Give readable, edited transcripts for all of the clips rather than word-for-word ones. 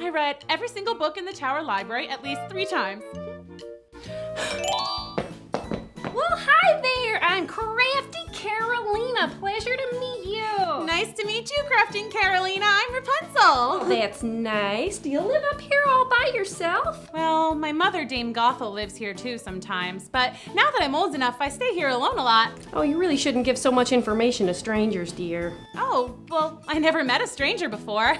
I read every single book in the Tower Library at least 3 times. Well, hi there. I'm Crafty Carolina. Pleasure to meet you. Nice to meet you, Crafting Carolina. I'm Rapunzel. Oh, that's nice. Do you live up here all by yourself? Well, my mother, Dame Gothel, lives here too sometimes, but now that I'm old enough, I stay here alone a lot. Oh, you really shouldn't give so much information to strangers, dear. Oh, well, I never met a stranger before.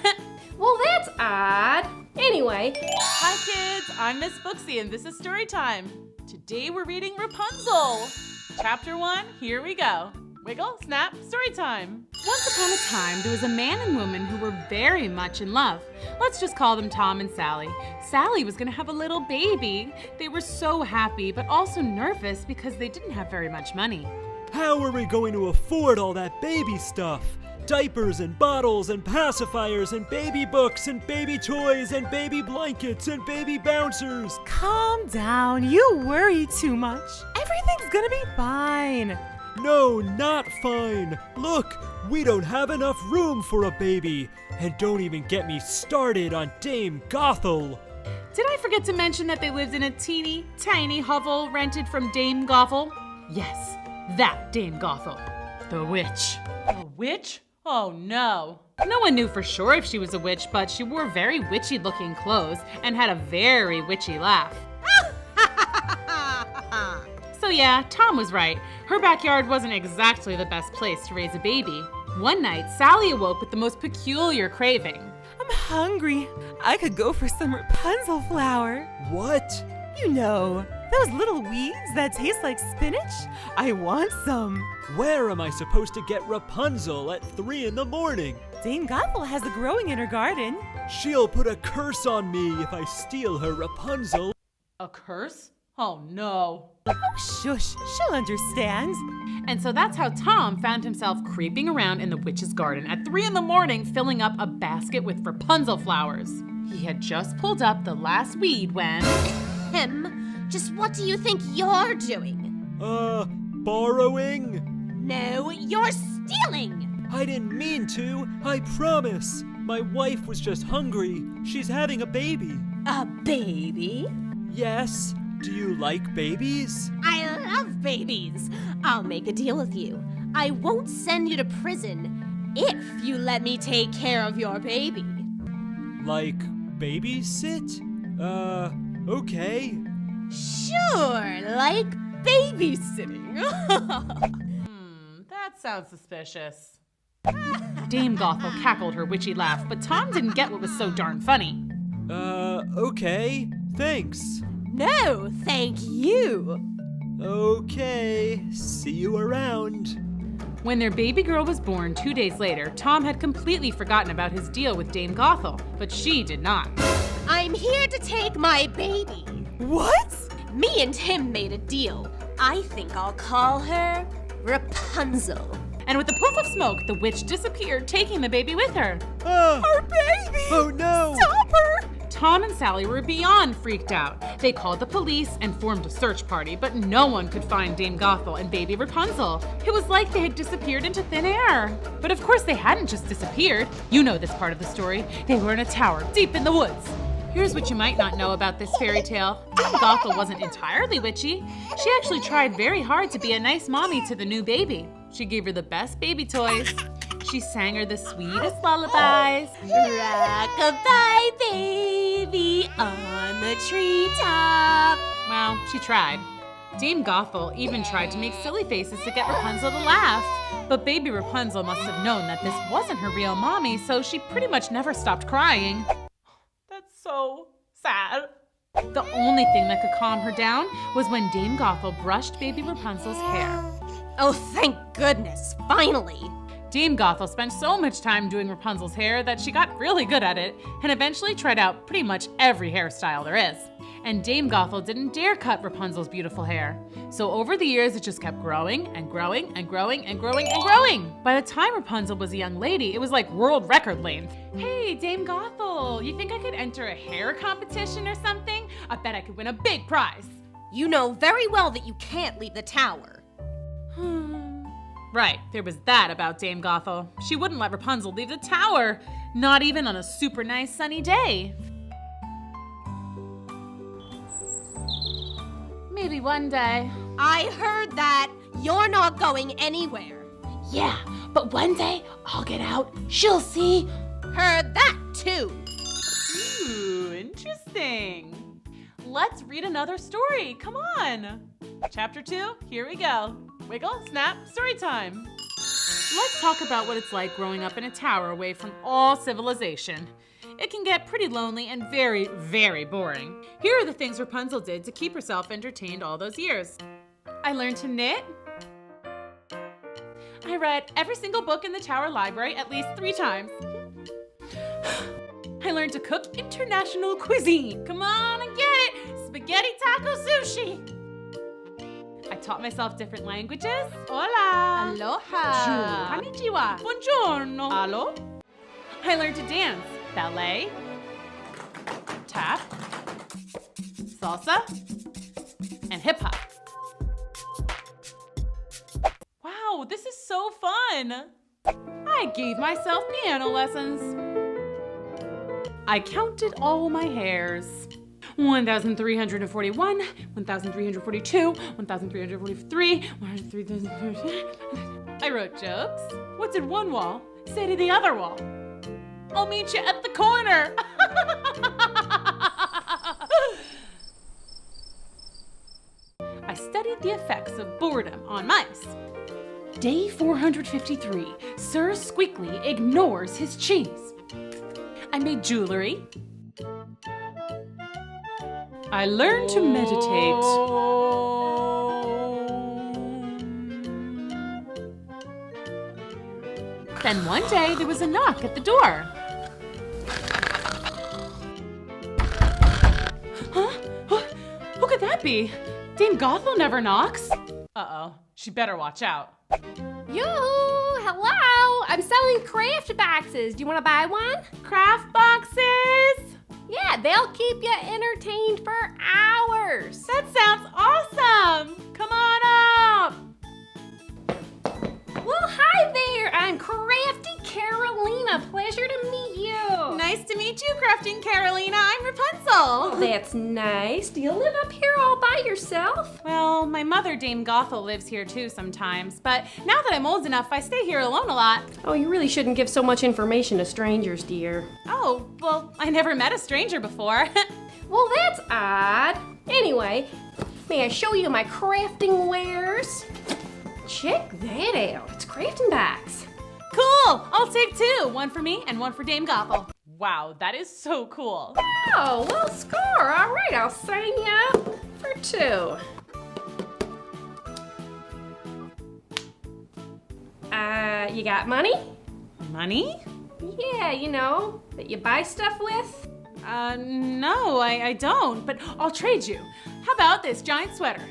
Well, that's odd. Anyway. Hi kids, I'm Miss Booksy and this is Storytime. Today we're reading Rapunzel. Chapter 1, here we go. Wiggle, snap, story time. Once upon a time, there was a man and woman who were very much in love. Let's just call them Tom and Sally. Sally was gonna have a little baby. They were so happy, but also nervous because they didn't have very much money. How are we going to afford all that baby stuff? Diapers and bottles and pacifiers and baby books and baby toys and baby blankets and baby bouncers. Calm down, you worry too much. Everything's gonna be fine. No, not fine. Look, we don't have enough room for a baby. And don't even get me started on Dame Gothel. Did I forget to mention that they lived in a teeny tiny hovel rented from Dame Gothel? Yes, that Dame Gothel, the witch. A witch? Oh no. No one knew for sure if she was a witch, but she wore very witchy looking clothes and had a very witchy laugh. So yeah, Tom was right. Her backyard wasn't exactly the best place to raise a baby. One night, Sally awoke with the most peculiar craving. I'm hungry. I could go for some Rapunzel flower. What? You know, those little weeds that taste like spinach? I want some. Where am I supposed to get Rapunzel at 3 in the morning? Dame Gothel has it growing in her garden. She'll put a curse on me if I steal her Rapunzel. A curse? Oh no. Oh, shush, she'll understand. And so that's how Tom found himself creeping around in the witch's garden at 3 in the morning, filling up a basket with Rapunzel flowers. He had just pulled up the last weed when... Just what do you think you're doing? Borrowing? No, you're stealing! I didn't mean to, I promise. My wife was just hungry. She's having a baby. A baby? Yes. Do you like babies? I love babies. I'll make a deal with you. I won't send you to prison if you let me take care of your baby. Like babysit? Okay. Sure, like babysitting. That sounds suspicious. Dame Gothel cackled her witchy laugh, but Tom didn't get what was so darn funny. Okay. Thanks. No, thank you. Okay, see you around. When their baby girl was born 2 days later, Tom had completely forgotten about his deal with Dame Gothel, but she did not. I'm here to take my baby. What? Me and him made a deal. I think I'll call her Rapunzel. And with a puff of smoke, the witch disappeared, taking the baby with her. Our baby! Oh no! Stop her! Tom and Sally were beyond freaked out. They called the police and formed a search party, but no one could find Dame Gothel and baby Rapunzel. It was like they had disappeared into thin air. But of course they hadn't just disappeared. You know this part of the story. They were in a tower deep in the woods. Here's what you might not know about this fairy tale. Dame Gothel wasn't entirely witchy. She actually tried very hard to be a nice mommy to the new baby. She gave her the best baby toys. She sang her the sweetest lullabies. Rock-a-bye, baby, on the treetop. Well, she tried. Dame Gothel even tried to make silly faces to get Rapunzel to laugh. But baby Rapunzel must have known that this wasn't her real mommy, so she pretty much never stopped crying. That's so sad. The only thing that could calm her down was when Dame Gothel brushed baby Rapunzel's hair. Oh, thank goodness, finally. Dame Gothel spent so much time doing Rapunzel's hair that she got really good at it and eventually tried out pretty much every hairstyle there is. And Dame Gothel didn't dare cut Rapunzel's beautiful hair. So over the years, it just kept growing and growing and growing and growing and growing. By the time Rapunzel was a young lady, it was like world record length. Hey, Dame Gothel, you think I could enter a hair competition or something? I bet I could win a big prize. You know very well that you can't leave the tower. Right, there was that about Dame Gothel. She wouldn't let Rapunzel leave the tower, not even on a super nice sunny day. Maybe one day. I heard that. You're not going anywhere. Yeah, but one day I'll get out. She'll see. Heard that too. Ooh, interesting. Let's read another story. Come on. Chapter 2, here we go. Wiggle, snap, story time. Let's talk about what it's like growing up in a tower away from all civilization. It can get pretty lonely and very, very boring. Here are the things Rapunzel did to keep herself entertained all those years. I learned to knit. I read every single book in the tower library at least 3 times. I learned to cook international cuisine. Come on and get it! Spaghetti, taco, sushi. I taught myself different languages. Hola. Aloha. Konnichiwa. Buongiorno. Allo. I learned to dance. Ballet. Tap. Salsa. And hip hop. Wow, this is so fun. I gave myself piano lessons. I counted all my hairs. 1,341, 1,342, 1,343, 1,343. I wrote jokes. What did one wall say to the other wall? I'll meet you at the corner. I studied the effects of boredom on mice. Day 453, Sir Squeakly ignores his cheese. I made jewelry. I learned to meditate. Then one day there was a knock at the door. Huh? Who could that be? Dame Gothel never knocks. Uh-oh, she better watch out. Yoo-hoo! Hello! I'm selling craft boxes. Do you want to buy one? Craft boxes? Yeah, they'll keep you entertained for hours. That sounds awesome! Come on up! Well, hi there. I'm Crafty Carolina. Pleasure to meet you. Nice to meet you, Crafting Carolina. I'm Rapunzel. That's nice. Do you live up here all by yourself? Well, my mother, Dame Gothel, lives here too sometimes, but now that I'm old enough, I stay here alone a lot. Oh, you really shouldn't give so much information to strangers, dear. Oh, well, I never met a stranger before. Well, that's odd. Anyway, may I show you my crafting wares? Check that out. It's crafting box. Cool! I'll take 2. One for me and one for Dame Gothel. Wow, that is so cool. Oh, well, score. All right, I'll sign you up for 2. You got money? Money? Yeah, you know, that you buy stuff with. No, I don't, but I'll trade you. How about this giant sweater?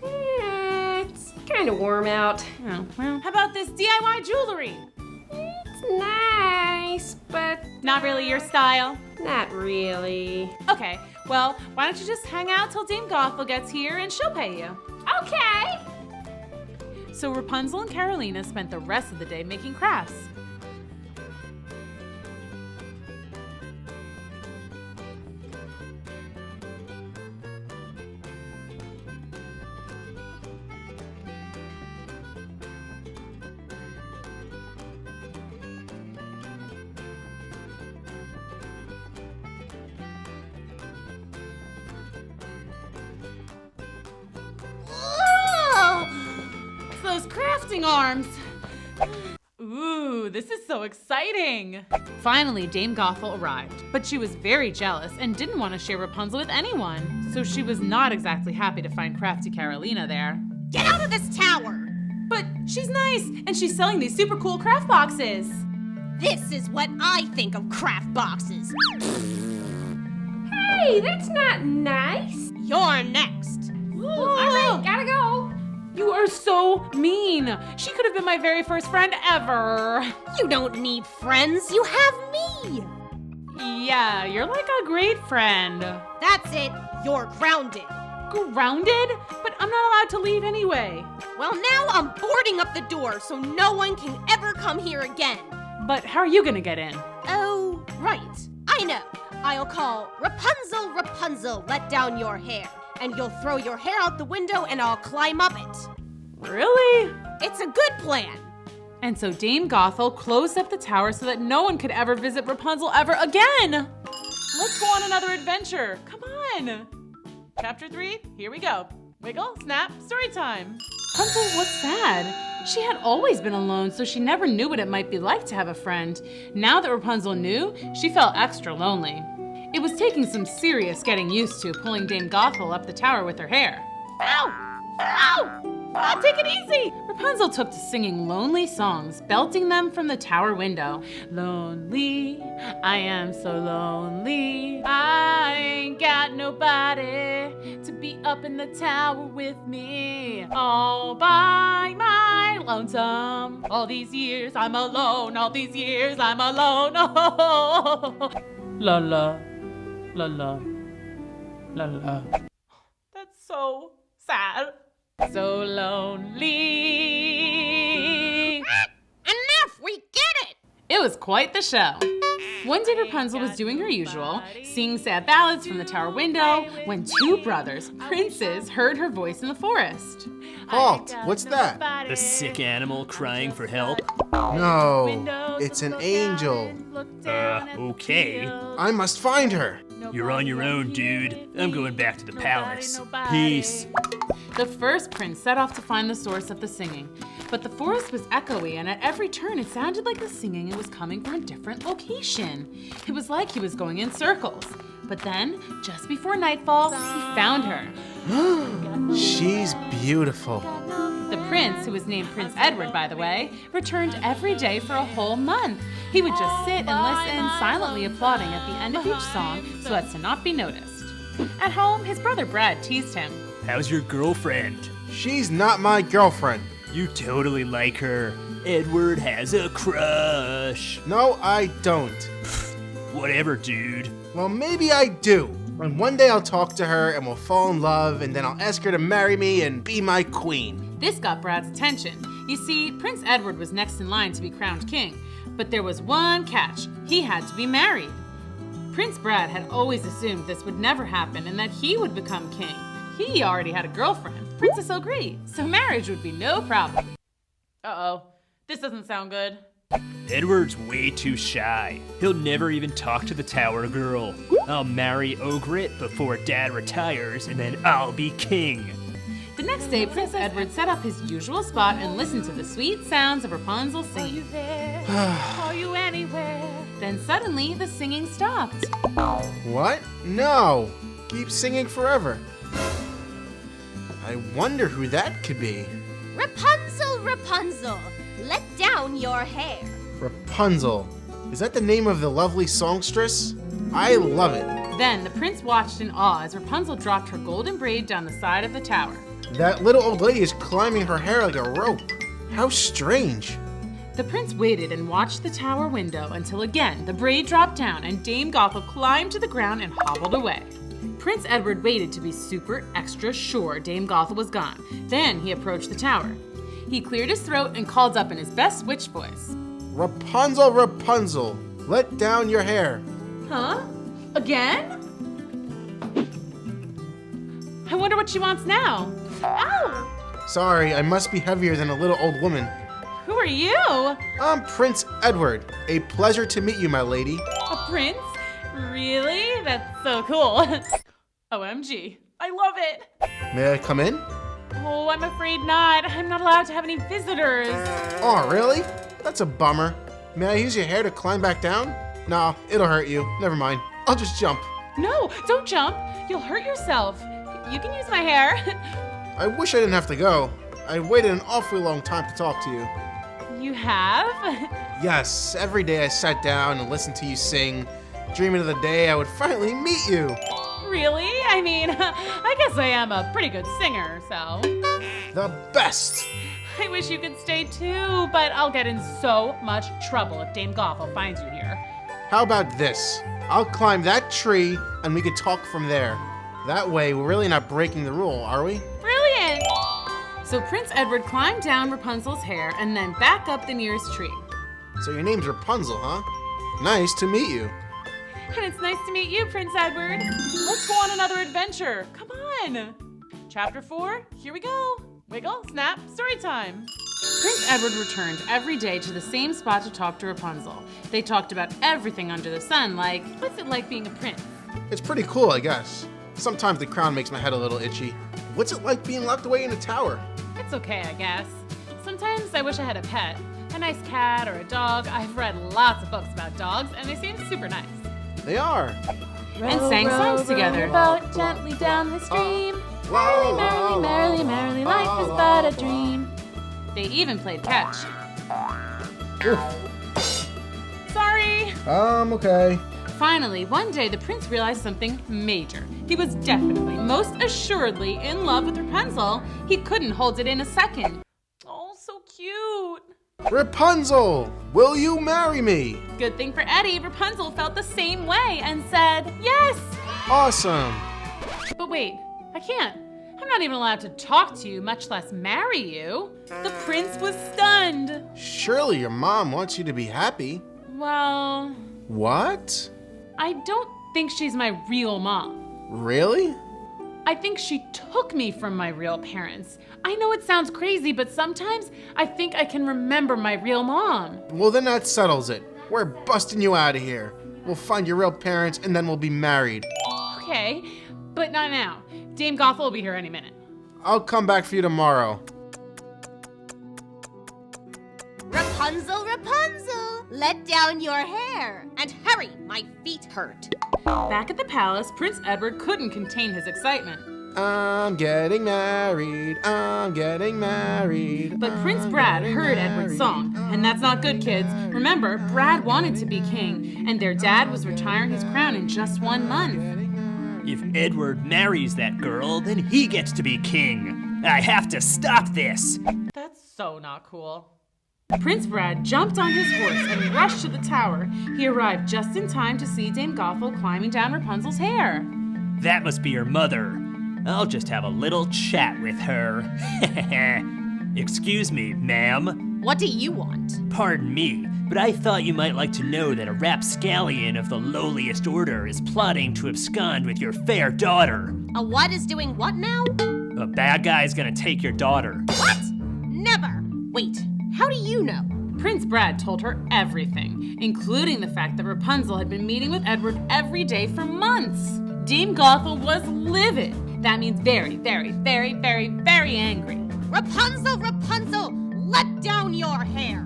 It's kind of warm out. Oh, well, how about this DIY jewelry? It's nice, but Not really your style? not really. Okay, well, why don't you just hang out till Dame Gothel gets here and she'll pay you. Okay. So Rapunzel and Carolina spent the rest of the day making crafts. It's those crafting arms. Ooh, this is so exciting. Finally, Dame Gothel arrived, but she was very jealous and didn't want to share Rapunzel with anyone. So she was not exactly happy to find crafty Carolina there. Get out of this tower! But she's nice, and she's selling these super cool craft boxes. This is what I think of craft boxes. Hey, that's not nice. You're next. All right, gotta go. You are so mean. She could have been my very first friend ever. You don't need friends, you have me. Yeah, you're like a great friend. That's it, you're grounded. Grounded? But I'm not allowed to leave anyway. Well, now I'm boarding up the door so no one can ever come here again. But how are you gonna get in? Oh, right. I know. I'll call Rapunzel, Rapunzel, let down your hair. and you'll throw your hair out the window and I'll climb up it. Really? It's a good plan. And so Dame Gothel closed up the tower so that no one could ever visit Rapunzel ever again. Let's go on another adventure. Come on. Chapter 3, here we go. Wiggle, snap, story time. Rapunzel was sad. She had always been alone, so she never knew what it might be like to have a friend. Now that Rapunzel knew, she felt extra lonely. It was taking some serious getting used to pulling Dame Gothel up the tower with her hair. Ow! Ow! Oh, take it easy! Rapunzel took to singing lonely songs, belting them from the tower window. Lonely, I am so lonely. I ain't got nobody to be up in the tower with me. All by my lonesome. All these years I'm alone. All these years I'm alone. Oh, la la, la la, la la. That's so sad. So lonely. Enough, we get it! It was quite the show. One day Rapunzel was doing her usual, singing sad ballads from the tower window, when two brothers, princes, heard her voice in the forest. Halt! What's that? A sick animal crying for help? No, it's an angel. Okay. I must find her. You're on your own, dude. I'm going back to the palace. Peace. The first prince set off to find the source of the singing, but the forest was echoey, and at every turn it sounded like the singing was coming from a different location. It was like he was going in circles. But then, just before nightfall, he found her. She's beautiful. The prince, who was named Prince Edward, by the way, returned every day for a whole month. He would just sit and listen, silently applauding at the end of each song so as to not be noticed. At home, his brother Brad teased him. How's your girlfriend? She's not my girlfriend. You totally like her. Edward has a crush. No, I don't. Whatever, dude. Well, maybe I do. And one day I'll talk to her and we'll fall in love, and then I'll ask her to marry me and be my queen. This got Brad's attention. You see, Prince Edward was next in line to be crowned king, but there was one catch. He had to be married. Prince Brad had always assumed this would never happen and that he would become king. He already had a girlfriend, Princess O'Gree, so marriage would be no problem. Uh-oh, this doesn't sound good. Edward's way too shy. He'll never even talk to the tower girl. I'll marry Ogret before Dad retires, and then I'll be king. The next day, Prince Edward set up his usual spot and listened to the sweet sounds of Rapunzel singing. Are you there? Are you anywhere? Then suddenly, the singing stopped. What? No. Keep singing forever. I wonder who that could be. Rapunzel, Rapunzel, let down your hair. Rapunzel. Is that the name of the lovely songstress? I love it. Then the prince watched in awe as Rapunzel dropped her golden braid down the side of the tower. That little old lady is climbing her hair like a rope. How strange. The prince waited and watched the tower window until again the braid dropped down and Dame Gothel climbed to the ground and hobbled away. Prince Edward waited to be super extra sure Dame Gothel was gone. Then he approached the tower. He cleared his throat and called up in his best witch voice. Rapunzel, Rapunzel, let down your hair. Huh? Again? I wonder what she wants now. Ow! Sorry, I must be heavier than a little old woman. Who are you? I'm Prince Edward. A pleasure to meet you, my lady. A prince? Really? That's so cool. OMG. I love it. May I come in? Oh, I'm afraid not. I'm not allowed to have any visitors. Oh, really? That's a bummer. May I use your hair to climb back down? No, it'll hurt you. Never mind. I'll just jump. No, don't jump. You'll hurt yourself. You can use my hair. I wish I didn't have to go. I waited an awfully long time to talk to you. You have? Yes, every day I sat down and listened to you sing, dreaming of the day I would finally meet you. Really? I mean, I guess I am a pretty good singer, so. The best. I wish you could stay too, but I'll get in so much trouble if Dame Gothel finds you here. How about this? I'll climb that tree and we could talk from there. That way, we're really not breaking the rule, are we? Brilliant! So Prince Edward climbed down Rapunzel's hair and then back up the nearest tree. So your name's Rapunzel, huh? Nice to meet you. And it's nice to meet you, Prince Edward. Let's go on another adventure. Come fun! Chapter 4, here we go. Wiggle, snap, story time. Prince Edward returned every day to the same spot to talk to Rapunzel. They talked about everything under the sun, like, what's it like being a prince? It's pretty cool, I guess. Sometimes the crown makes my head a little itchy. What's it like being locked away in a tower? It's okay, I guess. Sometimes I wish I had a pet, a nice cat or a dog. I've read lots of books about dogs, and they seem super nice. They are. And sang songs together. Boat gently down the stream. Merrily, merrily, merrily, merrily, life is but a dream. They even played catch. Sorry. Okay. Finally, one day the prince realized something major. He was definitely, most assuredly in love with Rapunzel. He couldn't hold it in a second. Oh, so cute. Rapunzel, will you marry me? Good thing for Eddie, Rapunzel felt the same way and said, yes. Awesome. But wait, I can't. I'm not even allowed to talk to you, much less marry you. The prince was stunned. Surely your mom wants you to be happy. Well, What? I don't think she's my real mom. Really? I think she took me from my real parents. I know it sounds crazy, but sometimes I think I can remember my real mom. Well, then that settles it. We're busting you out of here. We'll find your real parents and then we'll be married. Okay, but not now. Dame Gothel will be here any minute. I'll come back for you tomorrow. Rapunzel, Rapunzel, let down your hair. And hurry, my feet hurt. Back at the palace, Prince Edward couldn't contain his excitement. I'm getting married. I'm getting married. But Prince Brad heard Edward's song, and that's not good, kids. Remember, Brad wanted to be king, and their dad was retiring his crown in just 1 month. If Edward marries that girl, then he gets to be king. I have to stop this. That's so not cool. Prince Brad jumped on his horse and rushed to the tower. He arrived just in time to see Dame Gothel climbing down Rapunzel's hair. That must be your mother. I'll just have a little chat with her. Excuse me, ma'am. What do you want? Pardon me, but I thought you might like to know that a rapscallion of the lowliest order is plotting to abscond with your fair daughter. A what is doing what now? A bad guy's gonna take your daughter. What? Never. Wait, how do you know? Prince Brad told her everything, including the fact that Rapunzel had been meeting with Edward every day for months. Dame Gothel was livid. That means very, very, very, very, very angry. Rapunzel, Rapunzel, let down your hair.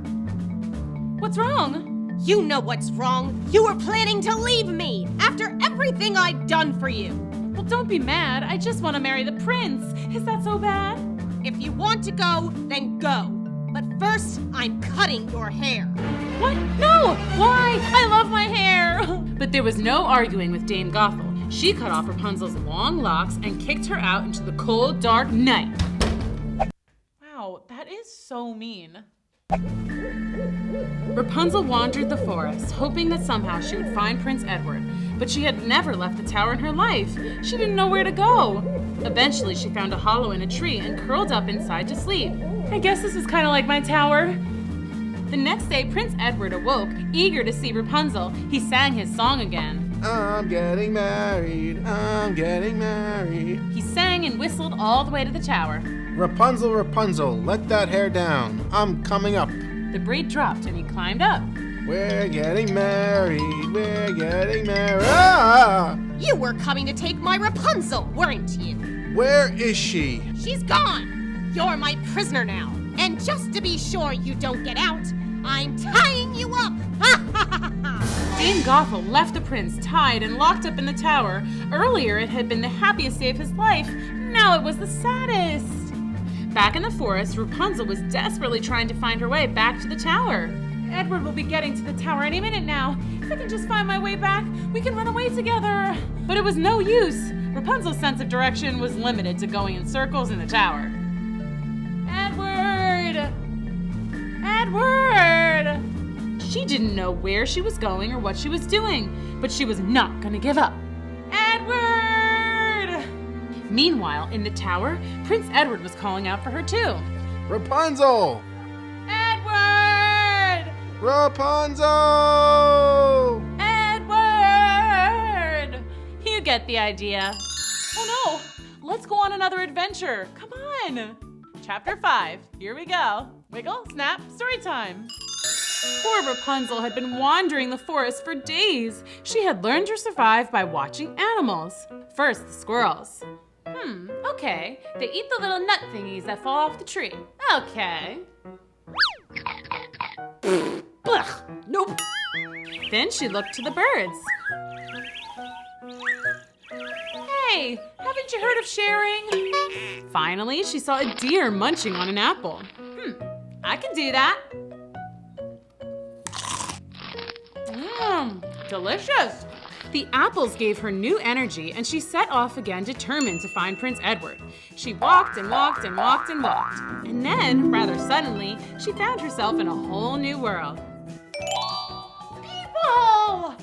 What's wrong? You know what's wrong. You were planning to leave me after everything I'd done for you. Well, don't be mad. I just want to marry the prince. Is that so bad? If you want to go, then go. But first, I'm cutting your hair. What? No! Why? I love my hair! But there was no arguing with Dame Gothel. She cut off Rapunzel's long locks and kicked her out into the cold, dark night. Wow, that is so mean. Rapunzel wandered the forest, hoping that somehow she would find Prince Edward, but she had never left the tower in her life. She didn't know where to go. Eventually, she found a hollow in a tree and curled up inside to sleep. I guess this is kind of like my tower. The next day, Prince Edward awoke, eager to see Rapunzel. He sang his song again. I'm getting married. I'm getting married. He sang and whistled all the way to the tower. Rapunzel, Rapunzel, let that hair down. I'm coming up. The braid dropped and he climbed up. We're getting married. We're getting married. Ah! You were coming to take my Rapunzel, weren't you? Where is she? She's gone. You're my prisoner now. And just to be sure you don't get out, I'm tying you up. Dame Gothel left the prince tied and locked up in the tower. Earlier, it had been the happiest day of his life. Now it was the saddest. Back in the forest, Rapunzel was desperately trying to find her way back to the tower. Edward will be getting to the tower any minute now. If I can just find my way back, we can run away together. But it was no use. Rapunzel's sense of direction was limited to going in circles in the tower. Edward! Edward! She didn't know where she was going or what she was doing, but she was not going to give up. Edward! Meanwhile, in the tower, Prince Edward was calling out for her too. Rapunzel! Edward! Rapunzel! Edward! You get the idea. Oh no! Let's go on another adventure. Come on. Chapter 5. Here we go. Wiggle, snap, story time. Poor Rapunzel had been wandering the forest for days. She had learned to survive by watching animals. First, the squirrels. Okay. They eat the little nut thingies that fall off the tree. Okay. Ugh, nope. Then she looked to the birds. Hey, haven't you heard of sharing? Finally, she saw a deer munching on an apple. I can do that. Delicious. The apples gave her new energy, and she set off again, determined to find Prince Edward. She walked and walked and walked and walked. And then, rather suddenly, she found herself in a whole new world. People!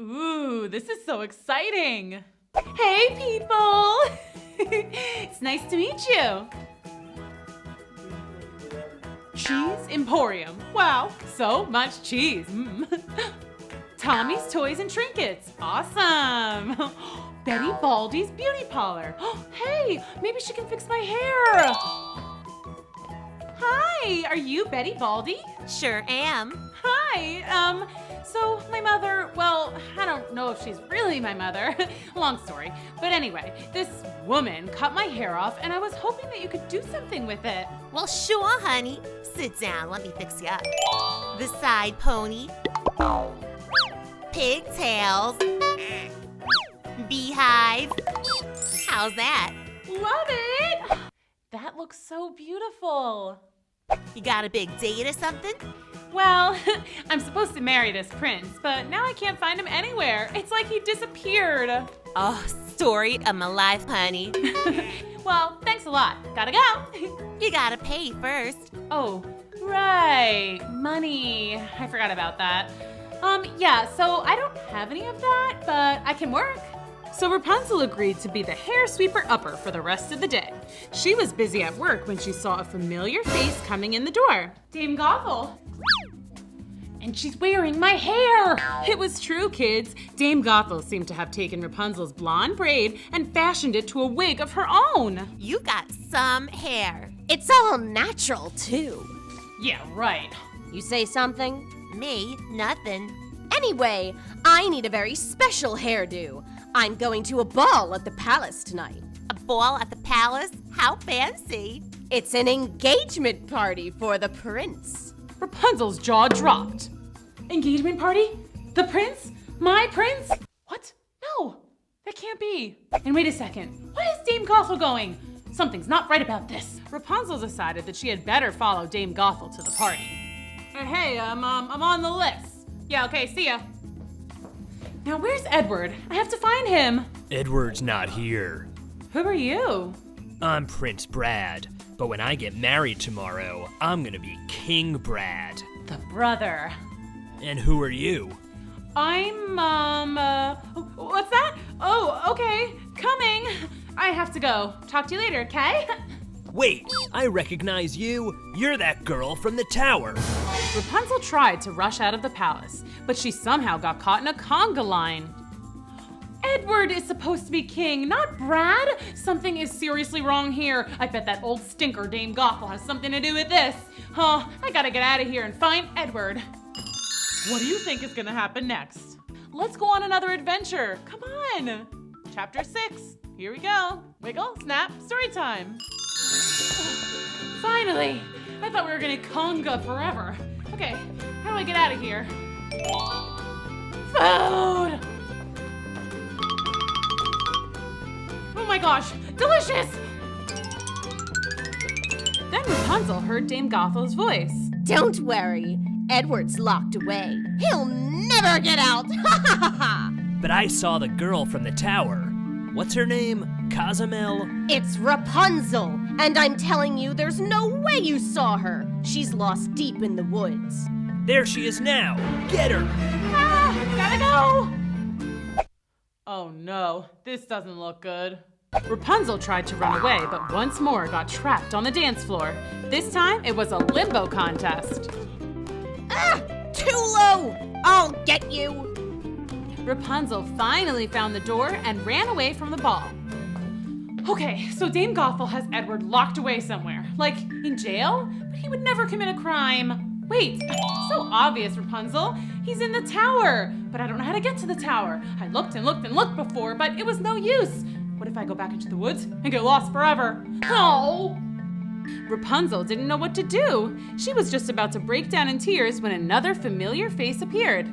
Ooh, this is so exciting. Hey, people! It's nice to meet you. Cheese Emporium. Wow, so much cheese. Tommy's Toys and Trinkets. Awesome. Betty Baldy's Beauty Parlor. Hey, maybe she can fix my hair. Hi, are you Betty Baldy? Sure am. Hi, so my mother, well, I don't know if she's really my mother. Long story. But anyway, this woman cut my hair off and I was hoping that you could do something with it. Well, sure, honey. Sit down. Let me fix you up. The side pony. Pigtails. Beehive. How's that? Love it! That looks so beautiful. You got a big date or something? Well, I'm supposed to marry this prince, but now I can't find him anywhere. It's like he disappeared. Oh, story of my life, honey. Well, thanks a lot. Gotta go. You gotta pay first. Oh, right. Money. I forgot about that. Yeah, so I don't have any of that, but I can work. So Rapunzel agreed to be the hair sweeper-upper for the rest of the day. She was busy at work when she saw a familiar face coming in the door. Dame Gothel. And she's wearing my hair! It was true, kids. Dame Gothel seemed to have taken Rapunzel's blonde braid and fashioned it to a wig of her own. You got some hair. It's all natural, too. Yeah, right. You say something? Me? Nothing. Anyway, I need a very special hairdo. I'm going to a ball at the palace tonight. A ball at the palace? How fancy. It's an engagement party for the prince. Rapunzel's jaw dropped. Engagement party? The prince? My prince? What? No, that can't be. And wait a second, where is Dame Gothel going? Something's not right about this. Rapunzel decided that she had better follow Dame Gothel to the party. Hey, I'm on the list. Yeah, okay, see ya. Now where's Edward? I have to find him. Edward's not here. Who are you? I'm Prince Brad, but when I get married tomorrow, I'm gonna be King Brad. The brother. And who are you? I'm, what's that? Oh, okay, coming. I have to go. Talk to you later, okay? Wait, I recognize you. You're that girl from the tower. Rapunzel tried to rush out of the palace, but she somehow got caught in a conga line. Edward is supposed to be king, not Brad. Something is seriously wrong here. I bet that old stinker Dame Gothel has something to do with this. Oh, I gotta get out of here and find Edward. What do you think is gonna happen next? Let's go on another adventure. Come on. Chapter 6. Here we go. Wiggle, snap, story time. Finally. I thought we were gonna conga forever. Okay, how do I get out of here? Food! Oh my gosh, delicious! Then Rapunzel heard Dame Gothel's voice. Don't worry, Edward's locked away. He'll never get out! Ha ha ha ha! But I saw the girl from the tower. What's her name? Cozumel? It's Rapunzel, and I'm telling you, there's no way you saw her. She's lost deep in the woods. There she is now. Get her. Gotta go! Oh no, this doesn't look good. Rapunzel tried to run away, but once more got trapped on the dance floor. This time, it was a limbo contest. Ah! Too low! I'll get you! Rapunzel finally found the door and ran away from the ball. Okay, so Dame Gothel has Edward locked away somewhere. Like, in jail? But he would never commit a crime. Wait, so obvious, Rapunzel. He's in the tower, but I don't know how to get to the tower. I looked and looked and looked before, but it was no use. What if I go back into the woods and get lost forever? Oh! Rapunzel didn't know what to do. She was just about to break down in tears when another familiar face appeared.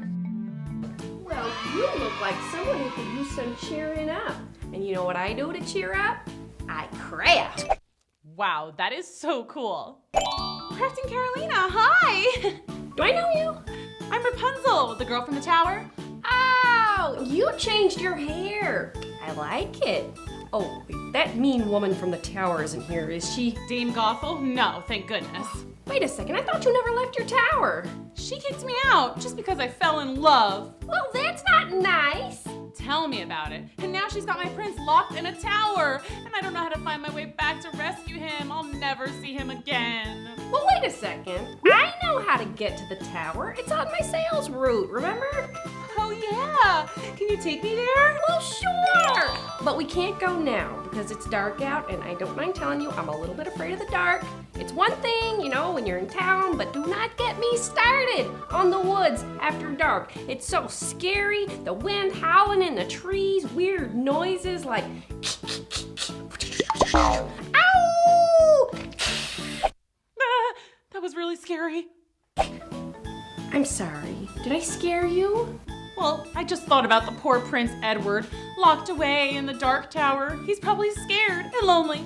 Well, you look like someone who could use some cheering up. And you know what I do to cheer up? I craft. Wow, that is so cool. Crafting Carolina, hi! Do I know you? I'm Rapunzel, the girl from the tower. Oh, you changed your hair. I like it. Oh, wait, that mean woman from the tower isn't here, is she? Dame Gothel? No, thank goodness. Wait a second, I thought you never left your tower. She kicked me out just because I fell in love. Well, that's not nice. Tell me about it. And now she's got my prince locked in a tower, and I don't know how to find my way back to rescue him. I'll never see him again. Well, wait a second. I know how to get to the tower. It's on my sales route, remember? Oh yeah, can you take me there? Well, sure. But we can't go now because it's dark out, and I don't mind telling you, I'm a little bit afraid of the dark. It's one thing, you know, when you're in town, but do not get me started on the woods after dark. It's so scary, the wind howling in the trees, weird noises like ow! That was really scary. I'm sorry. Did I scare you? Well, I just thought about the poor Prince Edward, locked away in the dark tower. He's probably scared and lonely.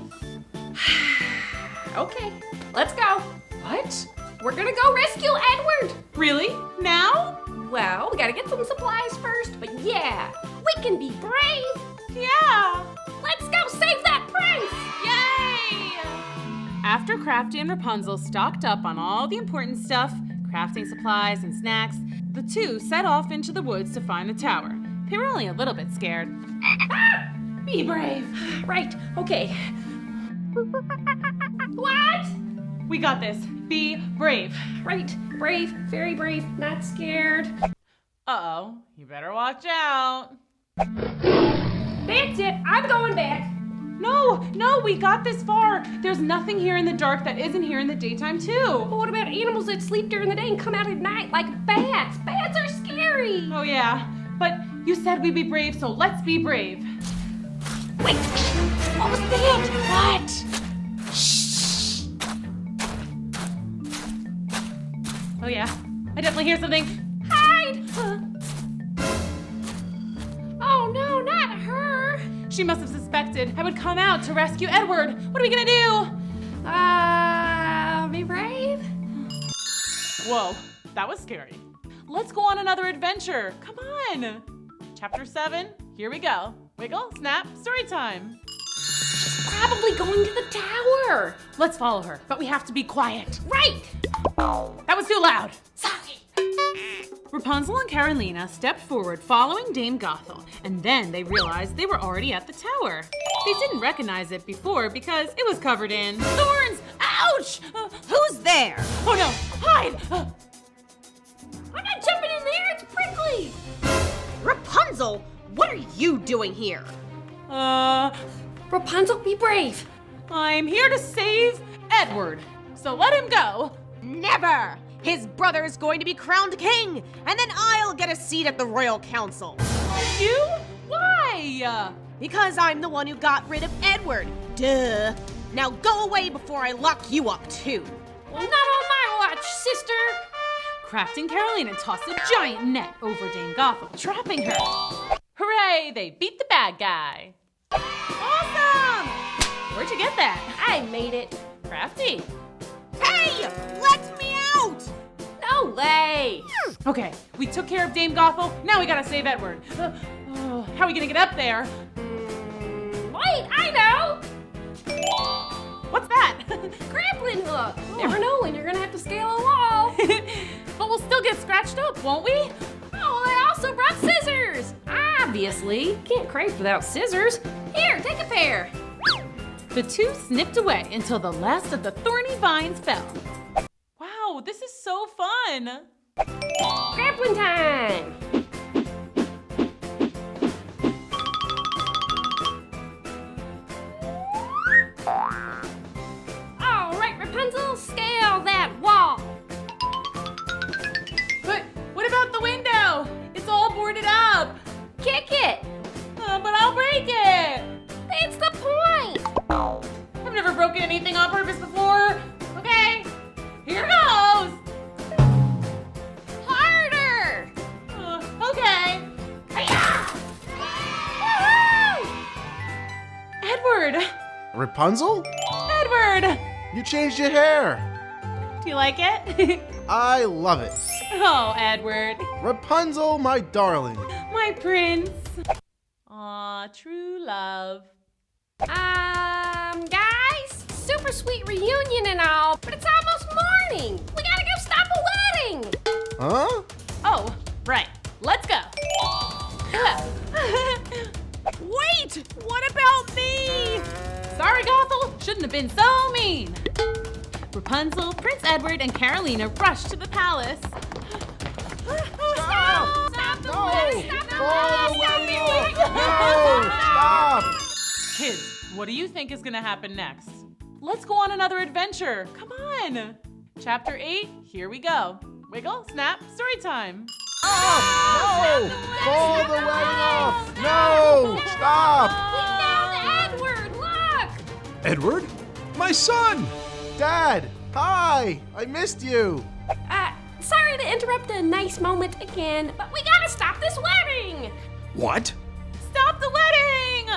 Okay, let's go. What? We're gonna go rescue Edward. Really? Now? Well, we gotta get some supplies first, but yeah, we can be brave. Yeah! Let's go save that prince. Yay! After Crafty and Rapunzel stocked up on all the important stuff, crafting supplies and snacks, the two set off into the woods to find the tower. They were only a little bit scared. Be brave. Right, okay. What? We got this. Be brave. Right, brave, very brave, not scared. Uh-oh, you better watch out. That's it, I'm going back. No, we got this far. There's nothing here in the dark that isn't here in the daytime too. But what about animals that sleep during the day and come out at night, like bats? Bats are scary. Oh yeah, but you said we'd be brave, so let's be brave. Wait, what was that? What? Shh. Oh yeah, I definitely hear something. Hide! Oh no, not her. She must have suspected I would come out to rescue Edward. What are we gonna do? Be brave? Whoa, that was scary. Let's go on another adventure. Come on. Chapter 7, here we go. Wiggle, snap, story time. Probably going to the tower. Let's follow her, but we have to be quiet. Right. That was too loud. Sorry. Rapunzel and Carolina stepped forward following Dame Gothel, and then they realized they were already at the tower. They didn't recognize it before because it was covered in thorns. Ouch! Who's there? Oh no, hide! I'm not jumping in there, it's prickly. Rapunzel, what are you doing here? Rapunzel, be brave. I'm here to save Edward, so let him go. Never! His brother's going to be crowned king, and then I'll get a seat at the royal council. You? Why? Because I'm the one who got rid of Edward. Duh. Now go away before I lock you up too. Well, not on my watch, sister. Crafting Carolina tossed a giant net over Dame Gothel, trapping her. Hooray, they beat the bad guy. Awesome! Where'd you get that? I made it. Crafty. Hey! Let me out! No way. Okay, we took care of Dame Gothel, now we gotta save Edward. How are we gonna get up there? Wait, I know. What's that? Grappling hook. Never know when you're gonna have to scale a wall. But we'll still get scratched up, won't we? Oh, I also brought scissors. Obviously, can't craft without scissors. Here, take a pair. The two snipped away until the last of the thorny vines fell. Wow, this is so fun. Grappling time. Edward! Rapunzel? Edward! You changed your hair. Do you like it? I love it. Oh, Edward. Rapunzel, my darling. My prince. Aw, true love. Guys, super sweet reunion and all, but it's almost morning. We gotta go stop a wedding. Huh? Oh, right. Let's go. Wait! What about me? Sorry, Gothel. Shouldn't have been so mean. Rapunzel, Prince Edward, and Carolina rushed to the palace. Stop! Stop the No! wedding! Stop the Call the wedding! wedding off! No! Stop! Kids, what do you think is gonna happen next? Let's go on another adventure. Come on. Chapter 8, here we go. Wiggle, snap, story time. No! Call the wedding off! No! Stop! We found Edward, look! Edward? My son! Dad! Hi! I missed you! Sorry to interrupt a nice moment again, but we gotta stop this wedding! What? Stop the wedding!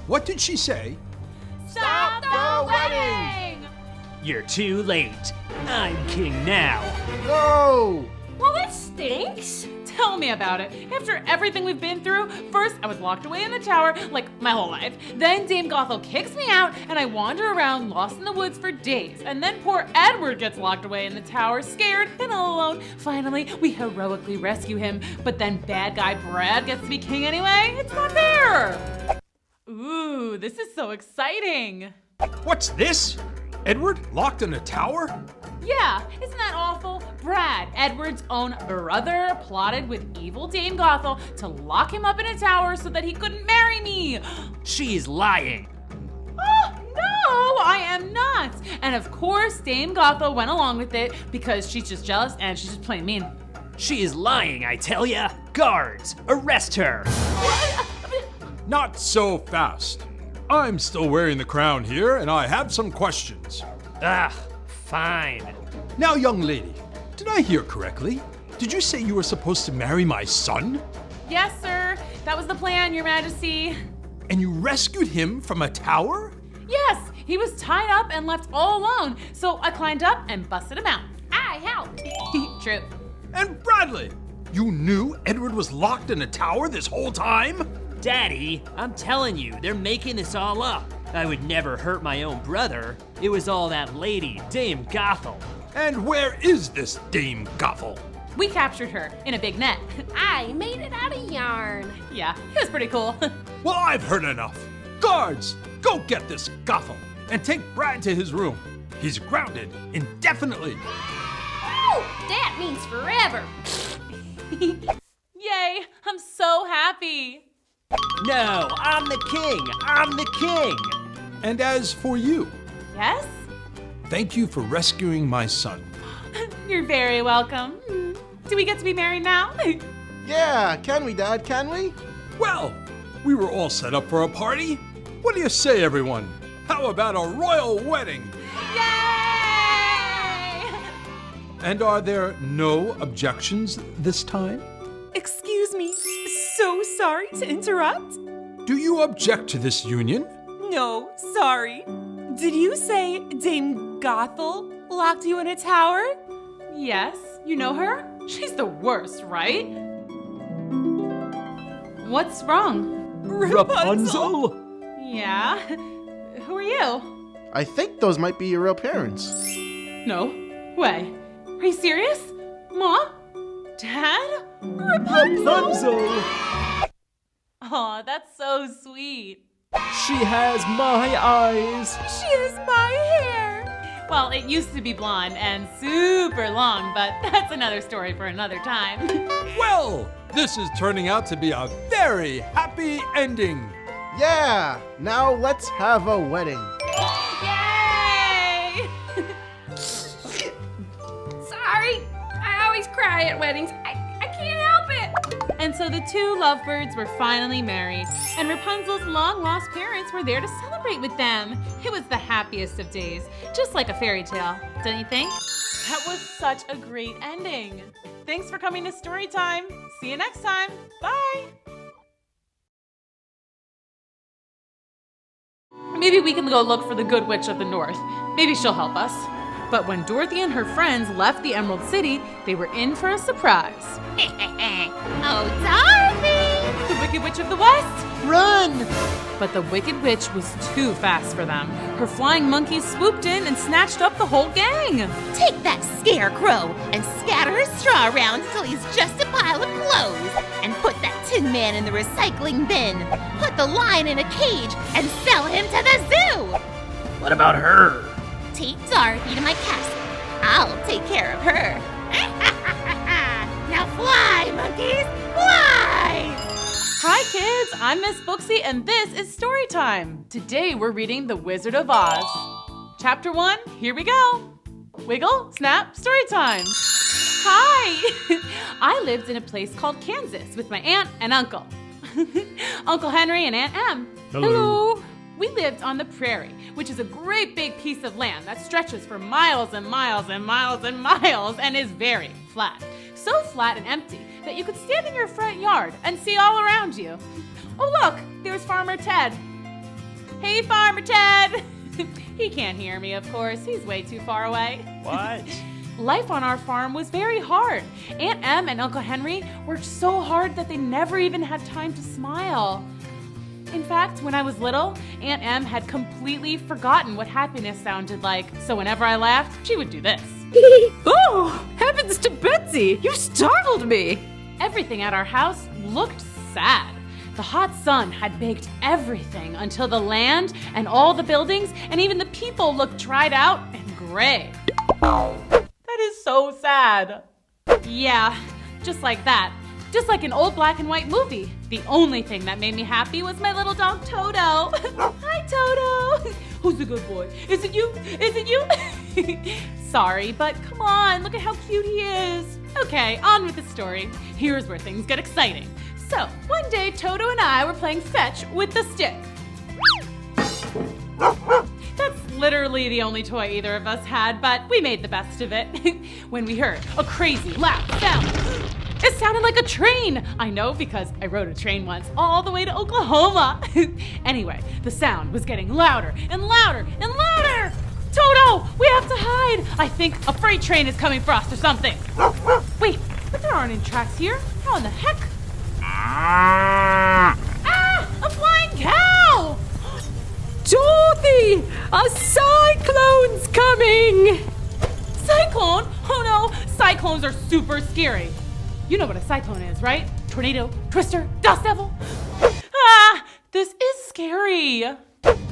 What did she say? Stop the wedding! You're too late. I'm king now. No! Well, this stinks. Tell me about it. After everything we've been through, first I was locked away in the tower, like my whole life. Then Dame Gothel kicks me out, and I wander around lost in the woods for days. And then poor Edward gets locked away in the tower, scared and all alone. Finally, we heroically rescue him, but then bad guy Brad gets to be king anyway. It's not fair. Ooh, this is so exciting. What's this? Edward locked in a tower? Yeah, isn't that awful? Brad, Edward's own brother, plotted with evil Dame Gothel to lock him up in a tower so that he couldn't marry me. She's lying. Oh, no, I am not. And of course, Dame Gothel went along with it because she's just jealous and she's just plain mean. She is lying, I tell ya. Guards, arrest her. Not so fast. I'm still wearing the crown here, and I have some questions. Ugh, fine. Now, young lady, did I hear correctly? Did you say you were supposed to marry my son? Yes, sir. That was the plan, Your Majesty. And you rescued him from a tower? Yes, he was tied up and left all alone. So I climbed up and busted him out. I helped. True. And Bradley, you knew Edward was locked in a tower this whole time? Daddy, I'm telling you, they're making this all up. I would never hurt my own brother. It was all that lady, Dame Gothel. And where is this Dame Gothel? We captured her in a big net. I made it out of yarn. Yeah, it was pretty cool. Well, I've heard enough. Guards, go get this Gothel and take Brad to his room. He's grounded indefinitely. Oh, that means forever. Yay, I'm so happy. No, I'm the king. I'm the king. And as for you, Yes? thank you for rescuing my son. You're very welcome. Do we get to be married now? Yeah, can we, Dad? Can we? Well, we were all set up for a party. What do you say, everyone? How about a royal wedding? Yay! And are there no objections this time? Excuse me. So sorry to interrupt. Do you object to this union? No, sorry. Did you say Dame Gothel locked you in a tower? Yes, you know her? She's the worst, right? What's wrong? Rapunzel? Yeah? Who are you? I think those might be your real parents. No way. Are you serious? Mom? Dad? Rapunzel! Aw, that's so sweet. She has my eyes. She has my hair. Well, it used to be blonde and super long, but that's another story for another time. Well, this is turning out to be a very happy ending. Yeah, now let's have a wedding. Yay! Sorry. I always cry at weddings. I can't help it. And so the two lovebirds were finally married, and Rapunzel's long-lost parents were there to celebrate with them. It was the happiest of days, just like a fairy tale, don't you think? That was such a great ending. Thanks for coming to Storytime. See you next time. Bye! Maybe we can go look for the Good Witch of the North. Maybe she'll help us. But when Dorothy and her friends left the Emerald City, they were in for a surprise. Oh, Dorothy! The Wicked Witch of the West! Run! But the Wicked Witch was too fast for them. Her flying monkeys swooped in and snatched up the whole gang. Take that scarecrow and scatter his straw around until he's just a pile of clothes. And put that Tin Man in the recycling bin. Put the lion in a cage and sell him to the zoo. What about her? Take Dorothy to my castle. I'll take care of her. Now fly, monkeys, fly! Hi kids, I'm Miss Booksy and this is Storytime. Today we're reading The Wizard of Oz. Chapter 1, here we go. Wiggle, snap, Storytime. Hi! I lived in a place called Kansas with my aunt and uncle. Uncle Henry and Aunt Em. Hello. We lived on the prairie, which is a great big piece of land that stretches for miles and miles and miles and miles and is very flat. So flat and empty that you could stand in your front yard and see all around you. Oh look, there's Farmer Ted. Hey Farmer Ted! He can't hear me, of course. He's way too far away. What? Life on our farm was very hard. Aunt Em and Uncle Henry worked so hard that they never even had time to smile. In fact, when I was little, Aunt Em had completely forgotten what happiness sounded like. So whenever I laughed, she would do this. Oh, heavens to Betsy! You startled me! Everything at our house looked sad. The hot sun had baked everything until the land and all the buildings and even the people looked dried out and gray. That is so sad. Yeah, just like that. Just like an old black and white movie. The only thing that made me happy was my little dog Toto. Hi Toto! Who's the good boy? Is it you? Is it you? Sorry, but come on, look at how cute he is. Okay, on with the story. Here's where things get exciting. So, one day Toto and I were playing fetch with the stick. That's literally the only toy either of us had, but we made the best of it. When we heard a crazy loud sound. It sounded like a train. I know because I rode a train once all the way to Oklahoma. Anyway, the sound was getting louder and louder and louder. Toto, we have to hide. I think a freight train is coming for us or something. Wait, but there aren't any tracks here. How in the heck? Ah, a flying cow! Dorothy! A cyclone's coming! Cyclone? Oh no, cyclones are super scary. You know what a cyclone is, right? Tornado, twister, dust devil. Ah, this is scary.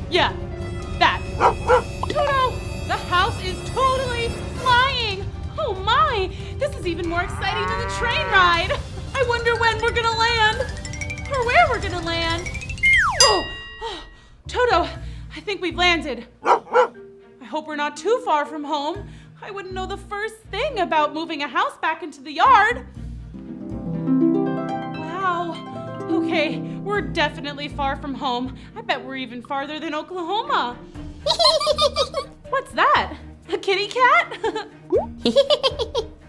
Yeah, that. Toto, the house is totally flying. Oh my, this is even more exciting than the train ride. I wonder when we're gonna land, or where we're gonna land. Oh, Toto, I think we've landed. I hope we're not too far from home. I wouldn't know the first thing about moving a house back into the yard. Wow. Okay, we're definitely far from home. I bet we're even farther than Oklahoma. What's that? A kitty cat?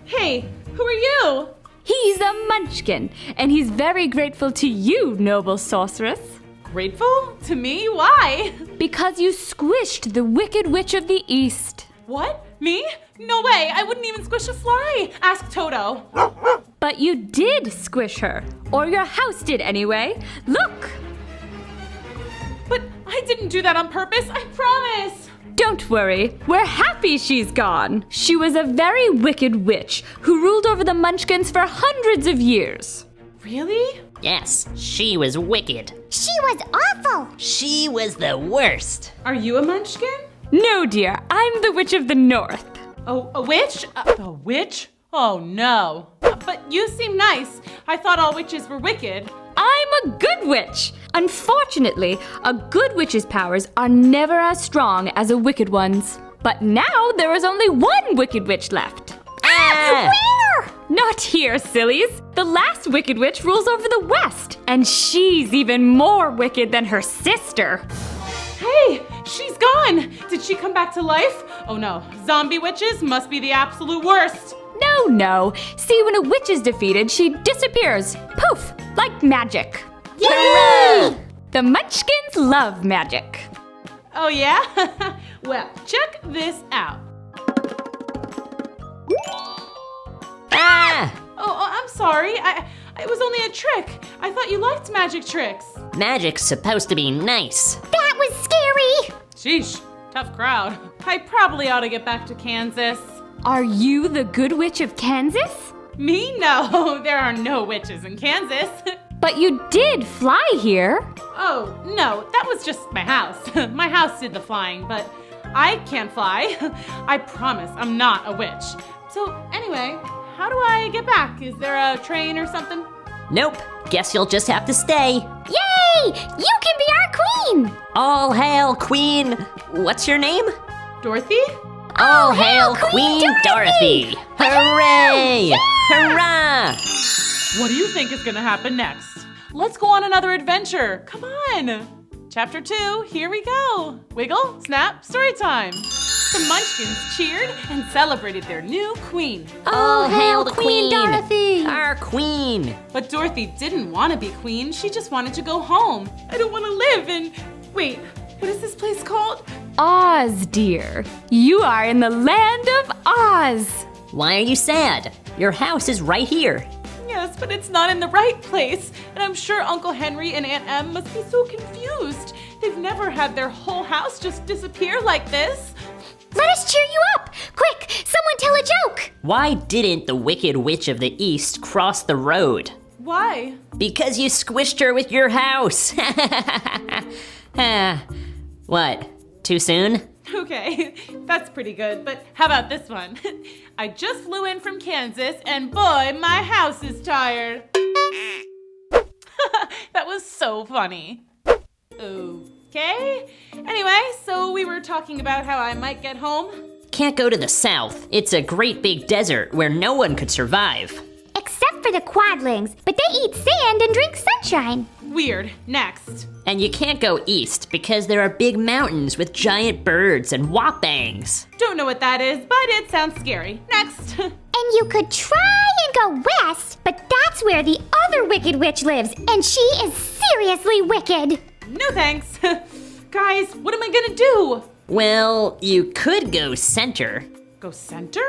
Hey, who are you? He's a munchkin, and he's very grateful to you, noble sorceress. Grateful? To me? Why? Because you squished the Wicked Witch of the East. What? Me? No way, I wouldn't even squish a fly. Ask Toto. But you did squish her, or your house did anyway. Look! But I didn't do that on purpose, I promise. Don't worry, we're happy she's gone. She was a very wicked witch who ruled over the Munchkins for hundreds of years. Really? Yes, she was wicked. She was awful. She was the worst. Are you a munchkin? No, dear, I'm the Witch of the North. Oh, a witch? A witch? Oh no. But you seem nice. I thought all witches were wicked. I'm a good witch. Unfortunately, a good witch's powers are never as strong as a wicked one's. But now there is only one wicked witch left. Ah! Where? Not here, sillies. The last wicked witch rules over the West, and she's even more wicked than her sister. Hey, she's gone. Did she come back to life? Oh no, zombie witches must be the absolute worst. No. See, when a witch is defeated, she disappears. Poof, like magic. Hooray! The Munchkins love magic. Oh yeah? Well, check this out. Ah! Oh, I'm sorry. It was only a trick. I thought you liked magic tricks. Magic's supposed to be nice. That was scary! Sheesh, tough crowd. I probably ought to get back to Kansas. Are you the Good Witch of Kansas? Me? No, there are no witches in Kansas. But you did fly here. Oh, no, that was just my house. My house did the flying, but I can't fly. I promise I'm not a witch. So anyway, how do I get back? Is there a train or something? Nope. Guess you'll just have to stay. Yay! You can be our queen! All hail, Queen. What's your name? Dorothy? All hail, Queen Dorothy! Hooray! Hurrah! What do you think is gonna happen next? Let's go on another adventure. Come on. Chapter 2, here we go. Wiggle, snap, story time. The Munchkins cheered and celebrated their new queen. All hail the Queen Dorothy! Our queen! But Dorothy didn't want to be queen. She just wanted to go home. I don't want to live in... Wait, what is this place called? Oz, dear. You are in the land of Oz. Why are you sad? Your house is right here. Yes, but it's not in the right place. And I'm sure Uncle Henry and Aunt Em must be so confused. They've never had their whole house just disappear like this. Let us cheer you up! Quick, someone tell a joke! Why didn't the Wicked Witch of the East cross the road? Why? Because you squished her with your house. What? Too soon? Okay, that's pretty good, but how about this one? I just flew in from Kansas, and boy, my house is tired. That was so funny. Okay. Anyway, so we were talking about how I might get home. Can't go to the south. It's a great big desert where no one could survive. Except for the quadlings, but they eat sand and drink sunshine. Weird. Next. And you can't go east because there are big mountains with giant birds and whoppangs. Don't know what that is, but it sounds scary. Next. And you could try and go west, but that's where the other Wicked Witch lives, and she is seriously wicked. No thanks. Guys, what am I gonna do? Well, you could go center. Go center?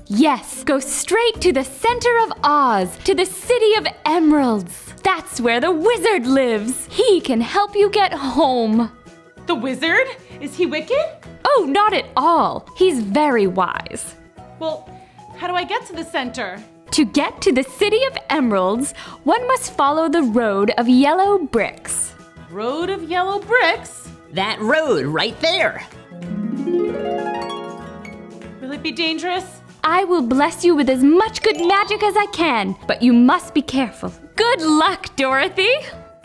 Yes, go straight to the center of Oz, to the city of emeralds. That's where the wizard lives. He can help you get home. The wizard? Is he wicked? Oh, not at all. He's very wise. Well, how do I get to the center? To get to the city of emeralds, one must follow the road of yellow bricks. Road of yellow bricks? That road right there. Will it be dangerous? I will bless you with as much good magic as I can, but you must be careful. Good luck, Dorothy!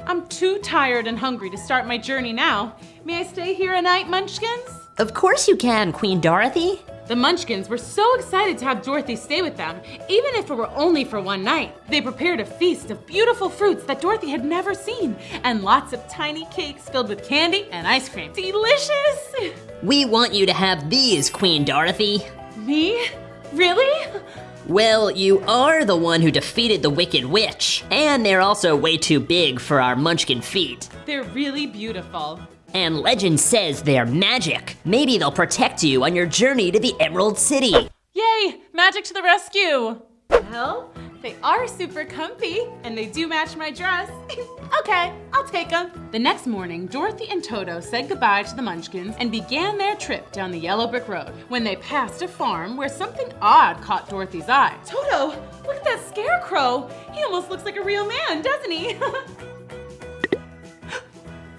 I'm too tired and hungry to start my journey now. May I stay here a night, Munchkins? Of course you can, Queen Dorothy. The Munchkins were so excited to have Dorothy stay with them, even if it were only for one night. They prepared a feast of beautiful fruits that Dorothy had never seen, and lots of tiny cakes filled with candy and ice cream. Delicious! We want you to have these, Queen Dorothy. Me? Really? Well, you are the one who defeated the Wicked Witch, and they're also way too big for our Munchkin feet. They're really beautiful. And legend says they're magic. Maybe they'll protect you on your journey to the Emerald City. Yay! Magic to the rescue! Well, they are super comfy, and they do match my dress. Okay, I'll take them. The next morning, Dorothy and Toto said goodbye to the Munchkins and began their trip down the yellow brick road when they passed a farm where something odd caught Dorothy's eye. Toto, look at that scarecrow. He almost looks like a real man, doesn't he?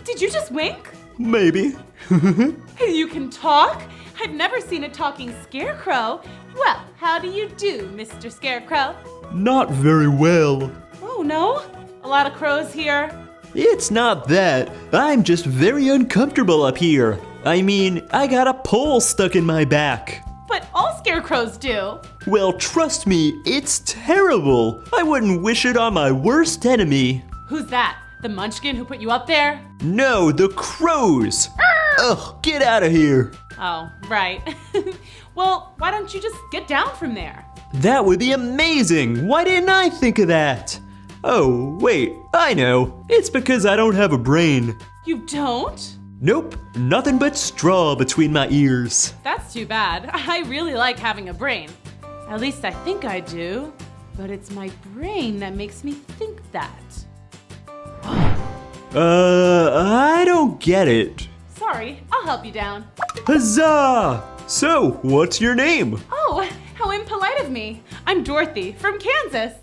Did you just wink? Maybe. You can talk? I've never seen a talking scarecrow. Well, how do you do, Mr. Scarecrow? Not very well. Oh, no? A lot of crows here. It's not that. I'm just very uncomfortable up here. I mean, I got a pole stuck in my back. But all scarecrows do. Well, trust me, it's terrible. I wouldn't wish it on my worst enemy. Who's that? The Munchkin who put you up there? No, the crows. Ugh, get out of here. Oh, right. Well, why don't you just get down from there? That would be amazing. Why didn't I think of that? Oh, wait, I know. It's because I don't have a brain. You don't? Nope, nothing but straw between my ears. That's too bad. I really like having a brain. At least I think I do. But it's my brain that makes me think that. I don't get it. Sorry, I'll help you down. Huzzah! So, what's your name? Oh, how impolite of me. I'm Dorothy from Kansas.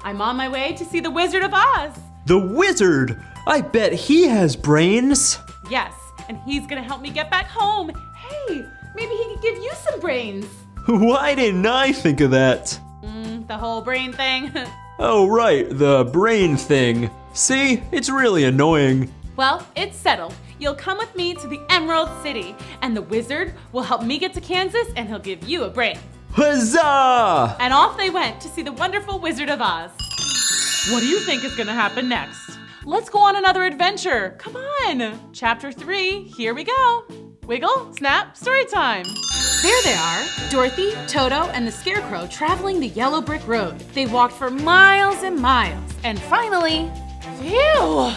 I'm on my way to see the Wizard of Oz. The Wizard! I bet he has brains. Yes, and he's gonna help me get back home. Hey, maybe he could give you some brains. Why didn't I think of that? The whole brain thing. Oh right, the brain thing. See, it's really annoying. Well, it's settled. You'll come with me to the Emerald City, and the wizard will help me get to Kansas, and he'll give you a brain. Huzzah! And off they went to see the wonderful Wizard of Oz. What do you think is gonna happen next? Let's go on another adventure. Come on. Chapter 3, here we go. Wiggle, snap, story time. There they are, Dorothy, Toto, and the Scarecrow traveling the yellow brick road. They walked for miles and miles, and finally, phew,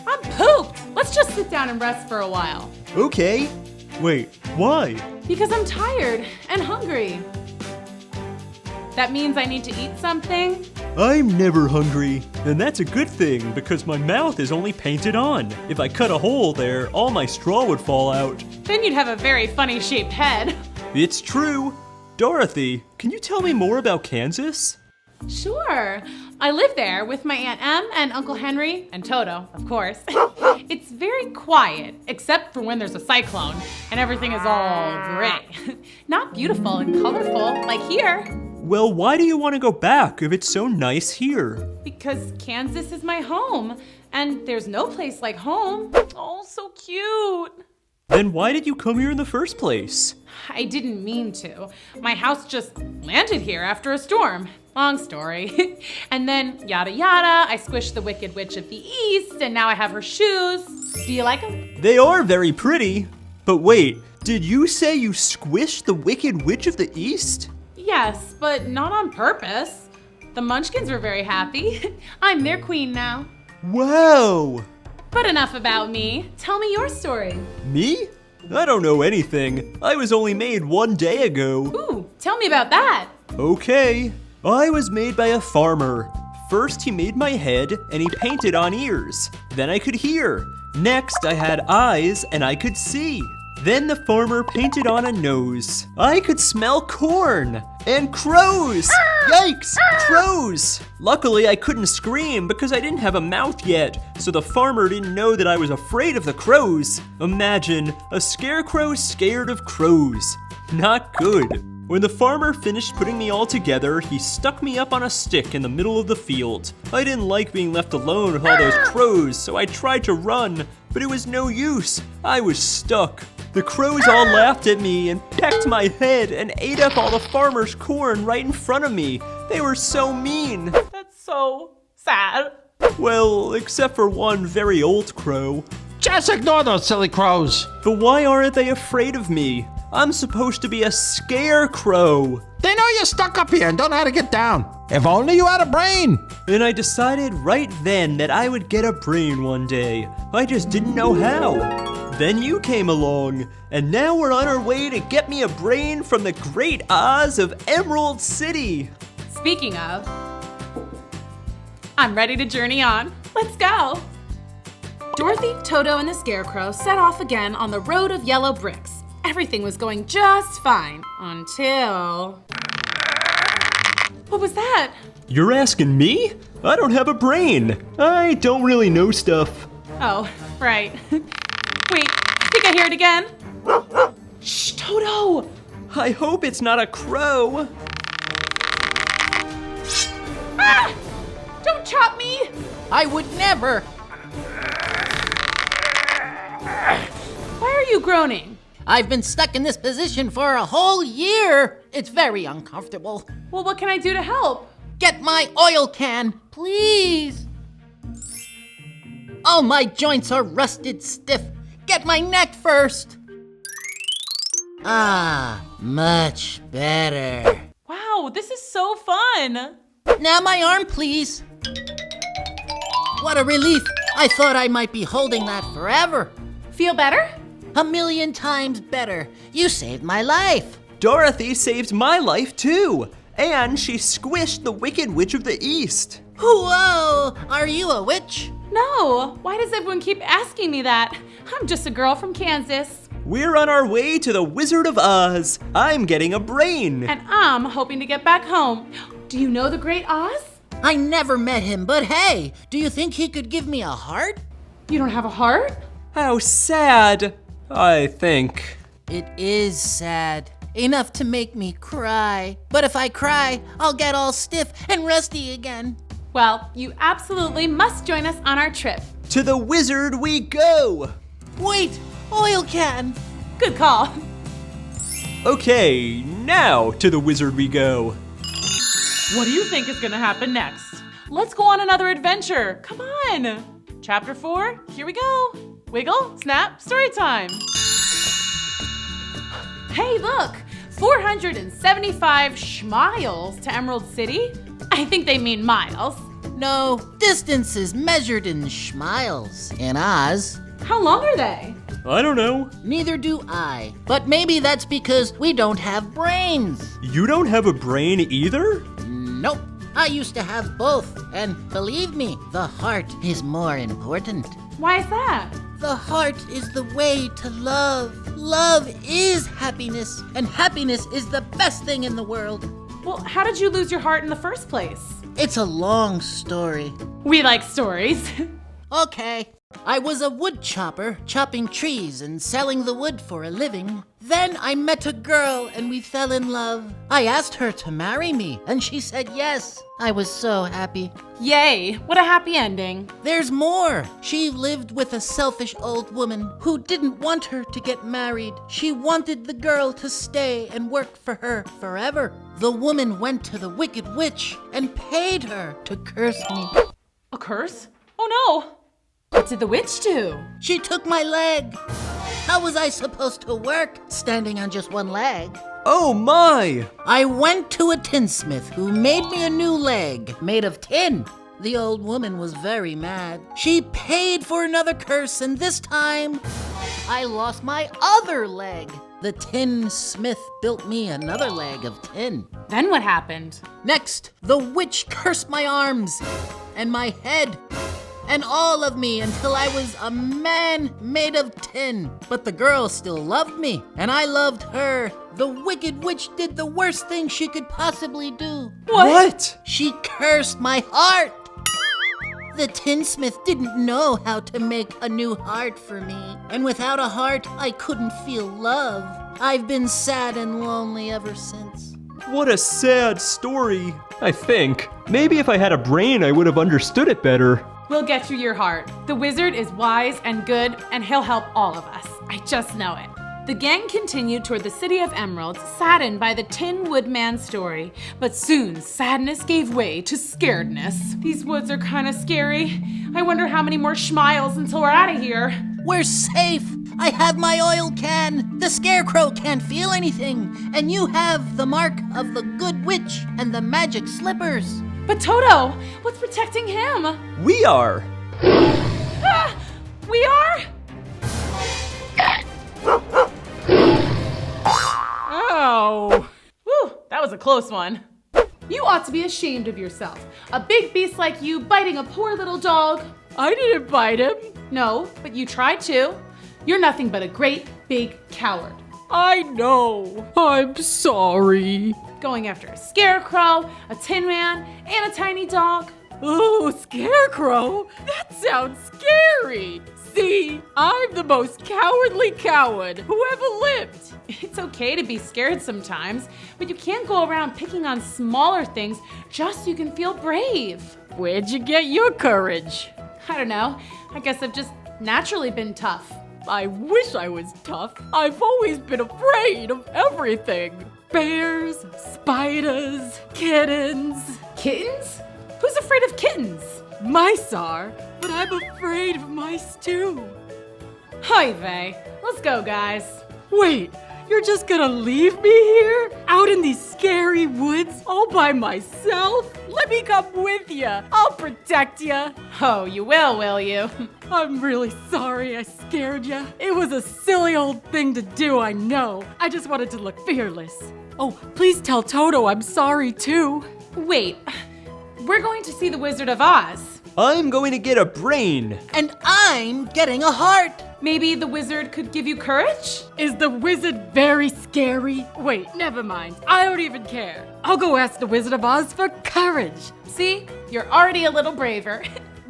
I'm pooped. Let's just sit down and rest for a while. Okay. Wait, why? Because I'm tired and hungry. That means I need to eat something? I'm never hungry, and that's a good thing because my mouth is only painted on. If I cut a hole there, all my straw would fall out. Then you'd have a very funny shaped head. It's true. Dorothy, can you tell me more about Kansas? Sure. I live there with my Aunt Em and Uncle Henry and Toto, of course. It's very quiet, except for when there's a cyclone and everything is all gray. Not beautiful and colorful like here. Well, why do you want to go back if it's so nice here? Because Kansas is my home, and there's no place like home. Oh, so cute. Then why did you come here in the first place? I didn't mean to. My house just landed here after a storm. Long story. And then, yada yada, I squished the Wicked Witch of the East, and now I have her shoes. Do you like them? They are very pretty. But wait, did you say you squished the Wicked Witch of the East? Yes, but not on purpose. The Munchkins were very happy. I'm their queen now. Wow! But enough about me. Tell me your story. Me? I don't know anything. I was only made 1 day ago. Ooh, tell me about that. Okay. I was made by a farmer. First, he made my head and he painted on ears. Then I could hear. Next, I had eyes and I could see. Then the farmer painted on a nose. I could smell corn and crows. Yikes, crows. Luckily, I couldn't scream because I didn't have a mouth yet, so the farmer didn't know that I was afraid of the crows. Imagine a scarecrow scared of crows. Not good. When the farmer finished putting me all together, he stuck me up on a stick in the middle of the field. I didn't like being left alone with all those crows, so I tried to run, but it was no use. I was stuck. The crows all laughed at me and pecked my head and ate up all the farmer's corn right in front of me. They were so mean. That's so sad. Well, except for one very old crow. Just ignore those silly crows. But why aren't they afraid of me? I'm supposed to be a scarecrow. They know you're stuck up here and don't know how to get down. If only you had a brain. And I decided right then that I would get a brain one day. I just didn't know how. Then you came along, and now we're on our way to get me a brain from the great Oz of Emerald City. Speaking of, I'm ready to journey on. Let's go. Dorothy, Toto, and the Scarecrow set off again on the road of yellow bricks. Everything was going just fine until... What was that? You're asking me? I don't have a brain. I don't really know stuff. Oh, right. Wait, I think I hear it again. Shh, Toto! I hope it's not a crow. Ah! Don't chop me! I would never. Why are you groaning? I've been stuck in this position for a whole year. It's very uncomfortable. Well, what can I do to help? Get my oil can, please. Oh, my joints are rusted stiff. Get my neck first. Ah, much better. Wow, this is so fun. Now my arm, please. What a relief. I thought I might be holding that forever. Feel better? 1,000,000 times better. You saved my life. Dorothy saved my life too, and she squished the Wicked Witch of the East. Whoa! Are you a witch? No. Why does everyone keep asking me that? I'm just a girl from Kansas. We're on our way to the Wizard of Oz. I'm getting a brain. And I'm hoping to get back home. Do you know the Great Oz? I never met him, but hey, do you think he could give me a heart? You don't have a heart? How sad, I think. It is sad. Enough to make me cry. But if I cry, I'll get all stiff and rusty again. Well, you absolutely must join us on our trip. To the wizard we go! Wait, oil can. Good call. Okay, now to the wizard we go. What do you think is gonna happen next? Let's go on another adventure. Come on. Chapter 4, here we go. Wiggle, snap, story time. Hey, look, 475 schmiles to Emerald City. I think they mean miles. No, distance is measured in schmiles in Oz. How long are they? I don't know. Neither do I. But maybe that's because we don't have brains. You don't have a brain either? Nope. I used to have both. And believe me, the heart is more important. Why is that? The heart is the way to love. Love is happiness. And happiness is the best thing in the world. Well, how did you lose your heart in the first place? It's a long story. We like stories. Okay. I was a wood chopper, chopping trees and selling the wood for a living. Then I met a girl and we fell in love. I asked her to marry me and she said yes. I was so happy. Yay, what a happy ending. There's more. She lived with a selfish old woman who didn't want her to get married. She wanted the girl to stay and work for her forever. The woman went to the Wicked Witch and paid her to curse me. A curse? Oh no! What did the witch do? She took my leg. How was I supposed to work standing on just one leg? Oh my! I went to a tinsmith who made me a new leg made of tin. The old woman was very mad. She paid for another curse, and this time I lost my other leg. The tinsmith built me another leg of tin. Then what happened? Next, the witch cursed my arms and my head and all of me until I was a man made of tin. But the girl still loved me, and I loved her. The Wicked Witch did the worst thing she could possibly do. What? She cursed my heart. The tinsmith didn't know how to make a new heart for me, and without a heart, I couldn't feel love. I've been sad and lonely ever since. What a sad story. I think. Maybe if I had a brain, I would have understood it better. We'll get you your heart. The wizard is wise and good, and he'll help all of us. I just know it. The gang continued toward the city of Emeralds, saddened by the Tin Woodman's story. But soon, sadness gave way to scaredness. These woods are kind of scary. I wonder how many more schmiles until we're out of here. We're safe. I have my oil can. The scarecrow can't feel anything. And you have the mark of the good witch and the magic slippers. But Toto, what's protecting him? We are. Ah, we are? Oh. Whew, that was a close one. You ought to be ashamed of yourself. A big beast like you biting a poor little dog. I didn't bite him. No, but you tried to. You're nothing but a great big coward. I know. I'm sorry. Going after a scarecrow, a tin man, and a tiny dog. Ooh, scarecrow? That sounds scary. See, I'm the most cowardly coward who ever lived. It's okay to be scared sometimes, but you can't go around picking on smaller things just so you can feel brave. Where'd you get your courage? I don't know. I guess I've just naturally been tough. I wish I was tough. I've always been afraid of everything. Bears, spiders, kittens. Kittens? Who's afraid of kittens? Mice are, but I'm afraid of mice too. Hi, vey. Let's go, guys. Wait, You're just gonna leave me here? Out in these scary woods all by myself? Let me come with you. I'll protect you. Oh, you will you? I'm really sorry I scared you. It was a silly old thing to do, I know. I just wanted to look fearless. Oh, please tell Toto I'm sorry too. Wait, we're going to see the Wizard of Oz. I'm going to get a brain. And I'm getting a heart. Maybe the wizard could give you courage? Is the wizard very scary? Wait, never mind. I don't even care. I'll go ask the Wizard of Oz for courage. See, you're already a little braver.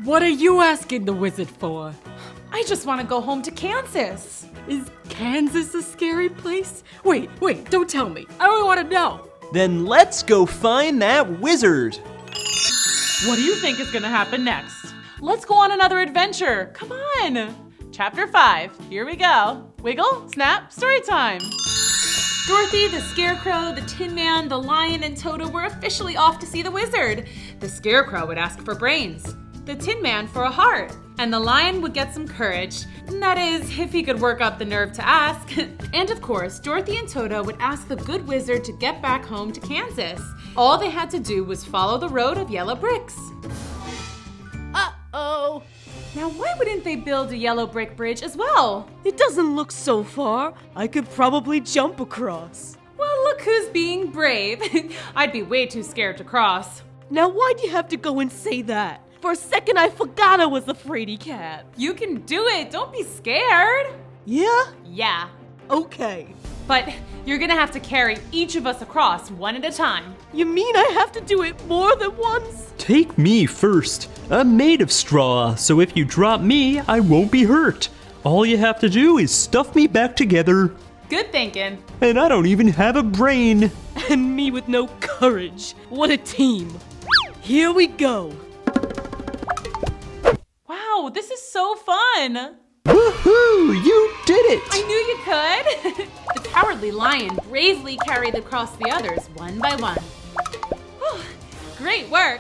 What are you asking the wizard for? I just want to go home to Kansas. Is Kansas a scary place? Wait, don't tell me. I don't want to know. Then let's go find that wizard. What do you think is going to happen next? Let's go on another adventure. Come on. Chapter 5. Here we go. Wiggle, snap, story time. Dorothy, the Scarecrow, the Tin Man, the Lion, and Toto were officially off to see the wizard. The Scarecrow would ask for brains, the Tin Man for a heart, and the Lion would get some courage. That is, if he could work up the nerve to ask. And of course, Dorothy and Toto would ask the good wizard to get back home to Kansas. All they had to do was follow the road of yellow bricks. Uh-oh. Now, why wouldn't they build a yellow brick bridge as well? It doesn't look so far. I could probably jump across. Well, look who's being brave. I'd be way too scared to cross. Now, why'd you have to go and say that? For a second, I forgot I was a fraidy cat. You can do it. Don't be scared. Yeah? Yeah. Okay. But you're gonna have to carry each of us across one at a time. You mean I have to do it more than once? Take me first. I'm made of straw, so if you drop me, I won't be hurt. All you have to do is stuff me back together. Good thinking. And I don't even have a brain. And me with no courage. What a team. Here we go. Wow, this is so fun. Woohoo! You did it! I knew you could. The cowardly lion bravely carried across the others one by one. Whew, great work.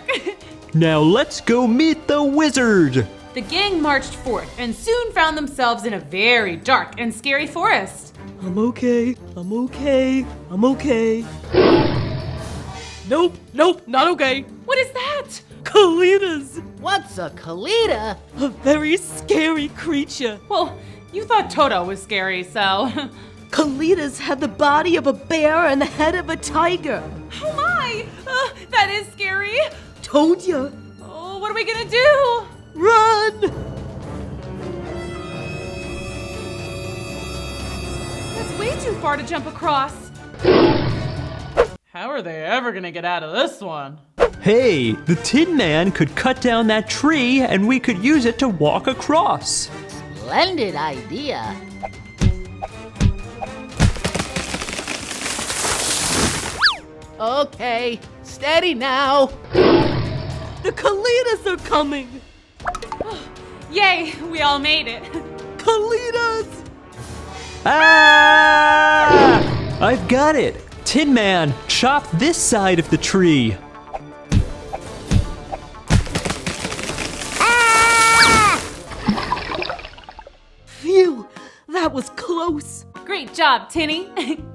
Now let's go meet the wizard. The gang marched forth and soon found themselves in a very dark and scary forest. I'm okay. Nope, not okay. What is that? Kalitas! What's a Kalita? A very scary creature. Well, you thought Toto was scary, so... Kalitas have the body of a bear and the head of a tiger. Oh my! That is scary. Told ya. Oh, what are we gonna do? Run! That's way too far to jump across. How are they ever gonna get out of this one? Hey, the Tin Man could cut down that tree and we could use it to walk across. Splendid idea. Okay, steady now. The Kalitas are coming. Yay, we all made it. Kalitas! Ah! I've got it. Tin Man, chop this side of the tree. Phew, that was close. Great job, Tinny.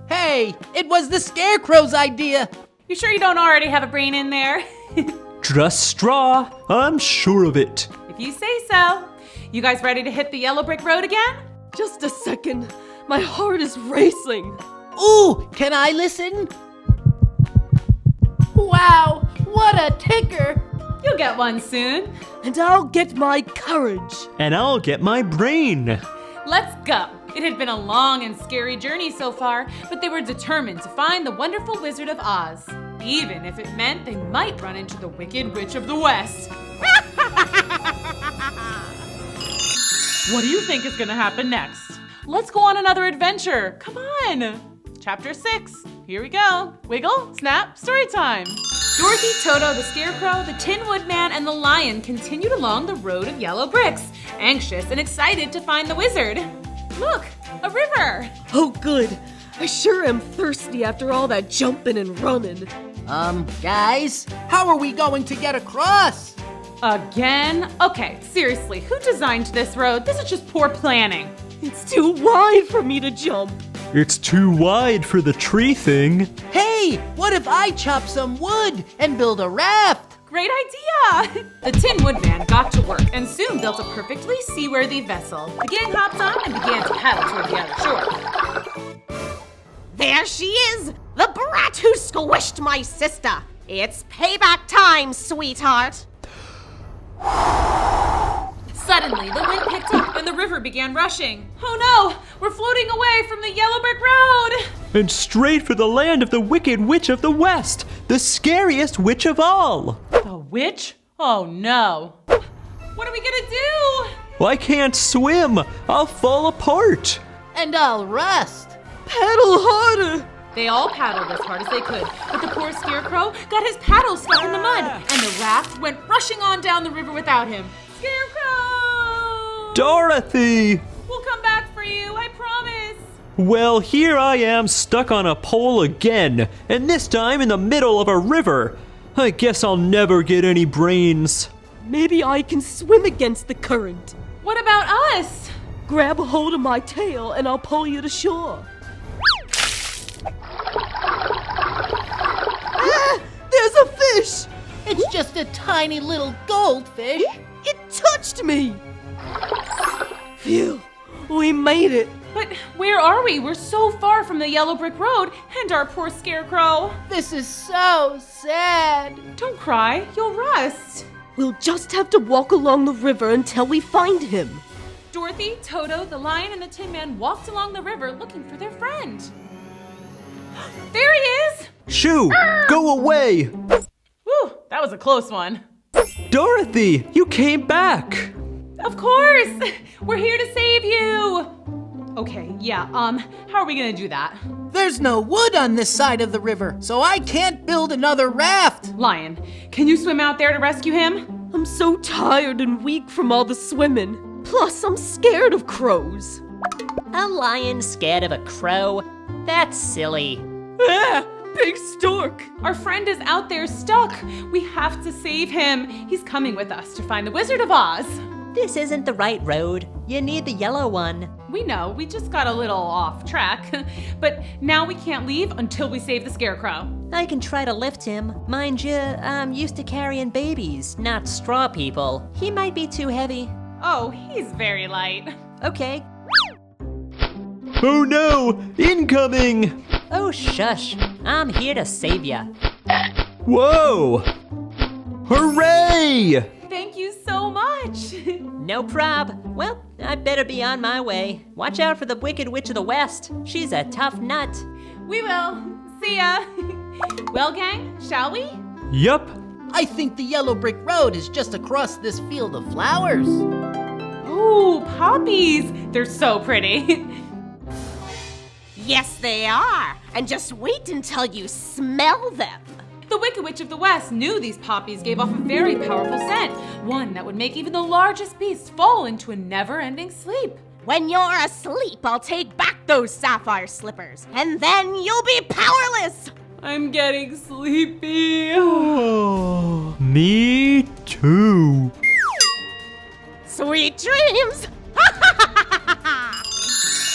Hey, it was the Scarecrow's idea. You sure you don't already have a brain in there? Just straw, I'm sure of it. If you say so. You guys ready to hit the yellow brick road again? Just a second. My heart is racing. Ooh, can I listen? Wow, what a ticker. You'll get one soon. And I'll get my courage. And I'll get my brain. Let's go. It had been a long and scary journey so far, but they were determined to find the wonderful Wizard of Oz, even if it meant they might run into the Wicked Witch of the West. What do you think is gonna happen next? Let's go on another adventure. Come on. Chapter 6. Here we go. Wiggle, snap, story time. Dorothy, Toto, the Scarecrow, the Tin Woodman, and the Lion continued along the road of yellow bricks, anxious and excited to find the wizard. Look, a river. Oh, good. I sure am thirsty after all that jumping and running. Guys, how are we going to get across? Again? Okay, seriously, who designed this road? This is just poor planning. It's too wide for me to jump. It's too wide for the tree thing. Hey, what if I chop some wood and build a raft? Great idea! The Tin Woodman got to work and soon built a perfectly seaworthy vessel. The gang hopped on and began to paddle toward the other shore. There she is, the brat who squished my sister. It's payback time, sweetheart. Suddenly, the wind picked up and the river began rushing. Oh no! We're floating away from the yellow brick road! And straight for the land of the Wicked Witch of the West, the scariest witch of all. The witch? Oh no. What are we gonna do? I can't swim. I'll fall apart. And I'll rust. Paddle harder. They all paddled as hard as they could, but the poor scarecrow got his paddle stuck in the mud, and the raft went rushing on down the river without him. Scarecrow! Dorothy! We'll come back for you, I promise. Well, here I am stuck on a pole again, and this time in the middle of a river. I guess I'll never get any brains. Maybe I can swim against the current. What about us? Grab a hold of my tail and I'll pull you to shore. There's a fish! It's just a tiny little goldfish. It touched me! Phew, we made it. But where are we? We're so far from the yellow brick road and our poor scarecrow. This is so sad. Don't cry, you'll rust. We'll just have to walk along the river until we find him. Dorothy, Toto, the lion, and the Tin Man walked along the river looking for their friend. There he is! Shoo! Go away! Whew, that was a close one. Dorothy, you came back! Of course! We're here to save you! Okay, yeah, how are we gonna do that? There's no wood on this side of the river, so I can't build another raft. Lion, can you swim out there to rescue him? I'm so tired and weak from all the swimming. Plus, I'm scared of crows. A lion scared of a crow? That's silly. Ah, big stork. Our friend is out there stuck. We have to save him. He's coming with us to find the Wizard of Oz. This isn't the right road. You need the yellow one. We know, we just got a little off track. But now we can't leave until we save the Scarecrow. I can try to lift him. Mind you, I'm used to carrying babies, not straw people. He might be too heavy. Oh, he's very light. Okay. Oh no! Incoming! Oh, shush. I'm here to save ya. Whoa! Hooray! Thank you so much. No prob. Well, I better be on my way. Watch out for the Wicked Witch of the West. She's a tough nut. We will. See ya. Well, gang, shall we? Yup. I think the yellow brick road is just across this field of flowers. Ooh, poppies. They're so pretty. Yes, they are. And just wait until you smell them. The Wicked Witch of the West knew these poppies gave off a very powerful scent, one that would make even the largest beasts fall into a never-ending sleep. When you're asleep, I'll take back those sapphire slippers, and then you'll be powerless. I'm getting sleepy. Oh, me too. Sweet dreams.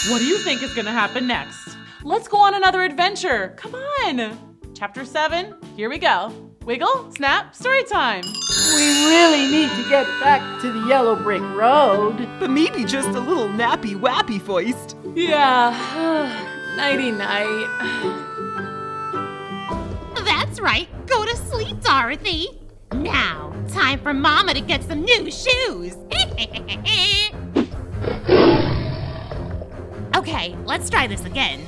What do you think is gonna happen next? Let's go on another adventure. Come on. Chapter 7, here we go. Wiggle, snap, story time. We really need to get back to the yellow brick road. But maybe just a little nappy-wappy voiced. Yeah, nighty-night. That's right. Go to sleep, Dorothy. Now, time for Mama to get some new shoes. Okay, let's try this again.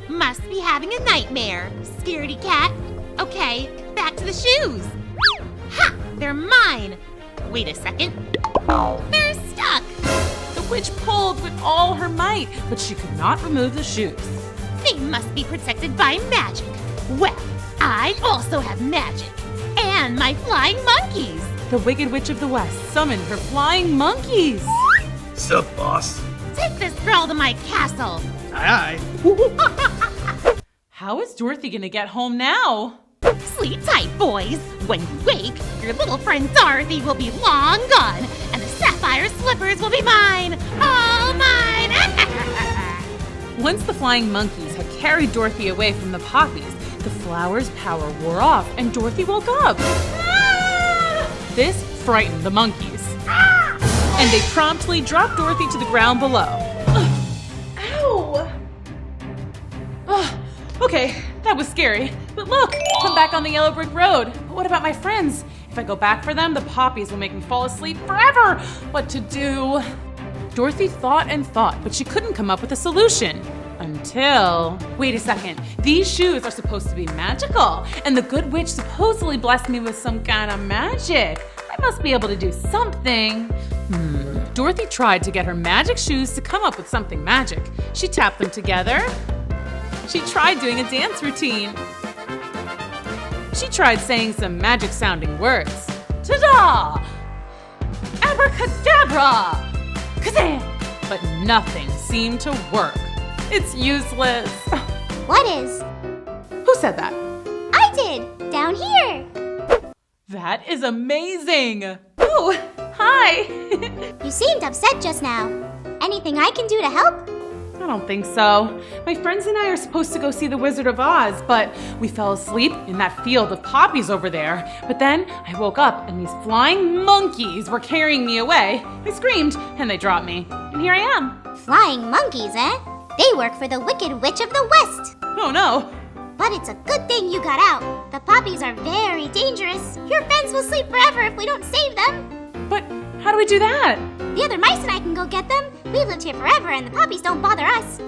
Must be having a nightmare, scaredy cat. Okay, back to the shoes. Ha! They're mine. Wait a second. They're stuck. The witch pulled with all her might, but she could not remove the shoes. They must be protected by magic. Well, I also have magic. And my flying monkeys. The Wicked Witch of the West summoned her flying monkeys. Sup, boss? Take this girl to my castle. Aye. How is Dorothy gonna get home now? Sleep tight, boys. When you wake, your little friend Dorothy will be long gone, and the sapphire slippers will be mine. All mine. Once the flying monkeys had carried Dorothy away from the poppies, the flower's power wore off and Dorothy woke up. This frightened the monkeys. And they promptly dropped Dorothy to the ground below. Ow! Okay, that was scary. But look, I'm back on the yellow brick road. But what about my friends? If I go back for them, the poppies will make me fall asleep forever. What to do? Dorothy thought and thought, but she couldn't come up with a solution. Until... Wait a second. These shoes are supposed to be magical, and the good witch supposedly blessed me with some kind of magic. I must be able to do something. Dorothy tried to get her magic shoes to come up with something magic. She tapped them together. She tried doing a dance routine. She tried saying some magic-sounding words. Ta-da! Abracadabra! Kazam! But nothing seemed to work. It's useless. What is? Who said that? I did, down here. That is amazing. Oh, hi. You seemed upset just now. Anything I can do to help? I don't think so. My friends and I are supposed to go see the Wizard of Oz, but we fell asleep in that field of poppies over there. But then I woke up and these flying monkeys were carrying me away. I screamed and they dropped me. And here I am. Flying monkeys, eh? They work for the Wicked Witch of the West. Oh no. But it's a good thing you got out. The poppies are very dangerous. Your friends will sleep forever if we don't save them. But how do we do that? The other mice and I can go get them. We've lived here forever and the poppies don't bother us.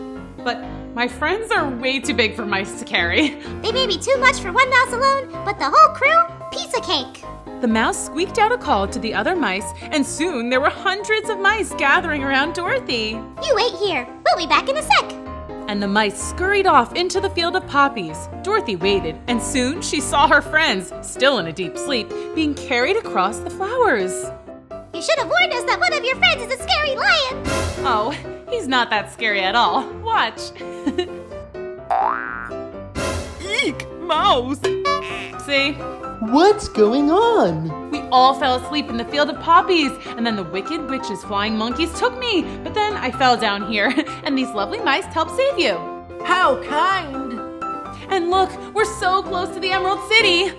But my friends are way too big for mice to carry. They may be too much for one mouse alone, but the whole crew, piece of cake. The mouse squeaked out a call to the other mice, and soon there were hundreds of mice gathering around Dorothy. You wait here. We'll be back in a sec. And the mice scurried off into the field of poppies. Dorothy waited, and soon she saw her friends, still in a deep sleep, being carried across the flowers. You should have warned us that one of your friends is a scary lion. Oh, he's not that scary at all. Watch. Eek, mouse. See? What's going on? We all fell asleep in the field of poppies, and then the Wicked Witch's flying monkeys took me. But then I fell down here, and these lovely mice helped save you. How kind. And look, we're so close to the Emerald City.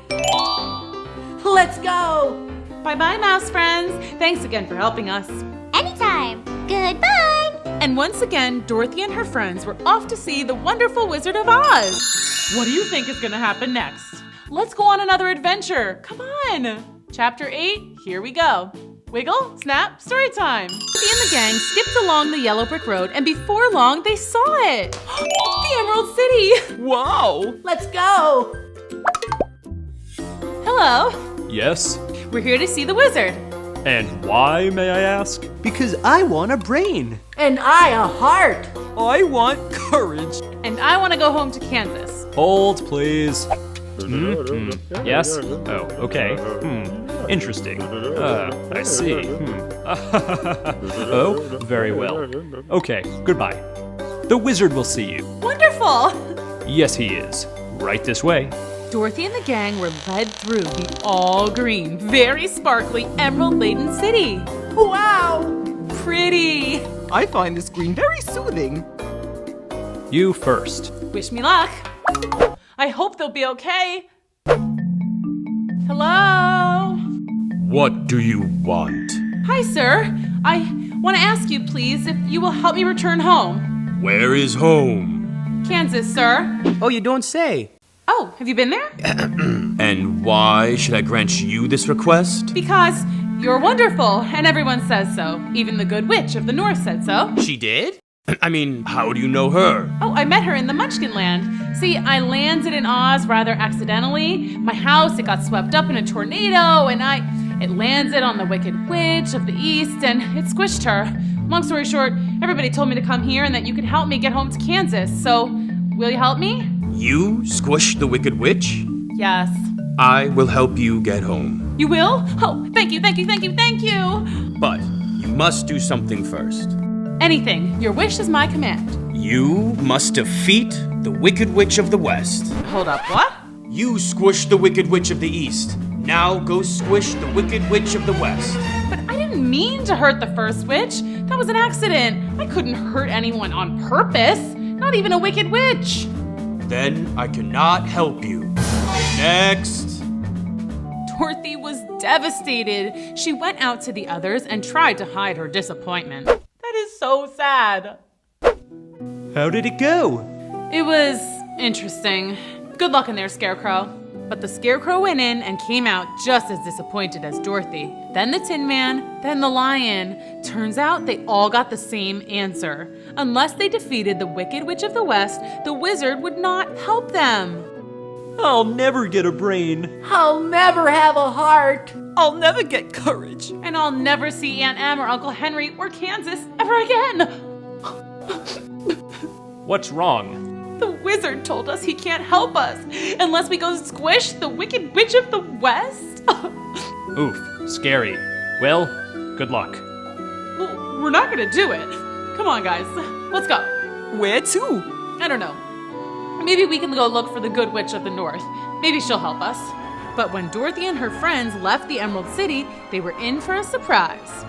Let's go. Bye-bye, mouse friends. Thanks again for helping us. Anytime. Goodbye. And once again, Dorothy and her friends were off to see the wonderful Wizard of Oz. What do you think is going to happen next? Let's go on another adventure. Come on. Chapter 8, here we go. Wiggle, snap, story time. Dorothy and the gang skipped along the yellow brick road, and before long, they saw it. The Emerald City. Wow. Let's go. Hello. Yes? We're here to see the wizard. And why, may I ask? Because I want a brain. And I a heart. I want courage. And I want to go home to Kansas. Hold, please. Yes? Oh, okay. Interesting. I see. Oh, very well. Okay, goodbye. The wizard will see you. Wonderful! Yes, he is. Right this way. Dorothy and the gang were led through the all-green, very sparkly, emerald-laden city. Wow! Pretty! I find this green very soothing. You first. Wish me luck. I hope they'll be okay. Hello? What do you want? Hi, sir. I want to ask you, please, if you will help me return home. Where is home? Kansas, sir. Oh, you don't say. Oh, have you been there? And why should I grant you this request? Because you're wonderful, and everyone says so. Even the good witch of the north said so. She did? I mean, how do you know her? Oh, I met her in the Munchkin Land. See, I landed in Oz rather accidentally. My house, it got swept up in a tornado, and it landed on the Wicked Witch of the East, and it squished her. Long story short, everybody told me to come here and that you could help me get home to Kansas. So, will you help me? You squished the Wicked Witch? Yes. I will help you get home. You will? Oh, thank you, thank you, thank you, thank you! But you must do something first. Anything. Your wish is my command. You must defeat the Wicked Witch of the West. Hold up, what? You squished the Wicked Witch of the East. Now go squish the Wicked Witch of the West. But I didn't mean to hurt the first witch. That was an accident. I couldn't hurt anyone on purpose. Not even a wicked witch. Then I cannot help you. Next. Dorothy was devastated. She went out to the others and tried to hide her disappointment. That is so sad. How did it go? It was interesting. Good luck in there, Scarecrow. But the Scarecrow went in and came out just as disappointed as Dorothy. Then the Tin Man, then the Lion. Turns out they all got the same answer. Unless they defeated the Wicked Witch of the West, the wizard would not help them. I'll never get a brain. I'll never have a heart. I'll never get courage. And I'll never see Aunt Em or Uncle Henry or Kansas ever again. What's wrong? The wizard told us he can't help us unless we go squish the Wicked Witch of the West. Oof, scary. Well, good luck. Well, we're not gonna do it. Come on, guys. Let's go. Where to? I don't know. Maybe we can go look for the Good Witch of the North. Maybe she'll help us. But when Dorothy and her friends left the Emerald City, they were in for a surprise.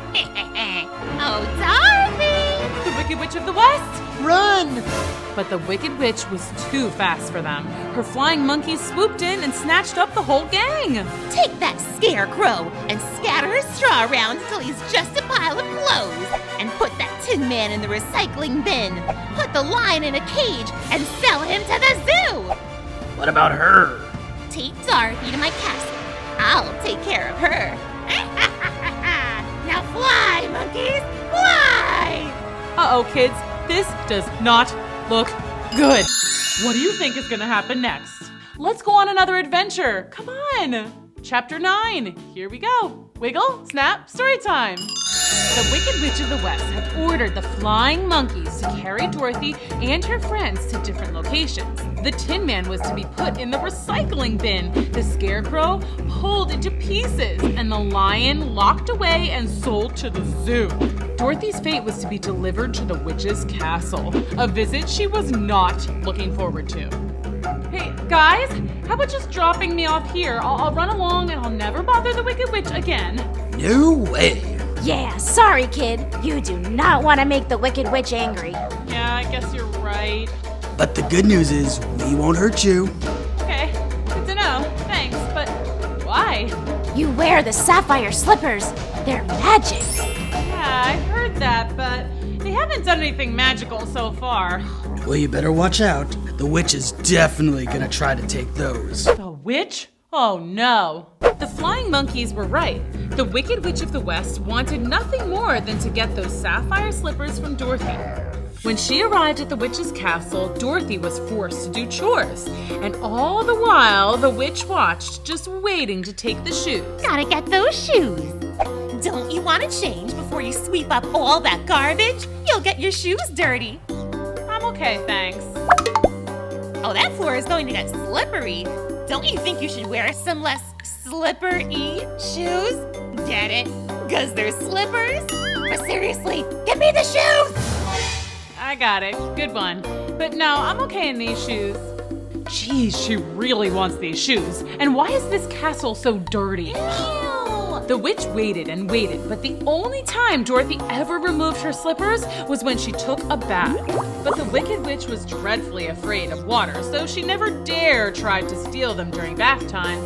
Oh, Dorothy! The Wicked Witch of the West! Run! But the Wicked Witch was too fast for them. Her flying monkeys swooped in and snatched up the whole gang. Take that Scarecrow and scatter his straw around until he's just a pile of clothes. And put that Tin Man in the recycling bin. Put the lion in a cage and sell him to the zoo. What about her? Take Dorothy to my castle. I'll take care of her. Now fly, monkeys, fly! Uh-oh, kids. This does not look good. What do you think is gonna happen next? Let's go on another adventure. Come on. Chapter 9. Here we go. Wiggle, snap, story time. The Wicked Witch of the West had ordered the flying monkeys to carry Dorothy and her friends to different locations. The Tin Man was to be put in the recycling bin, the Scarecrow pulled into pieces, and the Lion locked away and sold to the zoo. Dorothy's fate was to be delivered to the witch's castle, a visit she was not looking forward to. Hey, guys, how about just dropping me off here? I'll run along and I'll never bother the Wicked Witch again. No way. Yeah, sorry, kid. You do not want to make the Wicked Witch angry. Yeah, I guess you're right. But the good news is, we won't hurt you. Okay, good to know. Thanks, but why? You wear the sapphire slippers. They're magic. Yeah, I've heard that, but they haven't done anything magical so far. Well, you better watch out. The witch is definitely gonna try to take those. The witch? Oh no. The flying monkeys were right. The Wicked Witch of the West wanted nothing more than to get those sapphire slippers from Dorothy. When she arrived at the witch's castle, Dorothy was forced to do chores. And all the while, the witch watched, just waiting to take the shoes. Gotta get those shoes. Don't you want to change before you sweep up all that garbage? You'll get your shoes dirty. I'm okay, thanks. Oh, that floor is going to get slippery. Don't you think you should wear some less slippery shoes? Get it? 'Cause they're slippers? But seriously, give me the shoes! I got it. Good one. But no, I'm okay in these shoes. Geez, she really wants these shoes. And why is this castle so dirty? Ew. The witch waited and waited, but the only time Dorothy ever removed her slippers was when she took a bath. But the Wicked Witch was dreadfully afraid of water, so she never dare tried to steal them during bath time.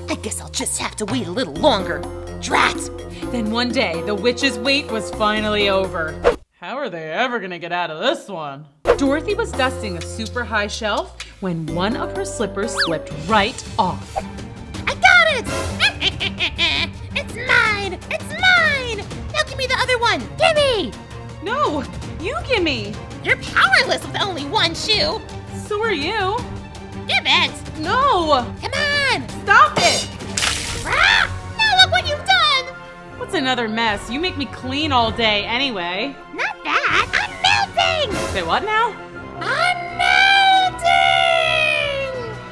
I guess I'll just have to wait a little longer. Drat! Then one day, the witch's wait was finally over. How are they ever gonna get out of this one? Dorothy was dusting a super high shelf when one of her slippers slipped right off. I got it! It's mine! It's mine! Now give me the other one! Gimme! No, you gimme! You're powerless with only one shoe! So are you. Give it! No! Come on! Stop it! Ah! Now look what you've done! What's another mess? You make me clean all day anyway. Not that! I'm melting! Say what now? I'm melting!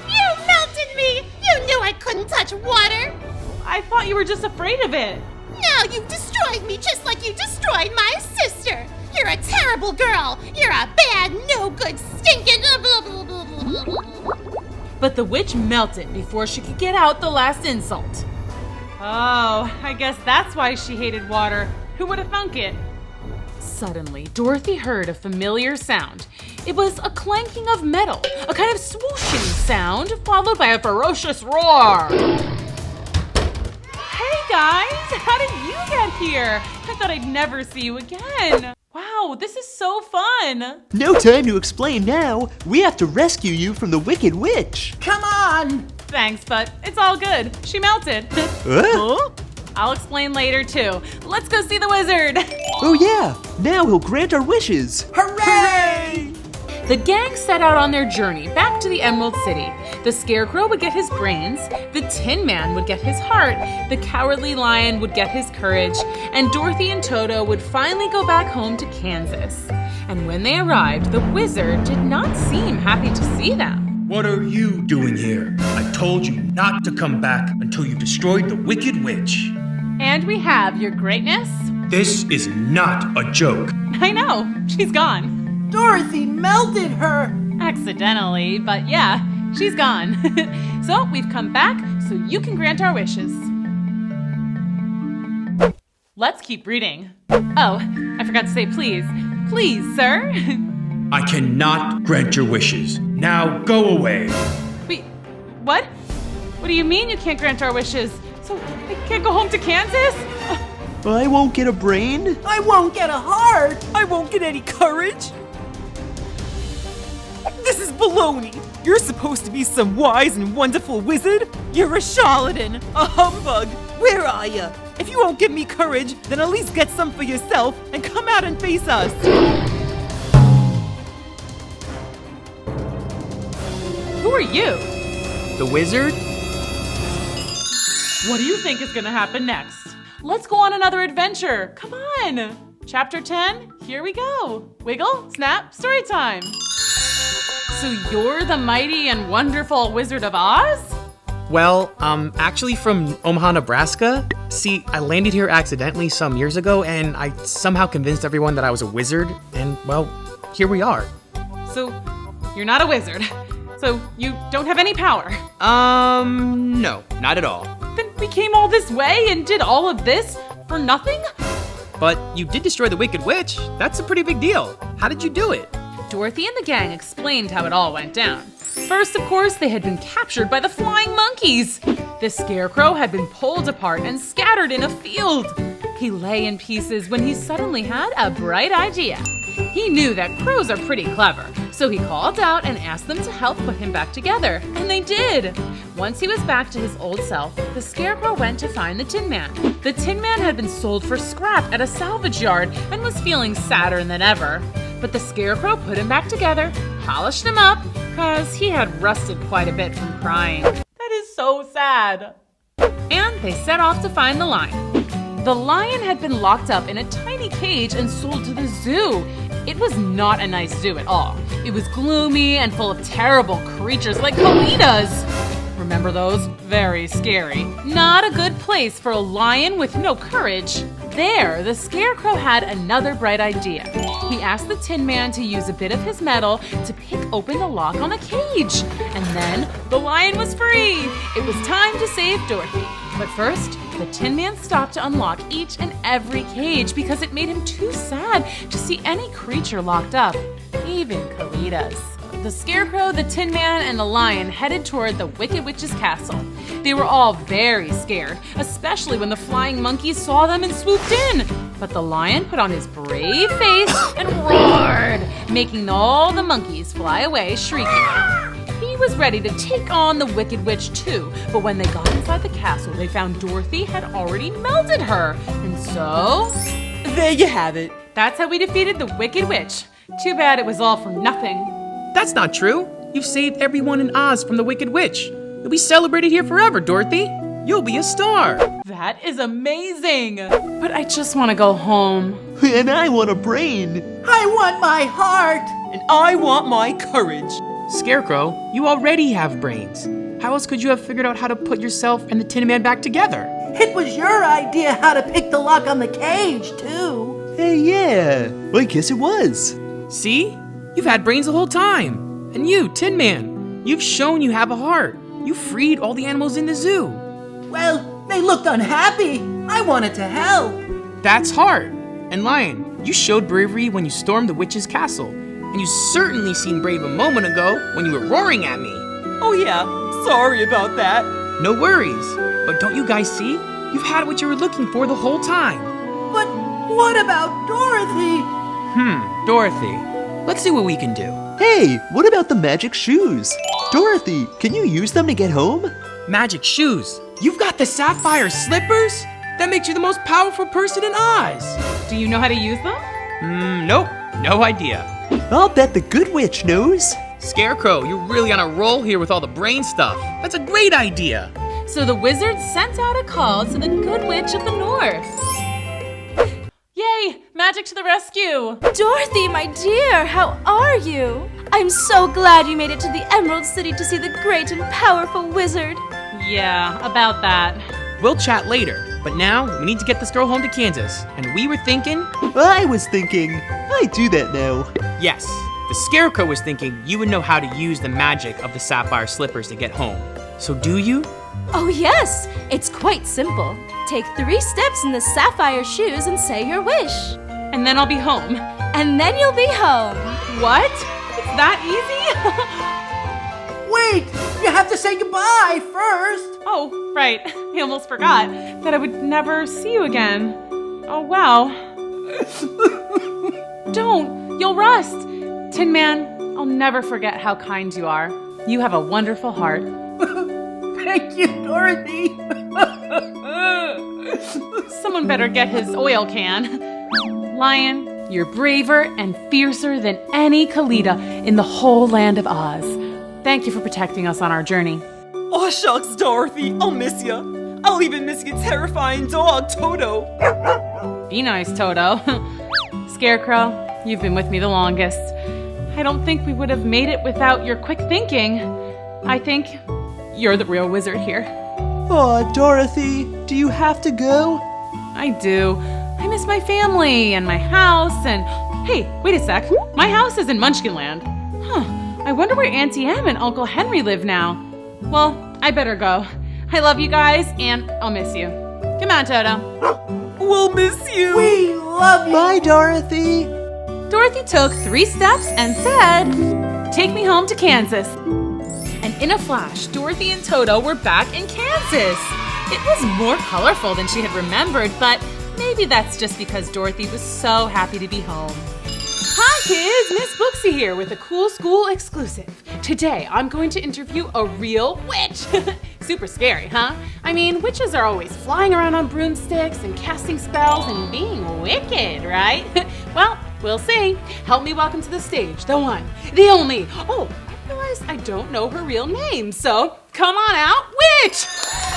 You melted me! You knew I couldn't touch water! I thought you were just afraid of it. Now you've destroyed me just like you destroyed my sister! You're a terrible girl! You're a bad, no good, stinking... But the witch melted before she could get out the last insult. Oh, I guess that's why she hated water. Who would have thunk it? Suddenly, Dorothy heard a familiar sound. It was a clanking of metal, a kind of swooshing sound, followed by a ferocious roar. Hey guys, how did you get here? I thought I'd never see you again. Wow, this is so fun. No time to explain now. We have to rescue you from the Wicked Witch. Come on! Thanks, but it's all good. She melted. Huh? I'll explain later too. Let's go see the wizard. Oh yeah, now he'll grant our wishes. Hooray! The gang set out on their journey back to the Emerald City. The Scarecrow would get his brains, the Tin Man would get his heart, the Cowardly Lion would get his courage, and Dorothy and Toto would finally go back home to Kansas. And when they arrived, the wizard did not seem happy to see them. What are you doing here? I told you not to come back until you destroyed the Wicked Witch. And we have your greatness. This is not a joke. I know, she's gone. Dorothy melted her! Accidentally, but yeah, she's gone. So we've come back so you can grant our wishes. Let's keep reading. Oh, I forgot to say please. Please, sir. I cannot grant your wishes. Now go away. Wait, what? What do you mean you can't grant our wishes? So I can't go home to Kansas? I won't get a brain. I won't get a heart. I won't get any courage. This is baloney! You're supposed to be some wise and wonderful wizard? You're a charlatan, a humbug! Where are you? If you won't give me courage, then at least get some for yourself and come out and face us! Who are you? The wizard? What do you think is gonna happen next? Let's go on another adventure. Come on! Chapter 10, here we go. Wiggle, snap, story time. So you're the mighty and wonderful Wizard of Oz? Well, I'm actually from Omaha, Nebraska. See, I landed here accidentally some years ago, and I somehow convinced everyone that I was a wizard, and, well, here we are. So, you're not a wizard. So, you don't have any power. No, not at all. Then we came all this way and did all of this for nothing? But you did destroy the Wicked Witch. That's a pretty big deal. How did you do it? Dorothy and the gang explained how it all went down. First, of course, they had been captured by the flying monkeys. The Scarecrow had been pulled apart and scattered in a field. He lay in pieces when he suddenly had a bright idea. He knew that crows are pretty clever, so he called out and asked them to help put him back together, and they did. Once he was back to his old self, the Scarecrow went to find the Tin Man. The Tin Man had been sold for scrap at a salvage yard and was feeling sadder than ever. But the Scarecrow put him back together, polished him up, cause he had rusted quite a bit from crying. That is so sad. And they set off to find the lion. The lion had been locked up in a tiny cage and sold to the zoo. It was not a nice zoo at all. It was gloomy and full of terrible creatures like Kalidas. Remember those? Very scary. Not a good place for a lion with no courage. There, the Scarecrow had another bright idea. He asked the Tin Man to use a bit of his metal to pick open the lock on the cage. And then the lion was free. It was time to save Dorothy. But first, the Tin Man stopped to unlock each and every cage because it made him too sad to see any creature locked up, even Kalidas. The Scarecrow, the Tin Man, and the lion headed toward the Wicked Witch's castle. They were all very scared, especially when the flying monkeys saw them and swooped in. But the lion put on his brave face and roared, making all the monkeys fly away shrieking. He was ready to take on the Wicked Witch too, but when they got inside the castle, they found Dorothy had already melted her. And so... there you have it. That's how we defeated the Wicked Witch. Too bad it was all for nothing. That's not true. You've saved everyone in Oz from the Wicked Witch. You'll be celebrated here forever, Dorothy. You'll be a star. That is amazing. But I just want to go home. And I want a brain. I want my heart. And I want my courage. Scarecrow, you already have brains. How else could you have figured out how to put yourself and the Tin Man back together? It was your idea how to pick the lock on the cage, too. Hey, yeah. I guess it was. See? You've had brains the whole time. And you, Tin Man, you've shown you have a heart. You freed all the animals in the zoo. Well, they looked unhappy. I wanted to help. That's heart. And Lion, You showed bravery when you stormed the witch's castle, and you certainly seemed brave a moment ago when you were roaring at me. Oh yeah, sorry about that. No worries. But don't you guys see? You've had what you were looking for the whole time. But what about Dorothy? Dorothy. Let's see what we can do. Hey, what about the magic shoes? Dorothy, can you use them to get home? Magic shoes. You've got the sapphire slippers? That makes you the most powerful person in Oz. Do you know how to use them? Nope. No idea. I'll bet the good witch knows. Scarecrow, you're really on a roll here with all the brain stuff. That's a great idea. So the wizard sent out a call to the Good Witch of the North. Yay! Magic to the rescue! Dorothy, my dear, how are you? I'm so glad you made it to the Emerald City to see the great and powerful wizard. Yeah, about that. We'll chat later, but now we need to get this girl home to Kansas. And we were thinking... I was thinking. I do that now. Yes, the Scarecrow was thinking you would know how to use the magic of the sapphire slippers to get home. So do you? Oh yes, it's quite simple. Take 3 steps in the sapphire shoes and say your wish. And then I'll be home. And then you'll be home. What? It's that easy? Wait, you have to say goodbye first. Oh, right. I almost forgot that I would never see you again. Oh, wow. Don't. You'll rust. Tin Man, I'll never forget how kind you are. You have a wonderful heart. Thank you, Dorothy. Someone better get his oil can. Lion, you're braver and fiercer than any Kalita in the whole land of Oz. Thank you for protecting us on our journey. Oh shucks, Dorothy, I'll miss you. I'll even miss your terrifying dog, Toto. Be nice, Toto. Scarecrow, you've been with me the longest. I don't think we would have made it without your quick thinking. I think you're the real wizard here. Aw, Dorothy, do you have to go? I do. I miss my family and my house and... Hey, wait a sec. My house is in Munchkinland. Huh. I wonder where Auntie Em and Uncle Henry live now. Well, I better go. I love you guys and I'll miss you. Come on, Toto. We'll miss you. We love you. Bye, Dorothy. Dorothy took 3 steps and said, "Take me home to Kansas." And in a flash, Dorothy and Toto were back in Kansas. It was more colorful than she had remembered, but maybe that's just because Dorothy was so happy to be home. Hi kids, Miss Booksy here with a cool school exclusive. Today I'm going to interview a real witch. Super scary, huh? I mean, witches are always flying around on broomsticks and casting spells and being wicked, right? Well, we'll see. Help me welcome to the stage, the one, the only. Oh, I realize I don't know her real name, so come on out, witch!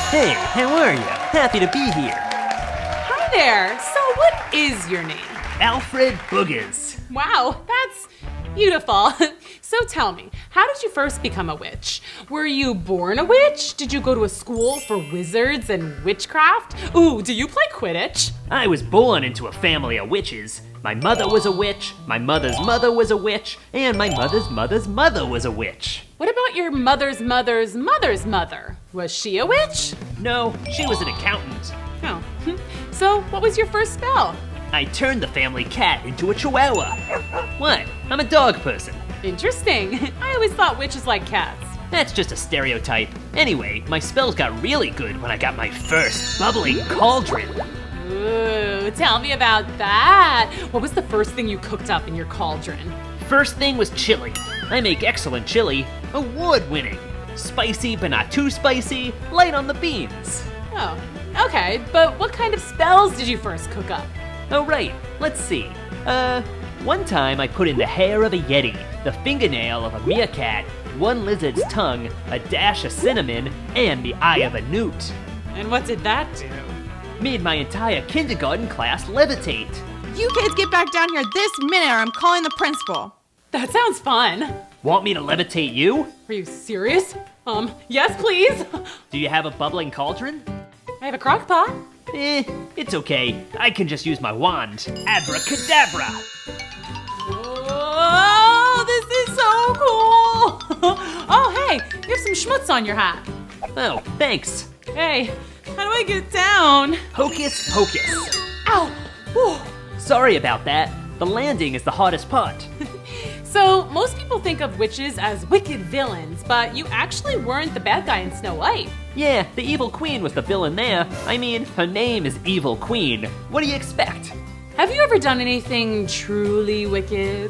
Hey, how are you? Happy to be here. Hi there. So what is your name? Alfred Boogers. Wow, that's beautiful. So tell me, how did you first become a witch? Were you born a witch? Did you go to a school for wizards and witchcraft? Ooh, do you play Quidditch? I was born into a family of witches. My mother was a witch, my mother's mother was a witch, and my mother's mother's mother was a witch. What about your mother's mother's mother's mother? Was she a witch? No, she was an accountant. Oh, so what was your first spell? I turned the family cat into a chihuahua. What? I'm a dog person. Interesting. I always thought witches liked cats. That's just a stereotype. Anyway, my spells got really good when I got my first bubbling cauldron. Ooh, tell me about that. What was the first thing you cooked up in your cauldron? First thing was chili. I make excellent chili, award-winning. Spicy but not too spicy, light on the beans. Oh, okay, but what kind of spells did you first cook up? Oh right, let's see. One time I put in the hair of a yeti, the fingernail of a meerkat, 1 lizard's tongue, a dash of cinnamon, and the eye of a newt. And what did that do? Made my entire kindergarten class levitate. You kids get back down here this minute or I'm calling the principal. That sounds fun. Want me to levitate you? Are you serious? Yes, please. Do you have a bubbling cauldron? I have a crock pot. It's okay. I can just use my wand. Abracadabra! Oh, this is so cool! Oh, hey, you have some schmutz on your hat. Oh, thanks. Hey, how do I get down? Hocus pocus. Ow! Whew. Sorry about that. The landing is the hardest part. So, most people think of witches as wicked villains, but you actually weren't the bad guy in Snow White. Yeah, the evil queen was the villain there. I mean, her name is Evil Queen. What do you expect? Have you ever done anything truly wicked?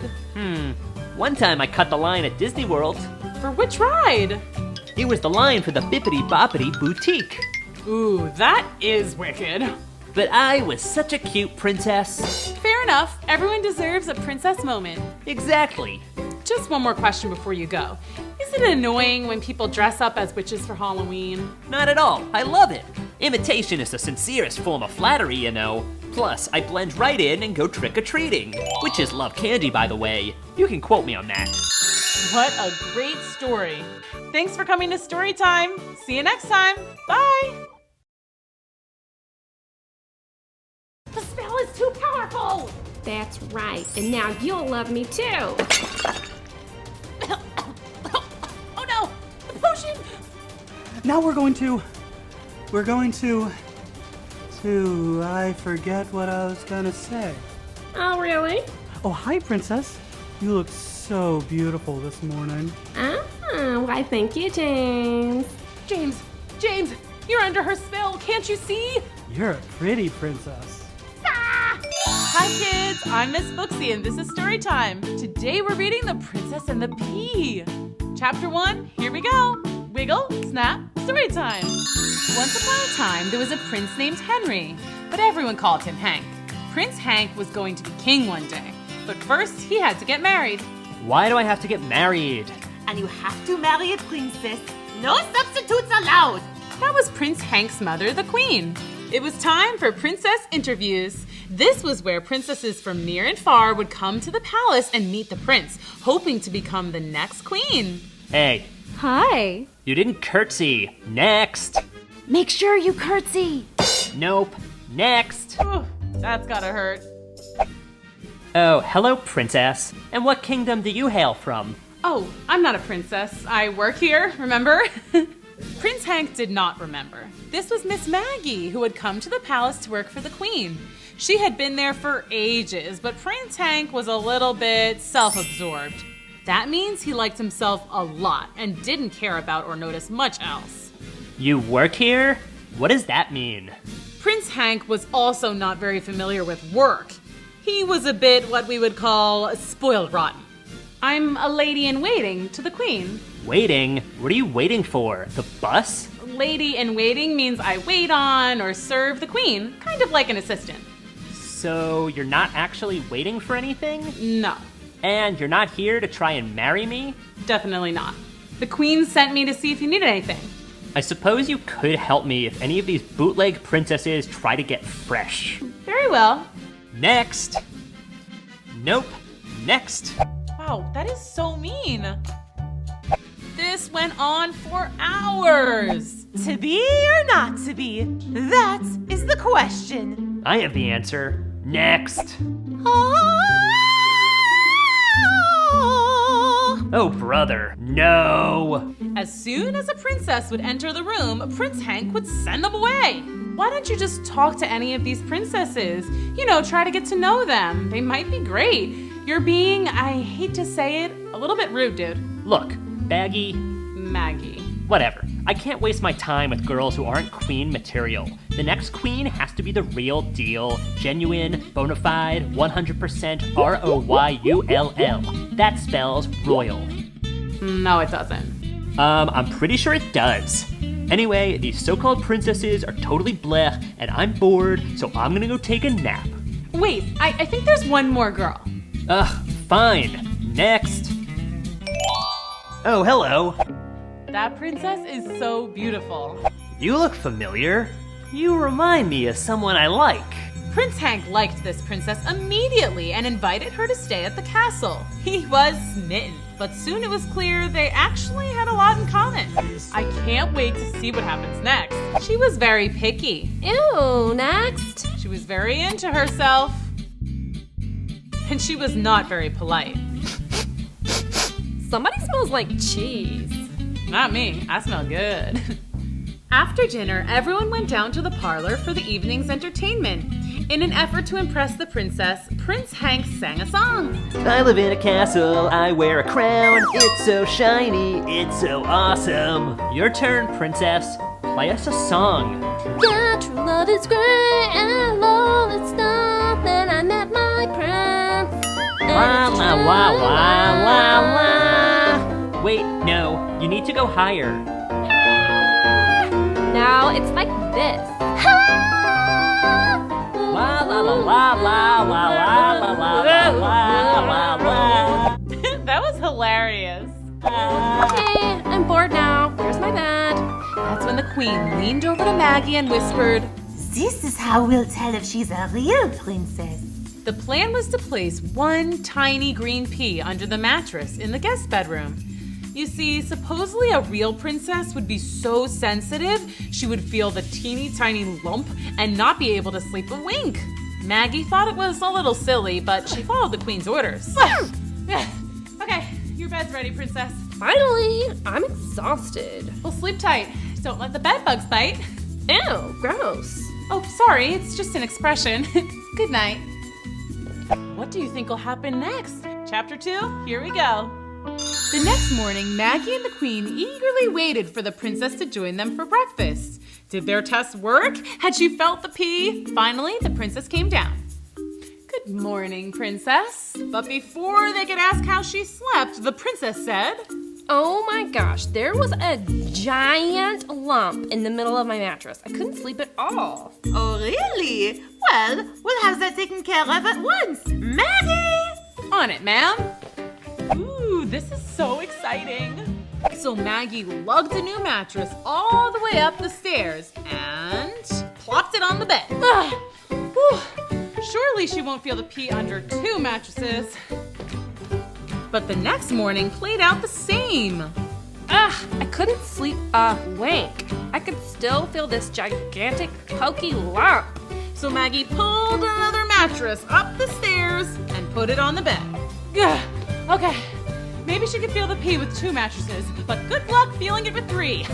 One time I cut the line at Disney World. For which ride? It was the line for the Bippity Boppity Boutique. Ooh, that is wicked. But I was such a cute princess. Fair enough. Everyone deserves a princess moment. Exactly. Just one more question before you go. Is it annoying when people dress up as witches for Halloween? Not at all. I love it. Imitation is the sincerest form of flattery, you know. Plus, I blend right in and go trick-or-treating. Witches love candy, by the way. You can quote me on that. What a great story. Thanks for coming to Storytime. See you next time. Bye. The spell is too powerful. That's right, and now you'll love me too. Oh no, the potion. Now we're going to, I forget what I was gonna say. Oh, really? Oh, hi, Princess. You look so beautiful this morning. Why, thank you, James. James, you're under her spell. Can't you see? You're a pretty princess. Hi kids, I'm Miss Booksy and this is Storytime. Today we're reading The Princess and the Pea. Chapter 1, here we go. Wiggle, snap, Storytime. Once upon a time, there was a prince named Henry, but everyone called him Hank. Prince Hank was going to be king one day, but first he had to get married. Why do I have to get married? And you have to marry a princess. No substitutes allowed. That was Prince Hank's mother, the queen. It was time for princess interviews. This was where princesses from near and far would come to the palace and meet the prince, hoping to become the next queen. Hey. Hi. You didn't curtsy. Next. Make sure you curtsy. Nope. Next. Ooh, that's gotta hurt. Oh, hello, princess. And what kingdom do you hail from? Oh, I'm not a princess. I work here, remember? Prince Hank did not remember. This was Miss Maggie, who had come to the palace to work for the queen. She had been there for ages, but Prince Hank was a little bit self-absorbed. That means he liked himself a lot and didn't care about or notice much else. You work here? What does that mean? Prince Hank was also not very familiar with work. He was a bit what we would call spoiled rotten. I'm a lady in waiting to the queen. Waiting? What are you waiting for? The bus? Lady in waiting means I wait on or serve the queen, kind of like an assistant. So you're not actually waiting for anything? No. And you're not here to try and marry me? Definitely not. The queen sent me to see if you needed anything. I suppose you could help me if any of these bootleg princesses try to get fresh. Very well. Next. Nope. Next. Wow, that is so mean. This went on for hours. To be or not to be? That is the question. I have the answer. Next. Oh, brother, no. As soon as a princess would enter the room, Prince Hank would send them away. Why don't you just talk to any of these princesses? You know, try to get to know them. They might be great. You're being, I hate to say it, a little bit rude, dude. Look, Maggie. Whatever. I can't waste my time with girls who aren't queen material. The next queen has to be the real deal. Genuine, bona fide, 100% R-O-Y-U-L-L. That spells royal. No, it doesn't. I'm pretty sure it does. Anyway, these so-called princesses are totally bleh, and I'm bored, so I'm gonna go take a nap. Wait, I think there's one more girl. Ugh, fine. Next. Oh, hello. That princess is so beautiful. You look familiar. You remind me of someone I like. Prince Hank liked this princess immediately and invited her to stay at the castle. He was smitten, but soon it was clear they actually had a lot in common. I can't wait to see what happens next. She was very picky. Ew, next. She was very into herself. And she was not very polite. Somebody smells like cheese. Not me. I smell good. After dinner, everyone went down to the parlor for the evening's entertainment. In an effort to impress the princess, Prince Hank sang a song. I live in a castle, I wear a crown. It's so shiny, it's so awesome. Your turn, princess. Play us a song. Yeah, true love is great and all its stuff. Then I met my prince. La la la la la la. Wait, no, you need to go higher. Now it's like this. La la la la la la la la la la la. That was hilarious. Okay, I'm bored now. Where's my bed? That's when the queen leaned over to Maggie and whispered, This is how we'll tell if she's a real princess. The plan was to place one tiny green pea under the mattress in the guest bedroom. You see, supposedly a real princess would be so sensitive, she would feel the teeny tiny lump and not be able to sleep a wink. Maggie thought it was a little silly, but she followed the queen's orders. Okay, your bed's ready, princess. Finally, I'm exhausted. Well, sleep tight. Don't let the bed bugs bite. Ew, gross. Oh, sorry, it's just an expression. Good night. What do you think will happen next? Chapter 2, here we go. The next morning, Maggie and the queen eagerly waited for the princess to join them for breakfast. Did their test work? Had she felt the pea? Finally, the princess came down. Good morning, princess. But before they could ask how she slept, the princess said, Oh my gosh, there was a giant lump in the middle of my mattress. I couldn't sleep at all. Oh, really? Well, we'll have that taken care of at once. Maggie! On it, ma'am. Ooh, this is so exciting. So Maggie lugged a new mattress all the way up the stairs and plopped it on the bed. Surely she won't feel the pee under 2 mattresses. But the next morning played out the same. I couldn't sleep a wink. I could still feel this gigantic pokey lump. So Maggie pulled another mattress up the stairs and put it on the bed. Okay, maybe she could feel the pee with 2 mattresses, but good luck feeling it with 3.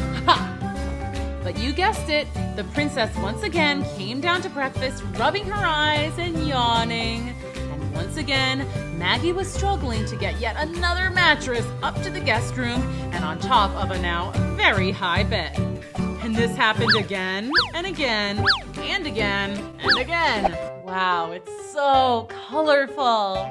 But you guessed it, the princess once again came down to breakfast, rubbing her eyes and yawning. And once again, Maggie was struggling to get yet another mattress up to the guest room and on top of a now very high bed. And this happened again and again and again and again. Wow, it's so colorful.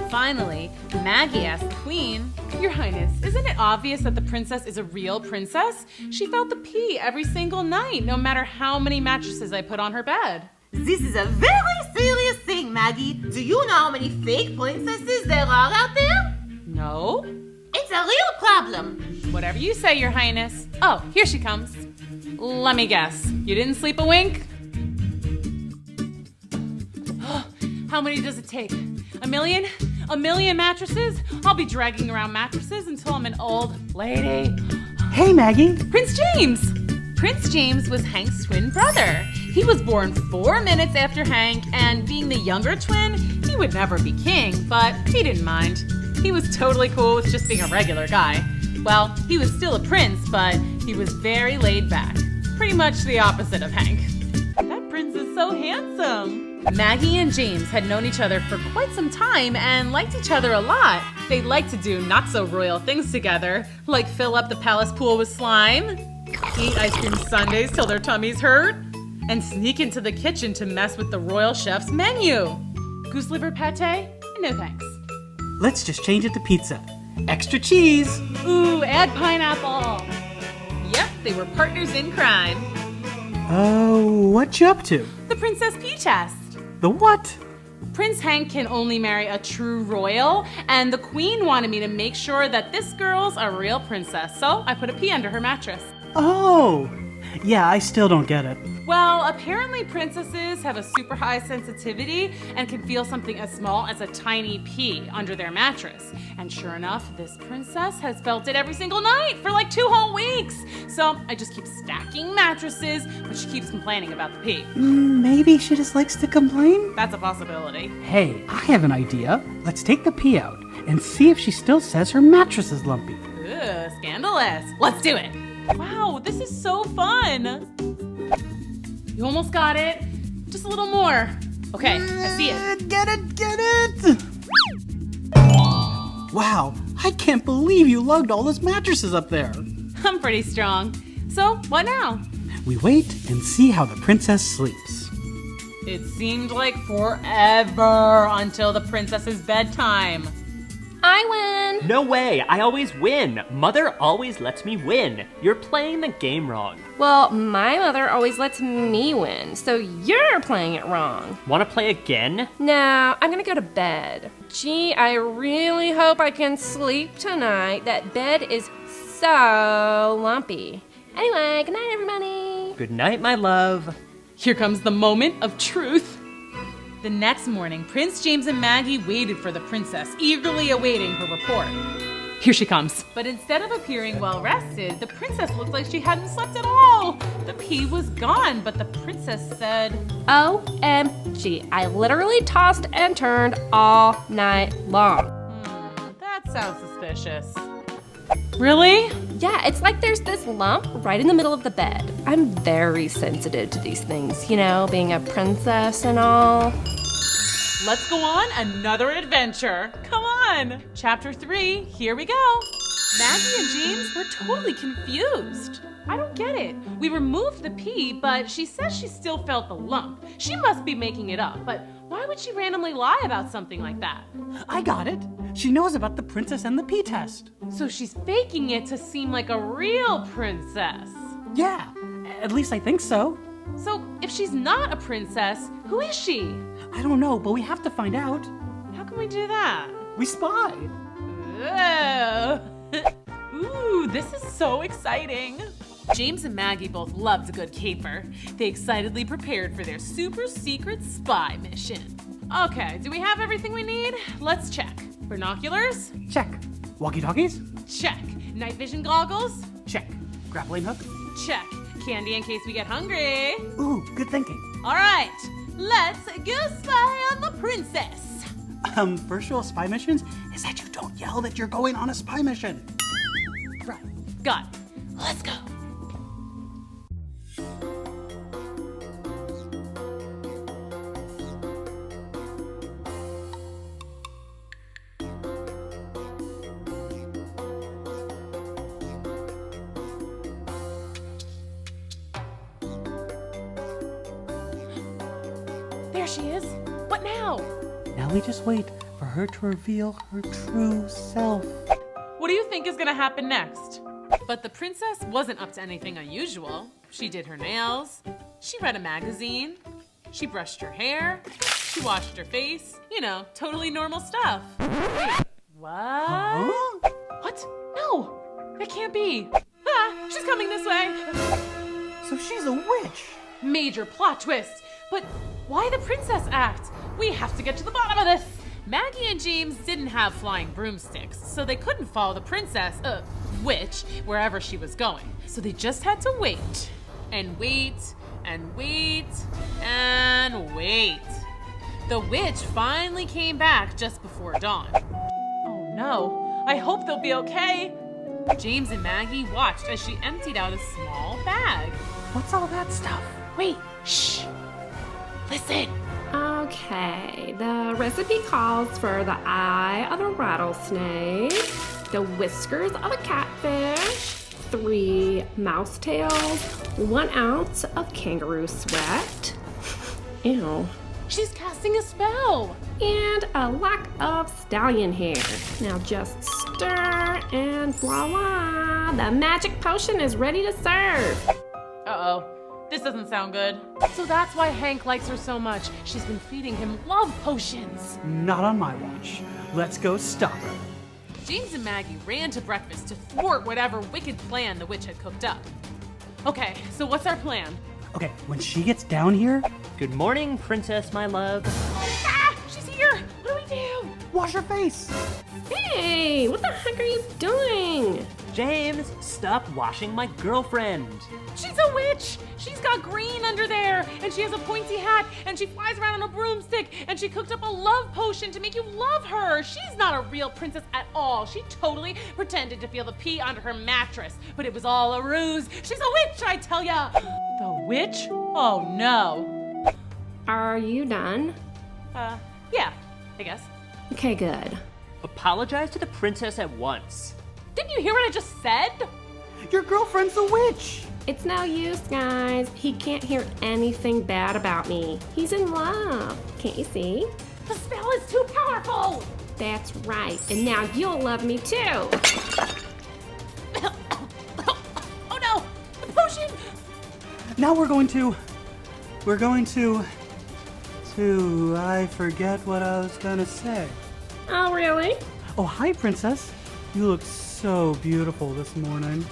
Finally, Maggie asked the queen, Your Highness, isn't it obvious that the princess is a real princess? She felt the pee every single night, no matter how many mattresses I put on her bed. This is a very serious thing, Maggie. Do you know how many fake princesses there are out there? No. It's a real problem. Whatever you say, Your Highness. Oh, here she comes. Let me guess. You didn't sleep a wink? How many does it take? 1 million? 1 million mattresses? I'll be dragging around mattresses until I'm an old lady. Hey, Maggie. Prince James! Prince James was Hank's twin brother. He was born 4 minutes after Hank, and being the younger twin, he would never be king, but he didn't mind. He was totally cool with just being a regular guy. Well, he was still a prince, but he was very laid back. Pretty much the opposite of Hank. That prince is so handsome. Maggie and James had known each other for quite some time and liked each other a lot. They liked to do not-so-royal things together, like fill up the palace pool with slime, eat ice cream sundaes till their tummies hurt, and sneak into the kitchen to mess with the royal chef's menu. Goose liver pate? No thanks. Let's just change it to pizza. Extra cheese. Ooh, add pineapple. Yep, they were partners in crime. Oh, what you up to? The Princess Pea test. The what? Prince Hank can only marry a true royal, and the queen wanted me to make sure that this girl's a real princess, so I put a pea under her mattress. Oh, yeah, I still don't get it. Well, apparently princesses have a super high sensitivity and can feel something as small as a tiny pea under their mattress. And sure enough, this princess has felt it every single night for like 2 whole weeks. So I just keep stacking mattresses, but she keeps complaining about the pea. Maybe she just likes to complain? That's a possibility. Hey, I have an idea. Let's take the pea out and see if she still says her mattress is lumpy. Ugh, scandalous. Let's do it. Wow, this is so fun. You almost got it. Just a little more. Okay, I see it. Get it! Wow, I can't believe you lugged all those mattresses up there. I'm pretty strong. So, what now? We wait and see how the princess sleeps. It seemed like forever until the princess's bedtime. I win! No way, I always win. Mother always lets me win. You're playing the game wrong. Well, my mother always lets me win, so you're playing it wrong. Wanna play again? No, I'm gonna go to bed. Gee, I really hope I can sleep tonight. That bed is so lumpy. Anyway, good night, everybody. Good night, my love. Here comes the moment of truth. The next morning, Prince James and Maggie waited for the princess, eagerly awaiting her report. Here she comes. But instead of appearing well rested, the princess looked like she hadn't slept at all. The pea was gone, but the princess said, OMG, I literally tossed and turned all night long. That sounds suspicious. Really? Yeah, it's like there's this lump right in the middle of the bed. I'm very sensitive to these things, you know, being a princess and all. Let's go on another adventure. Come on. Chapter 3, here we go. Maggie and James were totally confused. I don't get it. We removed the pea, but she says she still felt the lump. She must be making it up, but why would she randomly lie about something like that? I got it. She knows about the princess and the pea test. So she's faking it to seem like a real princess. Yeah, at least I think so. So if she's not a princess, who is she? I don't know, but we have to find out. How can we do that? We spy. Ooh, this is so exciting. James and Maggie both loved a good caper. They excitedly prepared for their super secret spy mission. Okay, do we have everything we need? Let's check. Binoculars? Check. Walkie-talkies? Check. Night vision goggles? Check. Grappling hook? Check. Candy in case we get hungry. Ooh, good thinking. All right, let's go spy on the princess. First rule of spy missions is that you don't yell that you're going on a spy mission. Right. Got it. Let's go. There she is. What now? Now we just wait for her to reveal her true self. What do you think is gonna happen next? But the princess wasn't up to anything unusual. She did her nails, she read a magazine, she brushed her hair, she washed her face. You know, totally normal stuff. Wait, what? Huh? What? No, that can't be. Ah, she's coming this way. So she's a witch. Major plot twist. But why the princess act? We have to get to the bottom of this. Maggie and James didn't have flying broomsticks, so they couldn't follow the princess, witch, wherever she was going. So they just had to wait, and wait, and wait, and wait. The witch finally came back just before dawn. Oh no, I hope they'll be okay. James and Maggie watched as she emptied out a small bag. What's all that stuff? Wait, shh. Listen. Okay, the recipe calls for the eye of a rattlesnake, the whiskers of a catfish, 3 mouse tails, 1 ounce of kangaroo sweat. Ew. She's casting a spell. And a lock of stallion hair. Now just stir and voila, the magic potion is ready to serve. Uh-oh. This doesn't sound good. So that's why Hank likes her so much. She's been feeding him love potions. Not on my watch. Let's go stop her. James and Maggie ran to breakfast to thwart whatever wicked plan the witch had cooked up. Okay, so what's our plan? Okay, when she gets down here... Good morning, princess, my love. Ah! She's here! What do we do? Wash her face! Hey, what the heck are you doing? James, stop washing my girlfriend. She's a witch! She's got green under there, and she has a pointy hat, and she flies around on a broomstick, and she cooked up a love potion to make you love her. She's not a real princess at all. She totally pretended to feel the pee under her mattress, but it was all a ruse. She's a witch, I tell ya! The witch? Oh no. Are you done? Yeah, I guess. Okay, good. Apologize to the princess at once. Didn't you hear what I just said? Your girlfriend's a witch. It's no use, guys. He can't hear anything bad about me. He's in love. Can't you see? The spell is too powerful! That's right. And now you'll love me too. Oh no! The potion! Now we're going to, I forget what I was gonna say. Oh, really? Oh, hi, Princess. You look so beautiful this morning.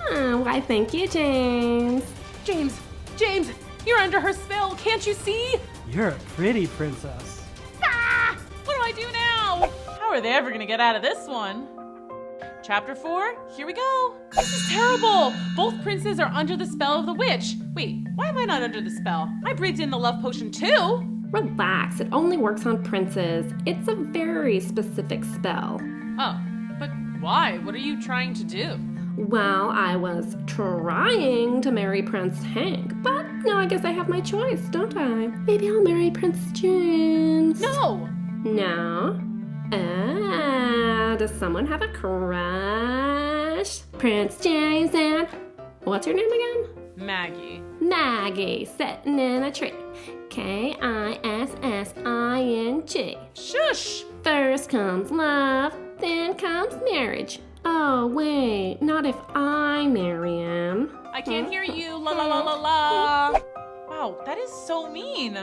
Why, thank you, James. James, you're under her spell. Can't you see? You're a pretty princess. Ah! What do I do now? How are they ever gonna get out of this one? Chapter 4, here we go. This is terrible. Both princes are under the spell of the witch. Wait, why am I not under the spell? I breathed in the love potion too. Relax, it only works on princes. It's a very specific spell. Oh, but why? What are you trying to do? Well, I was trying to marry Prince Hank, but now I guess I have my choice, don't I? Maybe I'll marry Prince James. No! No? Does someone have a crush? Prince James and... What's your name again? Maggie. Maggie, sitting in a tree. Kissing. Shush! First comes love, then comes marriage. Oh, wait, not if I marry him. I can't hear you, la la la la la. Wow, that is so mean.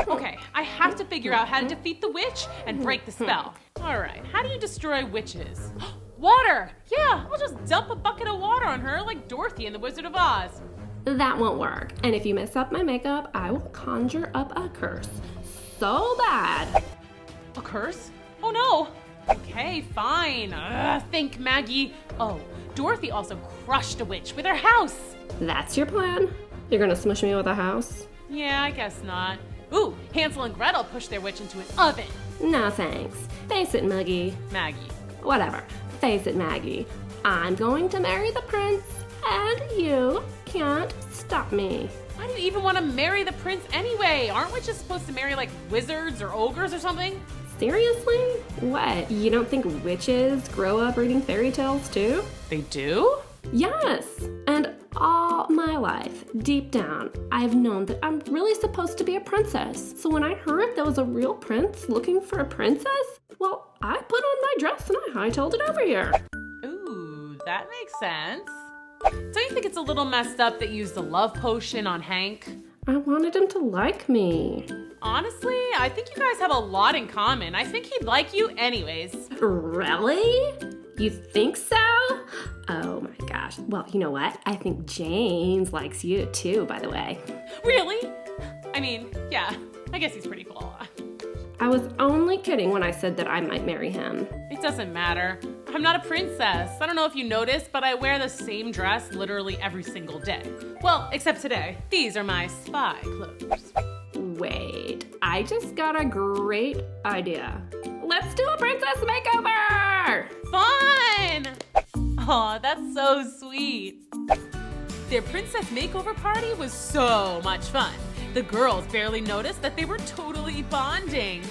Okay, I have to figure out how to defeat the witch and break the spell. All right, how do you destroy witches? Water! Yeah, I'll just dump a bucket of water on her like Dorothy in The Wizard of Oz. That won't work. And if you mess up my makeup, I will conjure up a curse. So bad. A curse? Oh no! Okay, fine. Think, Maggie. Oh, Dorothy also crushed a witch with her house. That's your plan? You're gonna smush me with a house? Yeah, I guess not. Ooh, Hansel and Gretel pushed their witch into an oven. No thanks. Face it, Maggie. Whatever. Face it, Maggie. I'm going to marry the prince, and you can't stop me. Why do you even want to marry the prince anyway? Aren't witches supposed to marry like wizards or ogres or something? Seriously? What? You don't think witches grow up reading fairy tales too? They do? Yes. And all my life, deep down, I've known that I'm really supposed to be a princess. So when I heard there was a real prince looking for a princess, well, I put on my dress and I hightailed it over here. Ooh, that makes sense. Don't you think it's a little messed up that you used the love potion on Hank? I wanted him to like me. Honestly, I think you guys have a lot in common. I think he'd like you anyways. Really? You think so? Oh my gosh. Well, you know what? I think James likes you too, by the way. Really? I mean, yeah, I guess he's pretty cool. I was only kidding when I said that I might marry him. It doesn't matter. I'm not a princess. I don't know if you noticed, but I wear the same dress literally every single day. Well, except today. These are my spy clothes. Wait, I just got a great idea. Let's do a princess makeover! Fun! Aw, that's so sweet. Their princess makeover party was so much fun. The girls barely noticed that they were totally bonding.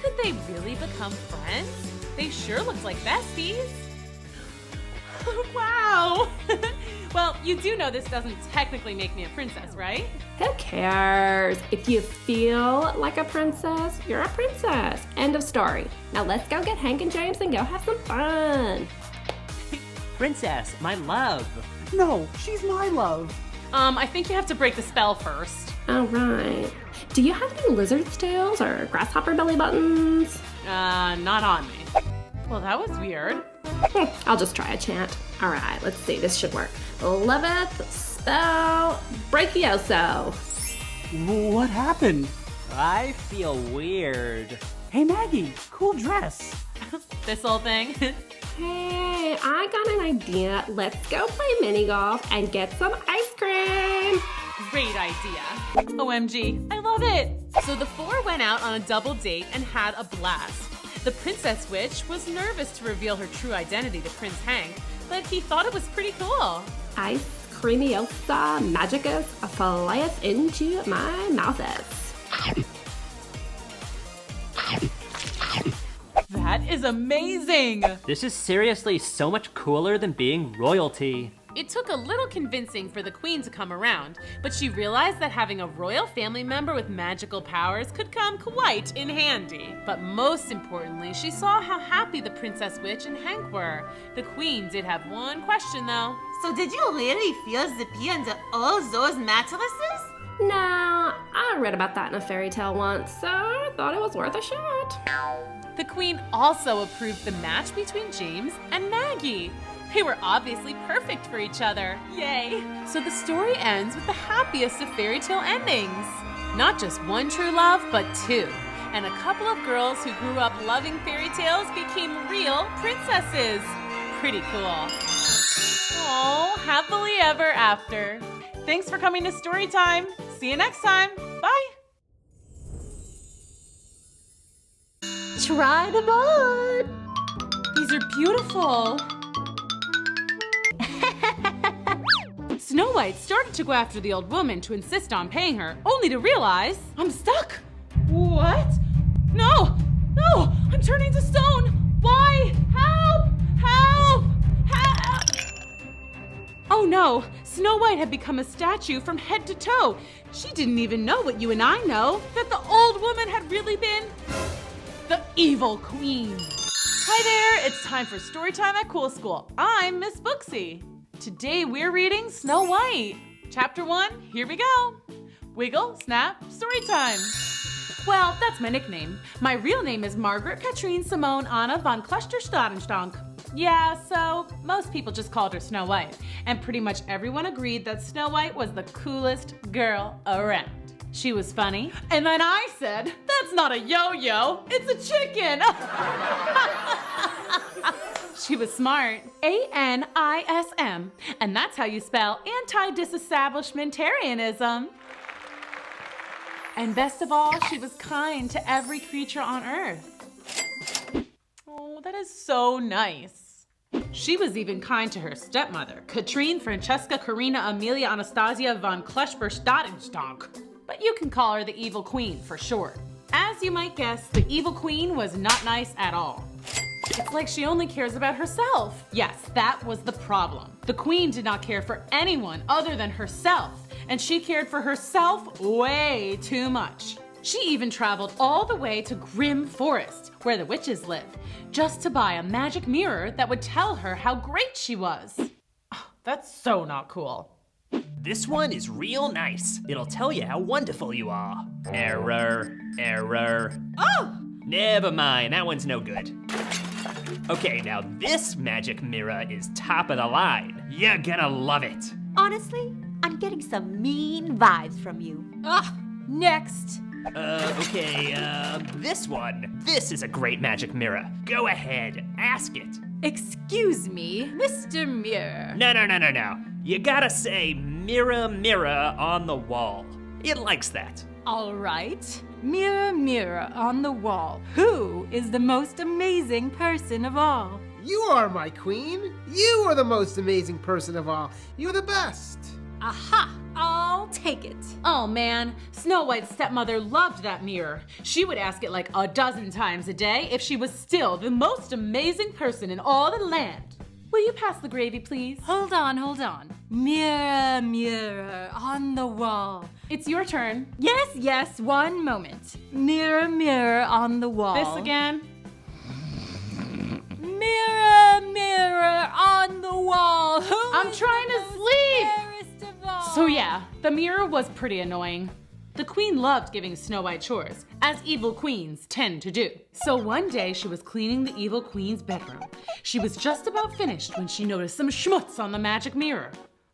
Could they really become friends? They sure looked like besties. Wow! Well, you do know this doesn't technically make me a princess, right? Who cares? If you feel like a princess, you're a princess. End of story. Now let's go get Hank and James and go have some fun. Princess, my love. No, she's my love. I think you have to break the spell first. All right. Do you have any lizard's tails or grasshopper belly buttons? Not on me. Well, that was weird. I'll just try a chant. All right, let's see. This should work. Loveth spell breakioso. What happened? I feel weird. Hey, Maggie, cool dress. This whole thing? Hey, I got an idea. Let's go play mini golf and get some ice cream. Great idea. OMG, I love it. So the four went out on a double date and had a blast. The princess witch was nervous to reveal her true identity to Prince Hank, but he thought it was pretty cool. Ice creamiosa magicus flyeth into my mouthus. is amazing! This is seriously so much cooler than being royalty. It took a little convincing for the queen to come around, but she realized that having a royal family member with magical powers could come quite in handy. But most importantly, she saw how happy the Princess Witch and Hank were. The queen did have one question though. So did you really feel zippy under all those mattresses? Nah, I read about that in a fairy tale once, so I thought it was worth a shot. The queen also approved the match between James and Maggie. They were obviously perfect for each other. Yay! So the story ends with the happiest of fairy tale endings. Not just one true love, but two. And a couple of girls who grew up loving fairy tales became real princesses. Pretty cool. Oh, happily ever after. Thanks for coming to Storytime. See you next time. Bye. Try them on. These are beautiful. Snow White started to go after the old woman to insist on paying her, only to realize, I'm stuck. What? No, I'm turning to stone. Why? Help! Oh no, Snow White had become a statue from head to toe. She didn't even know what you and I know, that the old woman had really been the evil queen. Hi there, it's time for Storytime at Cool School. I'm Miss Booksy. Today we're reading Snow White. Chapter 1, here we go. Wiggle, snap, Storytime. Well, that's my nickname. My real name is Margaret Katrine Simone Anna von Kluster-Stadenstank. Yeah, so most people just called her Snow White, and pretty much everyone agreed that Snow White was the coolest girl around. She was funny, and then I said, that's not a yo-yo, it's a chicken. She was smart, A-N-I-S-M, and that's how you spell anti-disestablishmentarianism. And best of all, she was kind to every creature on Earth. Oh, that is so nice. She was even kind to her stepmother, Katrine Francesca Karina Amelia Anastasia von Kluster-Stadenstank. But you can call her the Evil Queen for short. As you might guess, the Evil Queen was not nice at all. It's like she only cares about herself. Yes, that was the problem. The queen did not care for anyone other than herself, and she cared for herself way too much. She even traveled all the way to Grim Forest, where the witches lived, just to buy a magic mirror that would tell her how great she was. Oh, that's so not cool. This one is real nice. It'll tell you how wonderful you are. Error. Oh! Never mind, that one's no good. Okay, now this magic mirror is top of the line. You're gonna love it. Honestly, I'm getting some mean vibes from you. Next. This one. This is a great magic mirror. Go ahead, ask it. Excuse me, Mr. Mirror. No. You gotta say, mirror, mirror on the wall. It likes that. All right. Mirror, mirror on the wall, who is the most amazing person of all? You are my queen. You are the most amazing person of all. You're the best. Aha! I'll take it. Oh man, Snow White's stepmother loved that mirror. She would ask it like a dozen times a day if she was still the most amazing person in all the land. Will you pass the gravy, please? Hold on. Mirror, mirror on the wall. It's your turn. Yes, one moment. Mirror, mirror on the wall. This again. Mirror, mirror on the wall. I'm trying to sleep. All? So yeah, the mirror was pretty annoying. The queen loved giving Snow White chores, as evil queens tend to do. So one day she was cleaning the evil queen's bedroom. She was just about finished when she noticed some schmutz on the magic mirror.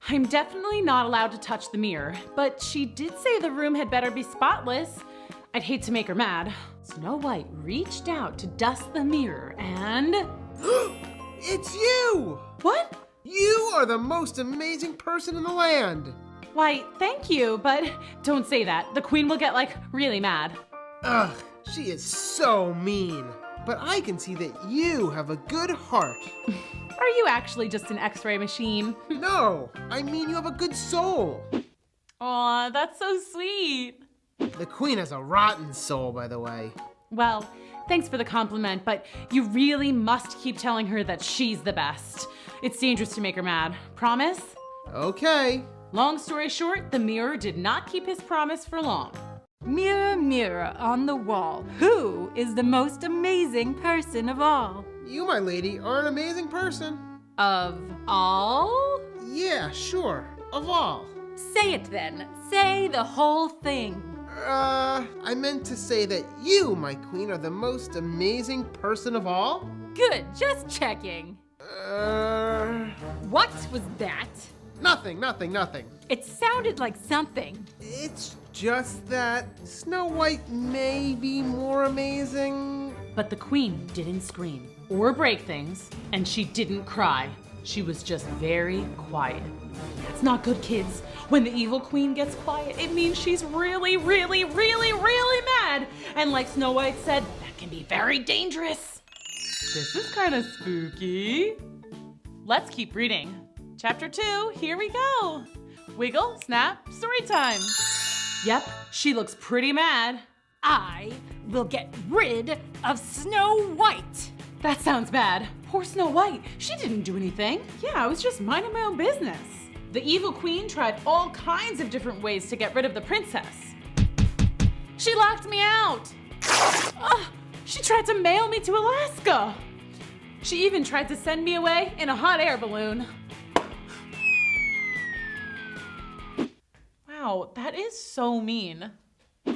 I'm definitely not allowed to touch the mirror, but she did say the room had better be spotless. I'd hate to make her mad. Snow White reached out to dust the mirror and... It's you! What? You are the most amazing person in the land. Why, thank you, but don't say that. The queen will get, really mad. Ugh, she is so mean. But I can see that you have a good heart. Are you actually just an X-ray machine? No, I mean you have a good soul. Aw, that's so sweet. The queen has a rotten soul, by the way. Well, thanks for the compliment, but you really must keep telling her that she's the best. It's dangerous to make her mad. Promise? Okay. Long story short, the mirror did not keep his promise for long. Mirror, mirror on the wall, who is the most amazing person of all? You, my lady, are an amazing person. Of all? Yeah, sure. Of all. Say it then. Say the whole thing. I meant to say that you, my queen, are the most amazing person of all? Good, just checking. What was that? Nothing. It sounded like something. It's just that Snow White may be more amazing. But the queen didn't scream or break things, and she didn't cry. She was just very quiet. That's not good, kids. When the evil queen gets quiet, it means she's really, really, really, really mad. And like Snow White said, that can be very dangerous. This is kind of spooky. Let's keep reading. Chapter 2, here we go. Wiggle, snap, story time. Yep, she looks pretty mad. I will get rid of Snow White. That sounds bad. Poor Snow White. She didn't do anything. Yeah, I was just minding my own business. The evil queen tried all kinds of different ways to get rid of the princess. She locked me out. She tried to mail me to Alaska. She even tried to send me away in a hot air balloon. Wow, that is so mean.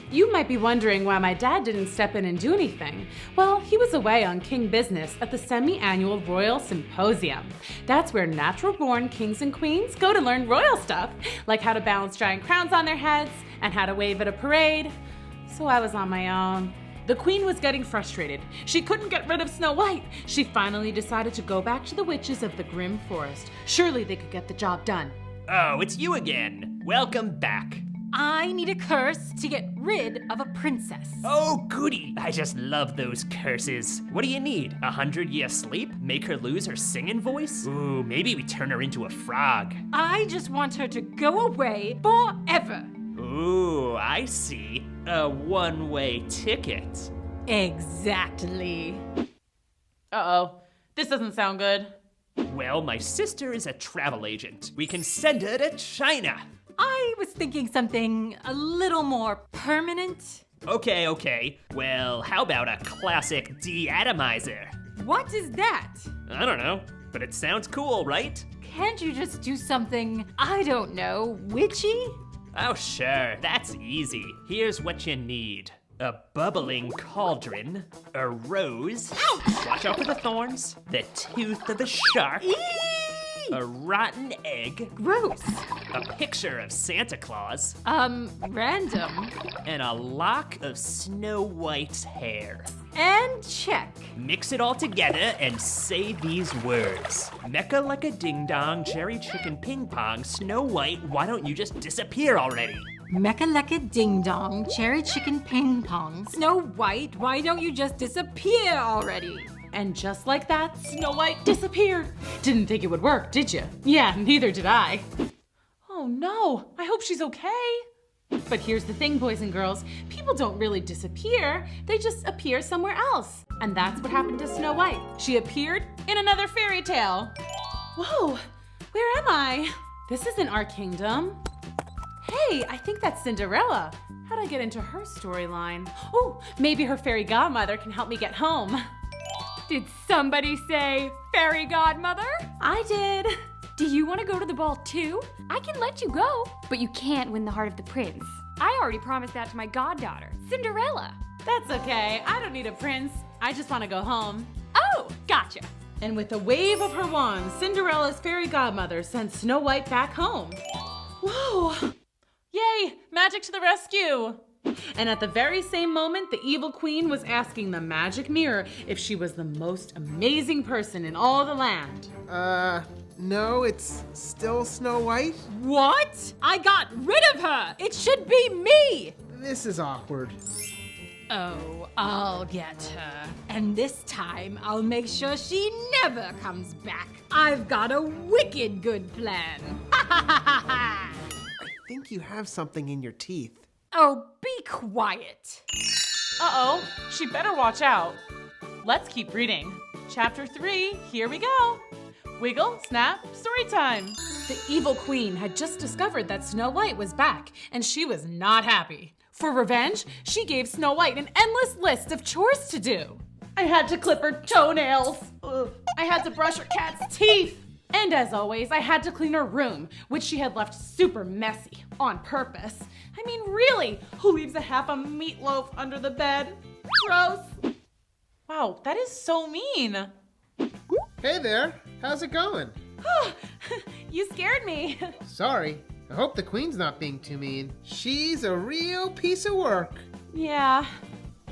You might be wondering why my dad didn't step in and do anything. Well, he was away on king business at the semi-annual Royal Symposium. That's where natural-born kings and queens go to learn royal stuff, like how to balance giant crowns on their heads and how to wave at a parade. So I was on my own. The queen was getting frustrated. She couldn't get rid of Snow White. She finally decided to go back to the witches of the Grim Forest. Surely they could get the job done. Oh, it's you again. Welcome back. I need a curse to get rid of a princess. Oh, goody. I just love those curses. What do you need? 100-year sleep? Make her lose her singing voice? Ooh, maybe we turn her into a frog. I just want her to go away forever. Ooh, I see. A one-way ticket. Exactly. Uh-oh. This doesn't sound good. Well, my sister is a travel agent. We can send her to China. I was thinking something a little more permanent. Okay. Well, how about a classic de-atomizer? What is that? I don't know, but it sounds cool, right? Can't you just do something, I don't know, witchy? Oh, sure, that's easy. Here's what you need. A bubbling cauldron, a rose, watch out for the thorns, the tooth of a shark, a rotten egg, gross, a picture of Santa Claus, random, and a lock of Snow White's hair. And check. Mix it all together and say these words. Mecca like a ding-dong, cherry chicken ping-pong, Snow White, why don't you just disappear already? Mecca-lecca ding-dong, cherry chicken ping-pong, Snow White, why don't you just disappear already? And just like that, Snow White disappeared. Didn't think it would work, did you? Yeah, neither did I. Oh no, I hope she's okay. But here's the thing, boys and girls. People don't really disappear. They just appear somewhere else. And that's what happened to Snow White. She appeared in another fairy tale. Whoa, where am I? This isn't our kingdom. Hey, I think that's Cinderella. How'd I get into her storyline? Oh, maybe her fairy godmother can help me get home. Did somebody say fairy godmother? I did. Do you want to go to the ball too? I can let you go, but you can't win the heart of the prince. I already promised that to my goddaughter, Cinderella. That's okay. I don't need a prince. I just want to go home. Oh, gotcha. And with a wave of her wand, Cinderella's fairy godmother sent Snow White back home. Whoa! Yay! Magic to the rescue! And at the very same moment, the evil queen was asking the magic mirror if she was the most amazing person in all the land. No, it's still Snow White? What? I got rid of her! It should be me! This is awkward. Oh, I'll get her. And this time, I'll make sure she never comes back. I've got a wicked good plan. I think you have something in your teeth. Oh, be quiet. Uh-oh, she better watch out. Let's keep reading. Chapter 3, here we go. Wiggle, snap, story time. The evil queen had just discovered that Snow White was back, and she was not happy. For revenge, she gave Snow White an endless list of chores to do. I had to clip her toenails. Ugh. I had to brush her cat's teeth. And as always, I had to clean her room, which she had left super messy on purpose. I mean, really, who leaves a half a meatloaf under the bed? Gross. Wow, that is so mean. Hey there, how's it going? You scared me. Sorry, I hope the queen's not being too mean. She's a real piece of work. Yeah.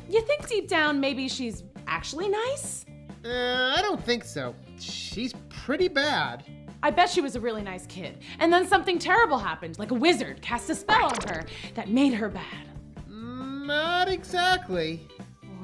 You think deep down maybe she's actually nice? I don't think so. She's pretty bad. I bet she was a really nice kid. And then something terrible happened, like a wizard cast a spell on her that made her bad. Not exactly.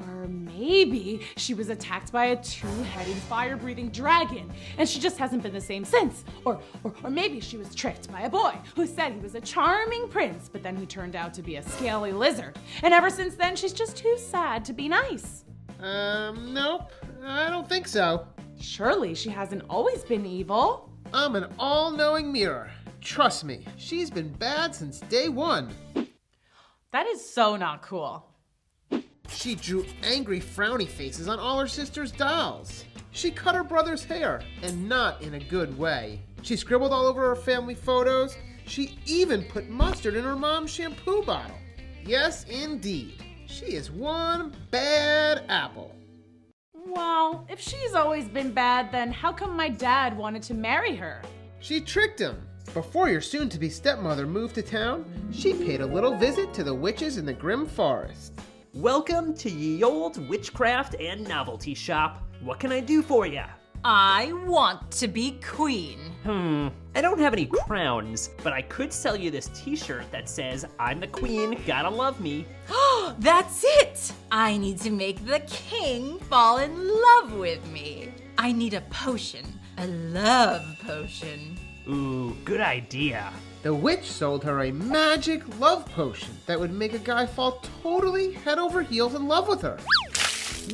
Or maybe she was attacked by a two-headed fire-breathing dragon, and she just hasn't been the same since. Or maybe she was tricked by a boy who said he was a charming prince, but then he turned out to be a scaly lizard. And ever since then, she's just too sad to be nice. Nope, I don't think so. Surely she hasn't always been evil. I'm an all-knowing mirror. Trust me, she's been bad since day one. That is so not cool. She drew angry frowny faces on all her sister's dolls. She cut her brother's hair, and not in a good way. She scribbled all over her family photos. She even put mustard in her mom's shampoo bottle. Yes, indeed. She is one bad apple. Well, if she's always been bad, then how come my dad wanted to marry her? She tricked him. Before your soon-to-be stepmother moved to town, she paid a little visit to the witches in the Grim Forest. Welcome to ye old witchcraft and novelty shop. What can I do for ya? I want to be queen. I don't have any crowns, but I could sell you this t-shirt that says, I'm the queen, gotta love me. That's it! I need to make the king fall in love with me. I need a potion, a love potion. Ooh, good idea. The witch sold her a magic love potion that would make a guy fall totally head over heels in love with her.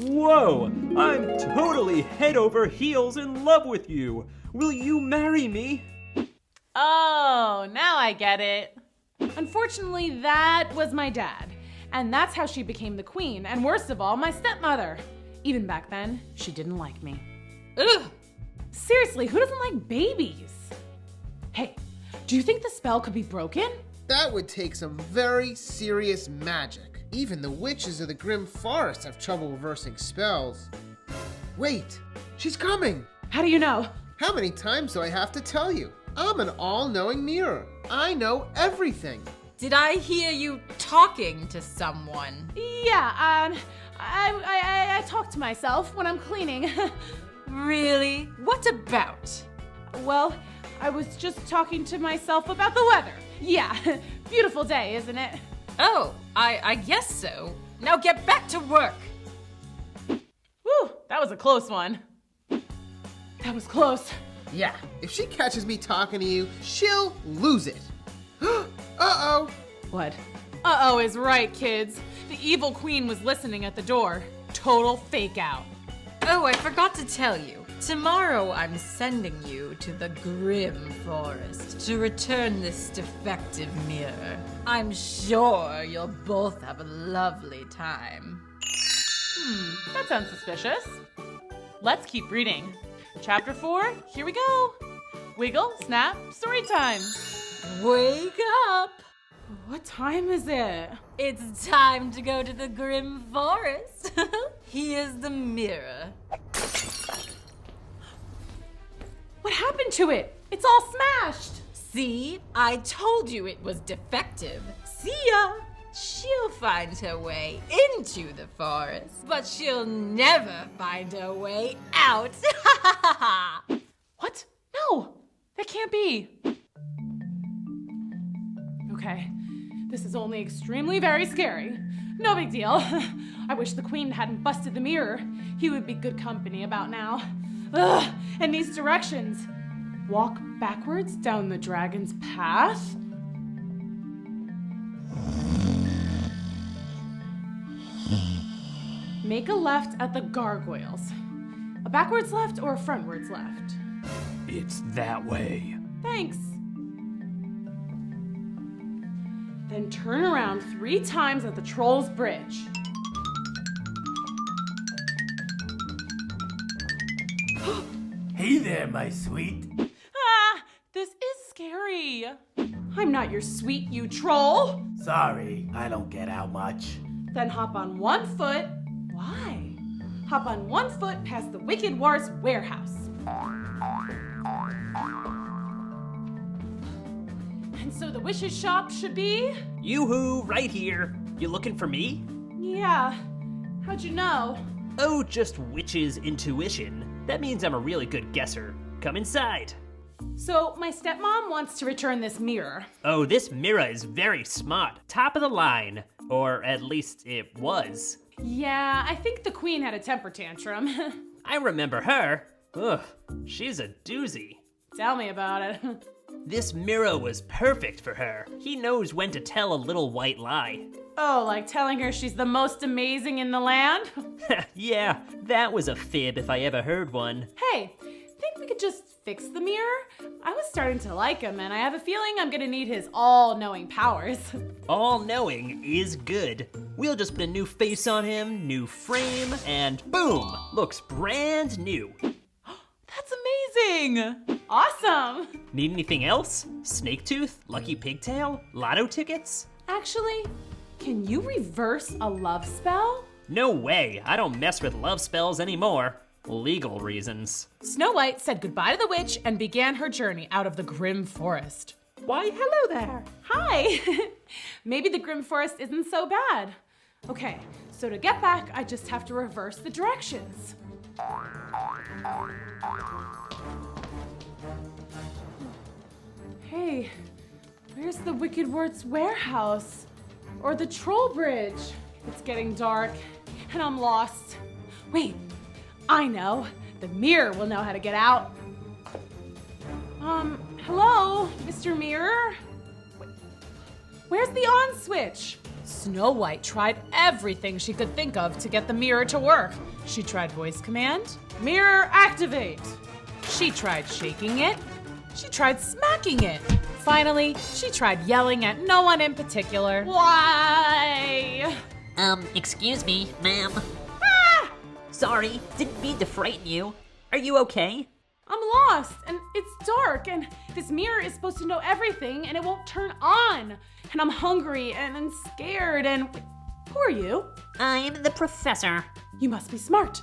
Whoa! I'm totally head over heels in love with you. Will you marry me? Oh, now I get it. Unfortunately, that was my dad. And that's how she became the queen, and worst of all, my stepmother. Even back then, she didn't like me. Ugh! Seriously, who doesn't like babies? Hey, do you think the spell could be broken? That would take some very serious magic. Even the witches of the Grim Forest have trouble reversing spells. Wait, she's coming! How do you know? How many times do I have to tell you? I'm an all-knowing mirror. I know everything. Did I hear you talking to someone? Yeah, I talk to myself when I'm cleaning. Really? What about? Well, I was just talking to myself about the weather. Yeah, beautiful day, isn't it? Oh, I guess so. Now get back to work. Whew, that was a close one. That was close. Yeah, if she catches me talking to you, she'll lose it. Uh-oh. What? Uh-oh is right, kids. The evil queen was listening at the door. Total fake out. Oh, I forgot to tell you. Tomorrow I'm sending you to the Grim Forest to return this defective mirror. I'm sure you'll both have a lovely time. That sounds suspicious. Let's keep reading. Chapter 4, here we go. Wiggle, snap, story time. Wake up! What time is it? It's time to go to the Grim Forest. Here's the mirror. What happened to it? It's all smashed. See? I told you it was defective. See ya! She'll find her way into the forest, but she'll never find her way out. What? No, that can't be. Okay, this is only extremely very scary. No big deal. I wish the queen hadn't busted the mirror. He would be good company about now. Ugh, and these directions. Walk backwards down the dragon's path. Make a left at the gargoyles. A backwards left or a frontwards left? It's that way. Thanks. Then turn around 3 times at the Troll's Bridge. Hey there, my sweet. Ah, this is scary. I'm not your sweet, you troll. Sorry, I don't get out much. Then hop on 1 foot. Why? Hop on 1 foot past the Wicked War's warehouse. And so the wish's shop should be? Yoo-hoo, right here. You looking for me? Yeah. How'd you know? Oh, just witch's intuition. That means I'm a really good guesser. Come inside. So my stepmom wants to return this mirror. Oh, this mirror is very smart. Top of the line. Or at least it was. Yeah, I think the queen had a temper tantrum. I remember her. Ugh, she's a doozy. Tell me about it. This mirror was perfect for her. He knows when to tell a little white lie. Oh, like telling her she's the most amazing in the land? Yeah, that was a fib if I ever heard one. Hey, think we could just fix the mirror? I was starting to like him, and I have a feeling I'm gonna need his all-knowing powers. All-knowing is good. We'll just put a new face on him, new frame, and boom! Looks brand new. That's amazing! Awesome! Need anything else? Snake tooth? Lucky pigtail? Lotto tickets? Actually, can you reverse a love spell? No way, I don't mess with love spells anymore. Legal reasons. Snow White said goodbye to the witch and began her journey out of the grim forest. Why, hello there. Hi. Maybe the grim forest isn't so bad. Okay, so to get back, I just have to reverse the directions. Hey, where's the Wicked Word's warehouse? Or the Troll Bridge? It's getting dark, and I'm lost. Wait, I know. The mirror will know how to get out. Hello, Mr. Mirror? Where's the on switch? Snow White tried everything she could think of to get the mirror to work. She tried voice command, mirror activate. She tried shaking it. She tried smacking it. Finally, she tried yelling at no one in particular. Why? Excuse me, ma'am. Ah! Sorry, didn't mean to frighten you. Are you okay? I'm lost, and it's dark, and this mirror is supposed to know everything, and it won't turn on. And I'm hungry, and scared, and... Who are you? I'm the professor. You must be smart.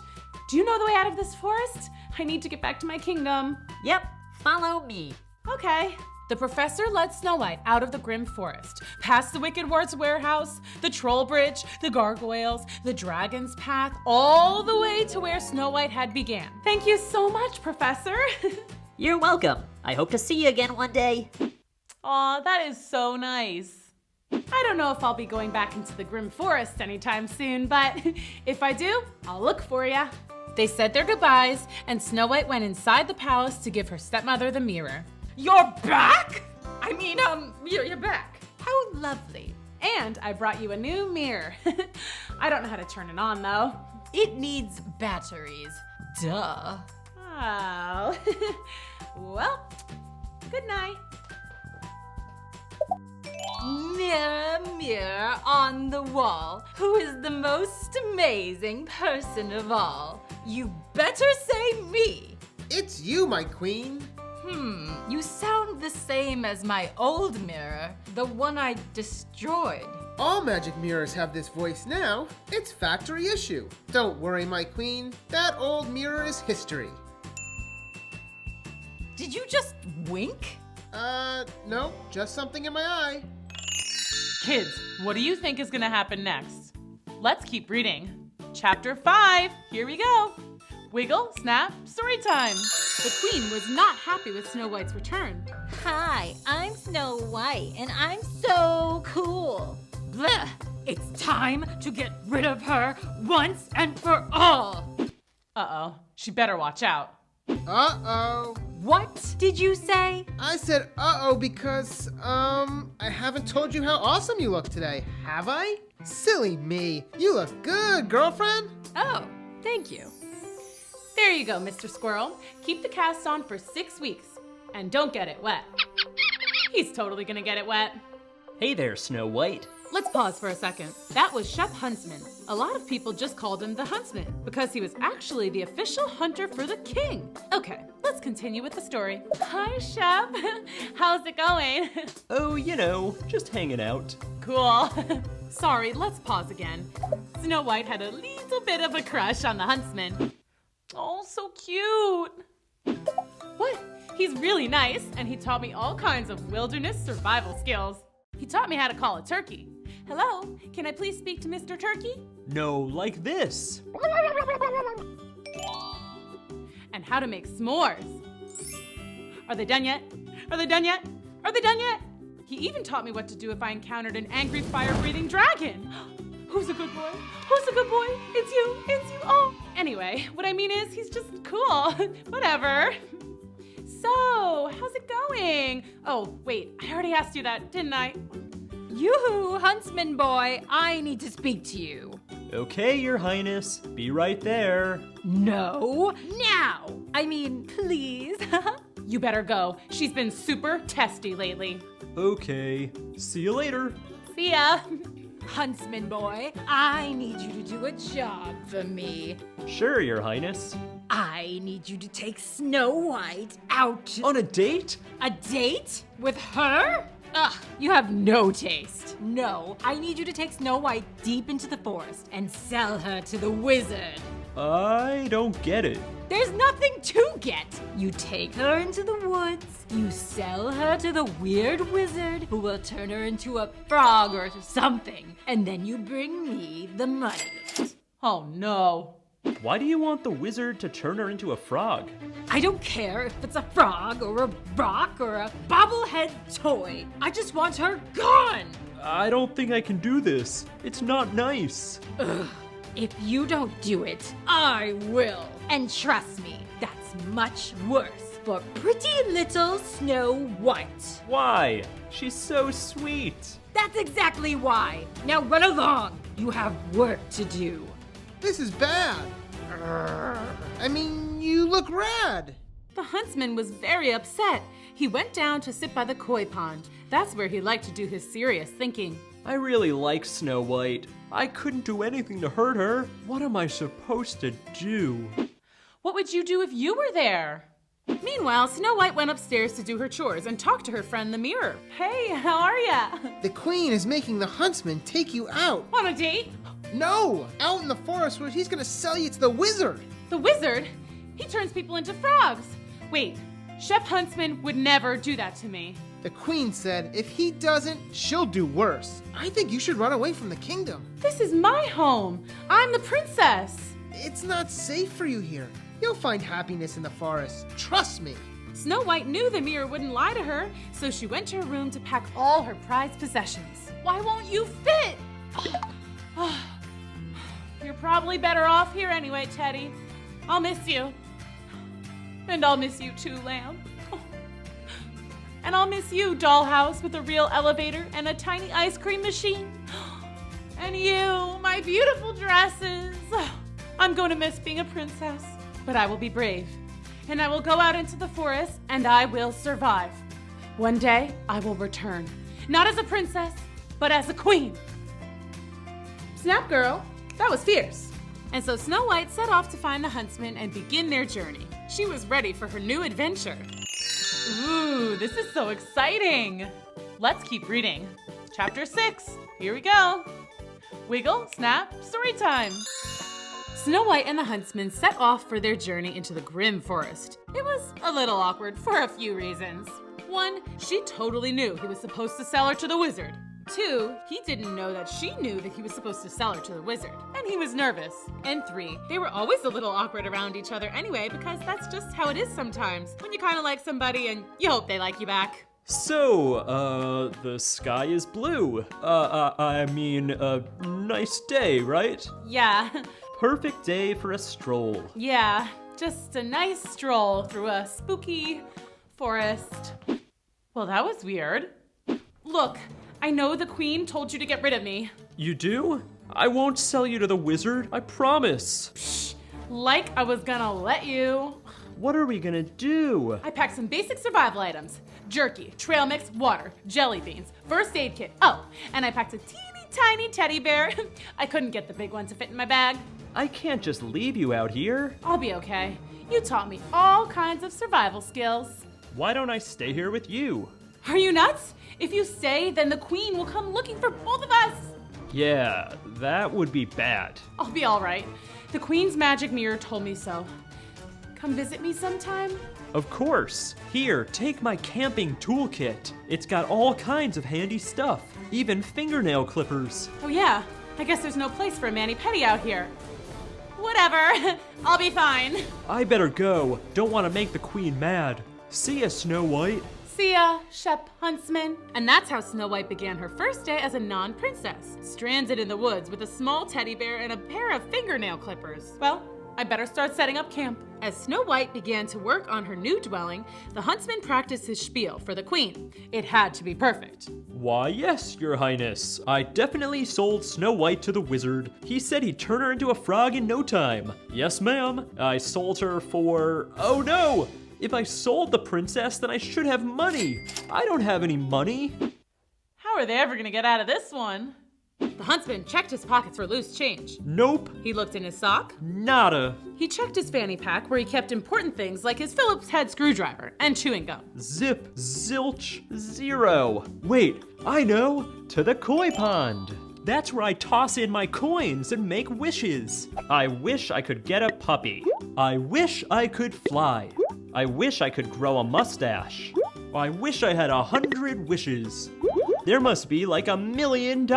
Do you know the way out of this forest? I need to get back to my kingdom. Yep, follow me. Okay. The professor led Snow White out of the grim forest, past the Wicked Word's warehouse, the Troll Bridge, the gargoyles, the dragon's path, all the way to where Snow White had began. Thank you so much, Professor. You're welcome. I hope to see you again one day. Aw, that is so nice. I don't know if I'll be going back into the grim forest anytime soon, but if I do, I'll look for ya. They said their goodbyes, and Snow White went inside the palace to give her stepmother the mirror. You're back? I mean, you're back. How lovely. And I brought you a new mirror. I don't know how to turn it on, though. It needs batteries. Duh. Oh. Well, good night. Mirror, mirror on the wall, who is the most amazing person of all? You better say me. It's you, my queen. You sound the same as my old mirror, the one I destroyed. All magic mirrors have this voice now. It's factory issue. Don't worry, my queen. That old mirror is history. Did you just wink? No, just something in my eye. Kids, what do you think is gonna happen next? Let's keep reading. Chapter 5, here we go. Wiggle, snap, story time. The queen was not happy with Snow White's return. Hi, I'm Snow White, and I'm so cool. Blech! It's time to get rid of her once and for all. Uh-oh, she better watch out. Uh-oh. What did you say? I said uh-oh because, I haven't told you how awesome you look today, have I? Silly me. You look good, girlfriend. Oh, thank you. There you go, Mr. Squirrel. Keep the cast on for 6 weeks. And don't get it wet. He's totally gonna get it wet. Hey there, Snow White. Let's pause for a second. That was Shep Huntsman. A lot of people just called him the Huntsman because he was actually the official hunter for the king. Okay, let's continue with the story. Hi, Shep. How's it going? Oh, you know, just hanging out. Cool. Sorry, let's pause again. Snow White had a little bit of a crush on the Huntsman. Oh, so cute. What? He's really nice, and he taught me all kinds of wilderness survival skills. He taught me how to call a turkey. Hello, can I please speak to Mr. Turkey? No, like this. And how to make s'mores. Are they done yet? Are they done yet? Are they done yet? He even taught me what to do if I encountered an angry fire-breathing dragon. Who's a good boy? Who's a good boy? It's you, it's you, oh. Anyway, what I mean is he's just cool. Whatever. So, how's it going? Oh, wait, I already asked you that, didn't I? Yoo-hoo, Huntsman boy, I need to speak to you. Okay, Your Highness, be right there. No, now. I mean, please. You better go. She's been super testy lately. Okay, see you later. See ya. Huntsman boy, I need you to do a job for me. Sure, Your Highness. I need you to take Snow White out. On a date? A date? With her? Ugh, you have no taste. No, I need you to take Snow White deep into the forest and sell her to the wizard. I don't get it. There's nothing to get. You take her into the woods, you sell her to the weird wizard who will turn her into a frog or something, and then you bring me the money. Oh no. Why do you want the wizard to turn her into a frog? I don't care if it's a frog or a rock or a bobblehead toy. I just want her gone. I don't think I can do this. It's not nice. Ugh. If you don't do it, I will. And trust me, that's much worse for pretty little Snow White. Why? She's so sweet. That's exactly why. Now run along. You have work to do. This is bad. I mean, you look rad. The huntsman was very upset. He went down to sit by the koi pond. That's where he liked to do his serious thinking. I really like Snow White. I couldn't do anything to hurt her. What am I supposed to do? What would you do if you were there? Meanwhile, Snow White went upstairs to do her chores and talk to her friend the mirror. Hey, how are ya? The queen is making the huntsman take you out. On a date? No! Out in the forest where he's gonna sell you to the wizard! The wizard? He turns people into frogs. Wait, Shep Huntsman would never do that to me. The queen said if he doesn't, she'll do worse. I think you should run away from the kingdom. This is my home. I'm the princess. It's not safe for you here. You'll find happiness in the forest. Trust me. Snow White knew the mirror wouldn't lie to her, so she went to her room to pack all her prized possessions. Why won't you fit? You're probably better off here anyway, Teddy. I'll miss you. And I'll miss you too, Lamb. And I'll miss you, dollhouse with a real elevator and a tiny ice cream machine. And you, my beautiful dresses. I'm going to miss being a princess, but I will be brave. And I will go out into the forest and I will survive. One day, I will return. Not as a princess, but as a queen. Snap, girl. That was fierce. And so Snow White set off to find the huntsman and begin their journey. She was ready for her new adventure. Ooh, this is so exciting. Let's keep reading. Chapter 6, here we go. Wiggle, snap, story time. Snow White and the huntsman set off for their journey into the grim forest. It was a little awkward for a few reasons. 1, she totally knew he was supposed to sell her to the wizard. 2, he didn't know that she knew that he was supposed to sell her to the wizard, and he was nervous. And 3, they were always a little awkward around each other anyway, because that's just how it is sometimes, when you kind of like somebody and you hope they like you back. So, the sky is blue. Nice day, right? Yeah. Perfect day for a stroll. Yeah. Just a nice stroll through a spooky forest. Well, that was weird. Look, I know the queen told you to get rid of me. You do? I won't sell you to the wizard, I promise. Psh, like I was gonna let you. What are we gonna do? I packed some basic survival items. Jerky, trail mix, water, jelly beans, first aid kit. Oh, and I packed a teeny tiny teddy bear. I couldn't get the big one to fit in my bag. I can't just leave you out here. I'll be okay. You taught me all kinds of survival skills. Why don't I stay here with you? Are you nuts? If you stay, then the queen will come looking for both of us. Yeah, that would be bad. I'll be all right. The queen's magic mirror told me so. Come visit me sometime? Of course. Here, take my camping toolkit. It's got all kinds of handy stuff, even fingernail clippers. Oh yeah, I guess there's no place for a mani-pedi out here. Whatever, I'll be fine. I better go. Don't want to make the queen mad. See ya, Snow White. See ya, Shep Huntsman. And that's how Snow White began her first day as a non-princess, stranded in the woods with a small teddy bear and a pair of fingernail clippers. Well, I better start setting up camp. As Snow White began to work on her new dwelling, the huntsman practiced his spiel for the queen. It had to be perfect. Why, yes, Your Highness. I definitely sold Snow White to the wizard. He said he'd turn her into a frog in no time. Yes, ma'am. I sold her for... Oh, no! If I sold the princess, then I should have money. I don't have any money. How are they ever gonna get out of this one? The huntsman checked his pockets for loose change. Nope. He looked in his sock. Nada. He checked his fanny pack where he kept important things like his Phillips head screwdriver and chewing gum. Zip, zilch, zero. Wait, I know. To the koi pond. That's where I toss in my coins and make wishes. I wish I could get a puppy. I wish I could fly. I wish I could grow a mustache. I wish I had 100 wishes. There must be like $1 million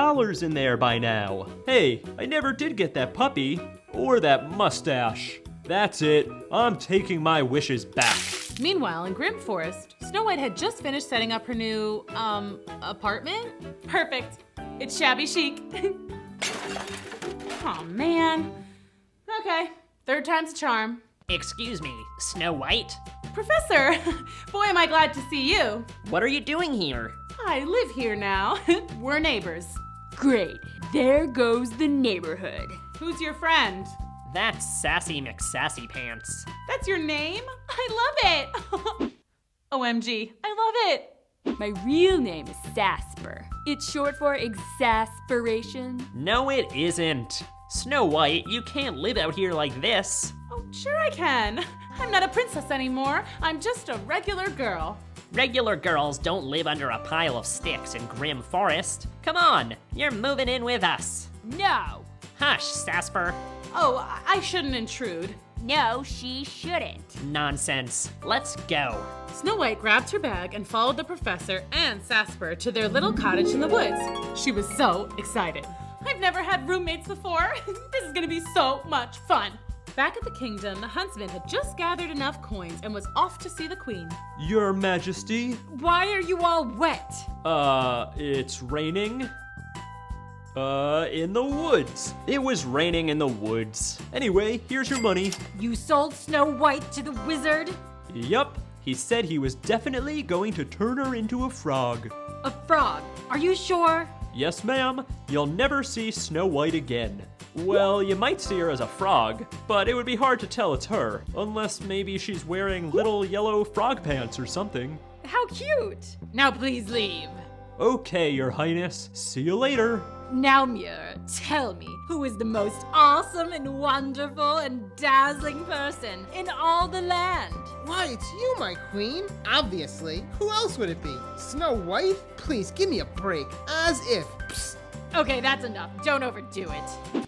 in there by now. Hey, I never did get that puppy or that mustache. That's it. I'm taking my wishes back. Meanwhile, in Grim Forest, Snow White had just finished setting up her new, apartment. Perfect. It's shabby chic. Aw, man. Okay, third time's a charm. Excuse me, Snow White? Professor, boy am I glad to see you. What are you doing here? I live here now. We're neighbors. Great, there goes the neighborhood. Who's your friend? That's Sassy McSassy Pants. That's your name? I love it. OMG, I love it. My real name is Sasper. It's short for exasperation. No, it isn't. Snow White, you can't live out here like this. Oh, sure I can. I'm not a princess anymore. I'm just a regular girl. Regular girls don't live under a pile of sticks in Grim Forest. Come on, you're moving in with us. No. Hush, Sasper. Oh, I shouldn't intrude. No, she shouldn't. Nonsense. Let's go. Snow White grabbed her bag and followed the professor and Sasper to their little cottage in the woods. She was so excited. I've never had roommates before. This is gonna be so much fun. Back at the kingdom, the huntsman had just gathered enough coins and was off to see the queen. Your Majesty? Why are you all wet? It's raining. In the woods. It was raining in the woods. Anyway, here's your money. You sold Snow White to the wizard? Yup. He said he was definitely going to turn her into a frog. A frog? Are you sure? Yes, ma'am. You'll never see Snow White again. Well, you might see her as a frog, but it would be hard to tell it's her, unless maybe she's wearing little yellow frog pants or something. How cute! Now please leave. Okay, Your Highness. See you later. Now, Muir, tell me, who is the most awesome and wonderful and dazzling person in all the land? Why, it's you, my queen. Obviously. Who else would it be? Snow White? Please, give me a break. As if. Psst. Okay, that's enough. Don't overdo it.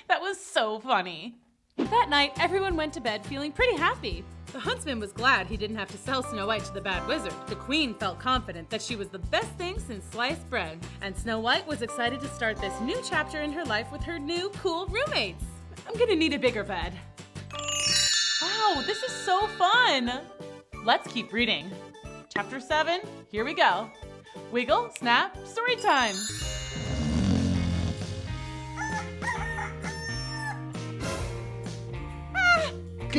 That was so funny. That night, everyone went to bed feeling pretty happy. The huntsman was glad he didn't have to sell Snow White to the bad wizard. The queen felt confident that she was the best thing since sliced bread. And Snow White was excited to start this new chapter in her life with her new cool roommates. I'm gonna need a bigger bed. Wow, this is so fun. Let's keep reading. Chapter 7, here we go. Wiggle, snap, story time.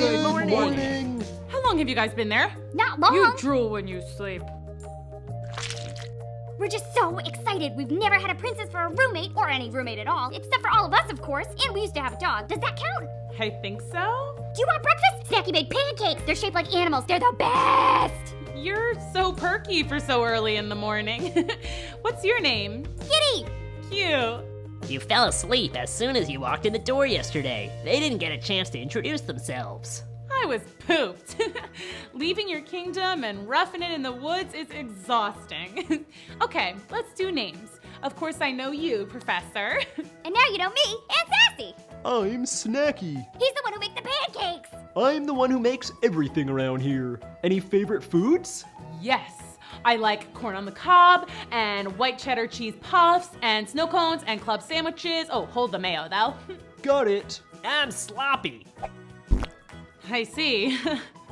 Good morning. How long have you guys been there? Not long. You drool when you sleep. We're just so excited. We've never had a princess for a roommate, or any roommate at all, except for all of us, of course. And we used to have a dog. Does that count? I think so. Do you want breakfast? Snacky made pancakes. They're shaped like animals. They're the best. You're so perky for so early in the morning. What's your name? Kitty. Cute. You fell asleep as soon as you walked in the door yesterday. They didn't get a chance to introduce themselves. I was pooped. Leaving your kingdom and roughing it in the woods is exhausting. Okay, let's do names. Of course I know you, Professor. And now you know me and Sassy. I'm Snacky. He's the one who makes the pancakes. I'm the one who makes everything around here. Any favorite foods? Yes. I like corn on the cob and white cheddar cheese puffs and snow cones and club sandwiches. Oh, hold the mayo though. Got it. I'm sloppy. I see.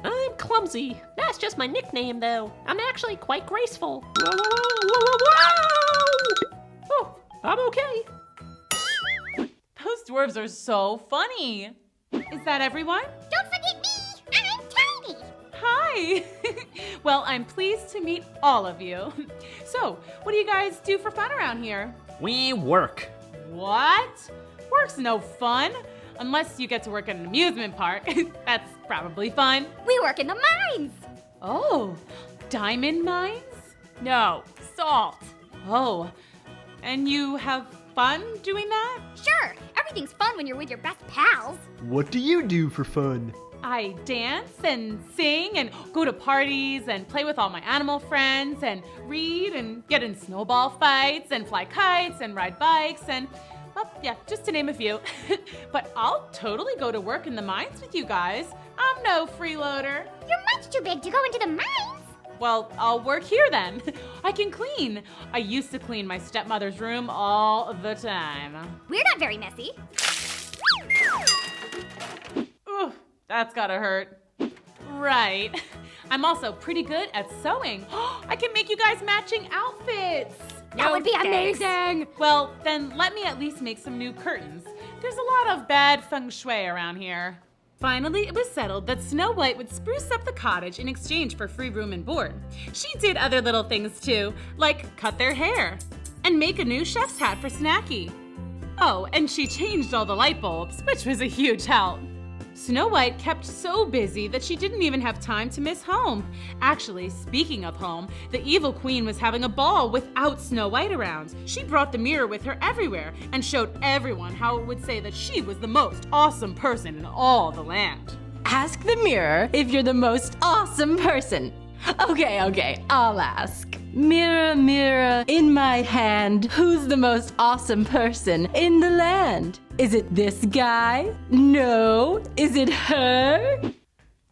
I'm clumsy. That's just my nickname, though. I'm actually quite graceful. Oh, I'm okay. Those dwarves are so funny. Is that everyone? Don't forget me. I'm tiny. Hi. Well, I'm pleased to meet all of you. So, what do you guys do for fun around here? We work. What? Work's no fun. Unless you get to work at an amusement park. That's probably fun. We work in the mines. Oh, diamond mines? No, salt. Oh, and you have fun doing that? Sure. Everything's fun when you're with your best pals. What do you do for fun? I dance and sing and go to parties and play with all my animal friends and read and get in snowball fights and fly kites and ride bikes and... well, yeah, just to name a few. But I'll totally go to work in the mines with you guys. I'm no freeloader. You're much too big to go into the mines. Well, I'll work here then. I can clean. I used to clean my stepmother's room all the time. We're not very messy. Ooh, that's gotta hurt. Right. I'm also pretty good at sewing. I can make you guys matching outfits. That would be amazing. Well, then let me at least make some new curtains. There's a lot of bad feng shui around here. Finally, it was settled that Snow White would spruce up the cottage in exchange for free room and board. She did other little things too, like cut their hair and make a new chef's hat for Snacky. Oh, and she changed all the light bulbs, which was a huge help. Snow White kept so busy that she didn't even have time to miss home. Actually, speaking of home, the evil queen was having a ball without Snow White around. She brought the mirror with her everywhere and showed everyone how it would say that she was the most awesome person in all the land. Ask the mirror if you're the most awesome person. Okay, I'll ask. Mirror, mirror, in my hand, who's the most awesome person in the land? Is it this guy? No. Is it her?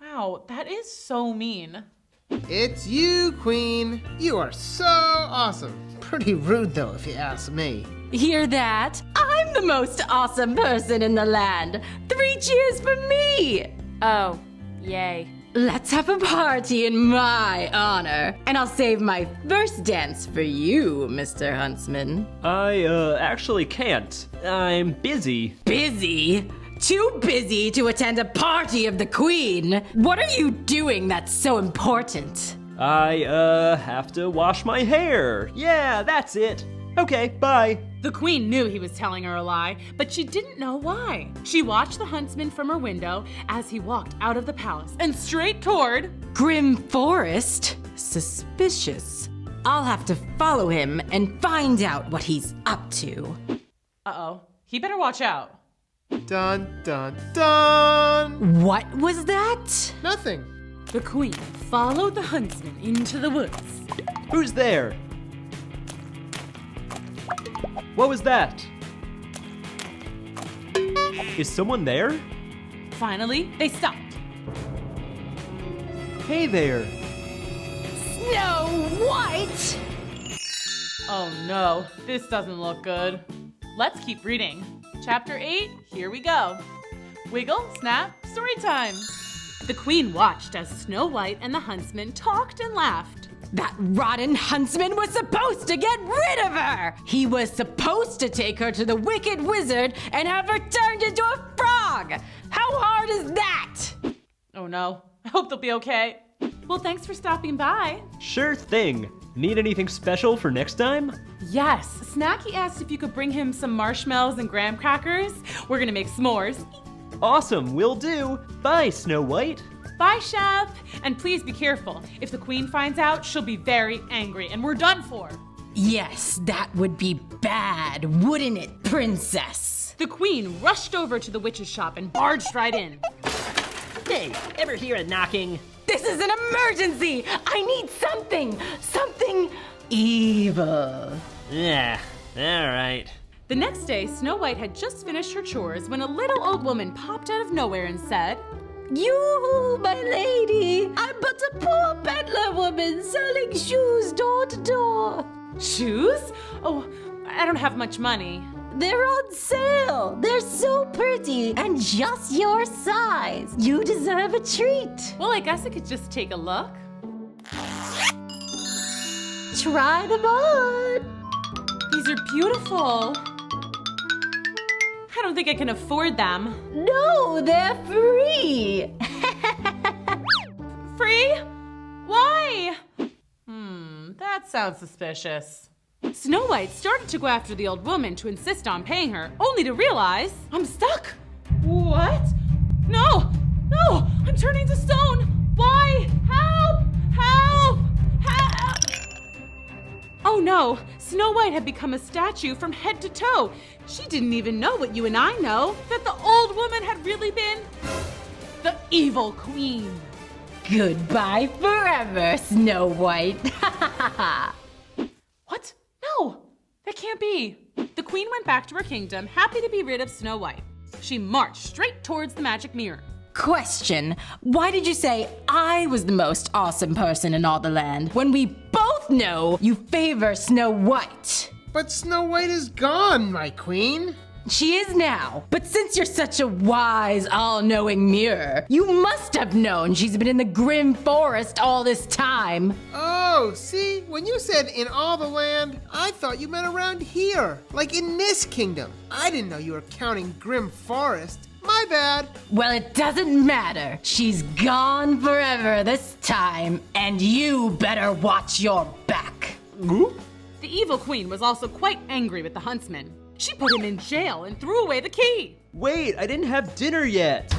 Wow, that is so mean. It's you, Queen. You are so awesome. Pretty rude, though, if you ask me. Hear that? I'm the most awesome person in the land. 3 cheers for me! Oh, yay. Let's have a party in my honor. And I'll save my first dance for you, Mr. Huntsman. I, actually can't. I'm busy. Busy? Too busy to attend a party of the Queen? What are you doing that's so important? I, have to wash my hair. Yeah, that's it. Okay, bye. The queen knew he was telling her a lie, but she didn't know why. She watched the huntsman from her window as he walked out of the palace and straight toward Grim Forest? Suspicious. I'll have to follow him and find out what he's up to. Uh-oh. He better watch out. Dun, dun, dun! What was that? Nothing. The queen followed the huntsman into the woods. Who's there? What was that? Is someone there? Finally, they stopped. Hey there. Snow White! Oh no, this doesn't look good. Let's keep reading. Chapter 8, here we go. Wiggle, snap, story time. The queen watched as Snow White and the huntsman talked and laughed. That rotten huntsman was supposed to get rid of her! He was supposed to take her to the wicked wizard and have her turned into a frog! How hard is that? Oh no, I hope they'll be okay. Well, thanks for stopping by. Sure thing. Need anything special for next time? Yes, Snacky asked if you could bring him some marshmallows and graham crackers. We're gonna make s'mores. Awesome, will do. Bye, Snow White. Bye, Chef. And please be careful. If the queen finds out, she'll be very angry and we're done for. Yes, that would be bad, wouldn't it, princess? The queen rushed over to the witch's shop and barged right in. Hey, ever hear a knocking? This is an emergency! I need something evil. Yeah, alright. The next day, Snow White had just finished her chores when a little old woman popped out of nowhere and said, You, my lady, I'm but a poor peddler woman selling shoes door to door. Shoes? Oh, I don't have much money. They're on sale. They're so pretty and just your size. You deserve a treat. Well, I guess I could just take a look. Try them on. These are beautiful. I don't think I can afford them. No, they're free. Free? Why? That sounds suspicious. Snow White started to go after the old woman to insist on paying her, only to realize, I'm stuck. What? No, I'm turning to stone. Why? Help! Oh no, Snow White had become a statue from head to toe. She didn't even know what you and I know, that the old woman had really been the evil queen. Goodbye forever, Snow White. What? No, that can't be. The queen went back to her kingdom, happy to be rid of Snow White. She marched straight towards the magic mirror. Question, why did you say I was the most awesome person in all the land when we both know you favor Snow White? But Snow White is gone, my queen. She is now, but since you're such a wise, all-knowing mirror, you must have known she's been in the grim forest all this time. Oh, see, when you said in all the land, I thought you meant around here, like in this kingdom. I didn't know you were counting grim forest. My bad. Well, it doesn't matter. She's gone forever this time, and you better watch your back. The evil queen was also quite angry with the huntsman. She put him in jail and threw away the key. Wait, I didn't have dinner yet.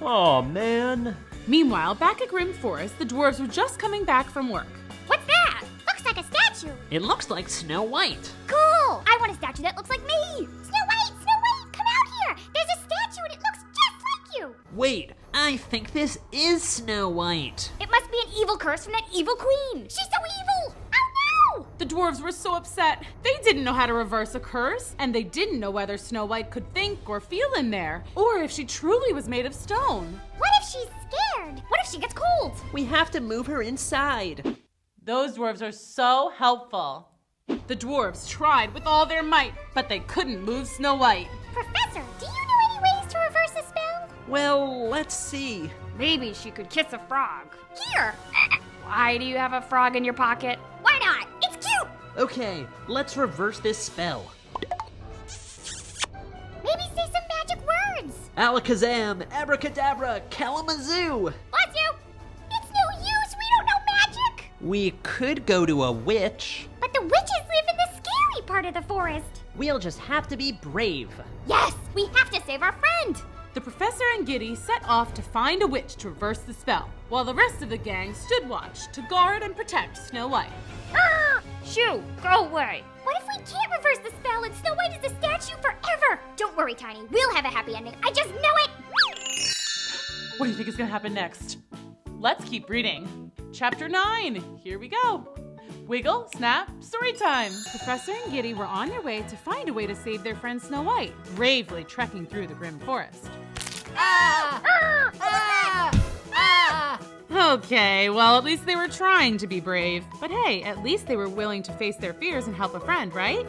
Aw, man. Meanwhile, back at Grim Forest, the dwarves were just coming back from work. What's that? Looks like a statue. It looks like Snow White. Cool! I want a statue that looks like me. Snow White, come out here. There's a statue and it looks just like you. Wait, I think this is Snow White. It must be an evil curse from that evil queen. She's so evil. Oh no! The dwarves were so upset. They didn't know how to reverse a curse, and they didn't know whether Snow White could think or feel in there, or if she truly was made of stone. What if she's scared? What if she gets cold? We have to move her inside. Those dwarves are so helpful. The dwarves tried with all their might, but they couldn't move Snow White. Professor, do you know any ways to reverse the spell? Well, let's see. Maybe she could kiss a frog. Here! Why do you have a frog in your pocket? Why not? It's cute! Okay, let's reverse this spell. Maybe say some magic words. Alakazam, abracadabra, kalamazoo. Bless you! It's no use, we don't know magic! We could go to a witch. But the witches live in the scary part of the forest. We'll just have to be brave. Yes, we have to save our friend! The professor and Giddy set off to find a witch to reverse the spell, while the rest of the gang stood watch to guard and protect Snow White. Shoo, go away! What if we can't reverse the spell and Snow White is a statue forever? Don't worry, Tiny, we'll have a happy ending. I just know it! What do you think is gonna happen next? Let's keep reading. Chapter 9, here we go. Wiggle, snap, story time. Professor and Giddy were on their way to find a way to save their friend Snow White, bravely trekking through the grim forest. Okay, well, at least they were trying to be brave. But hey, at least they were willing to face their fears and help a friend, right?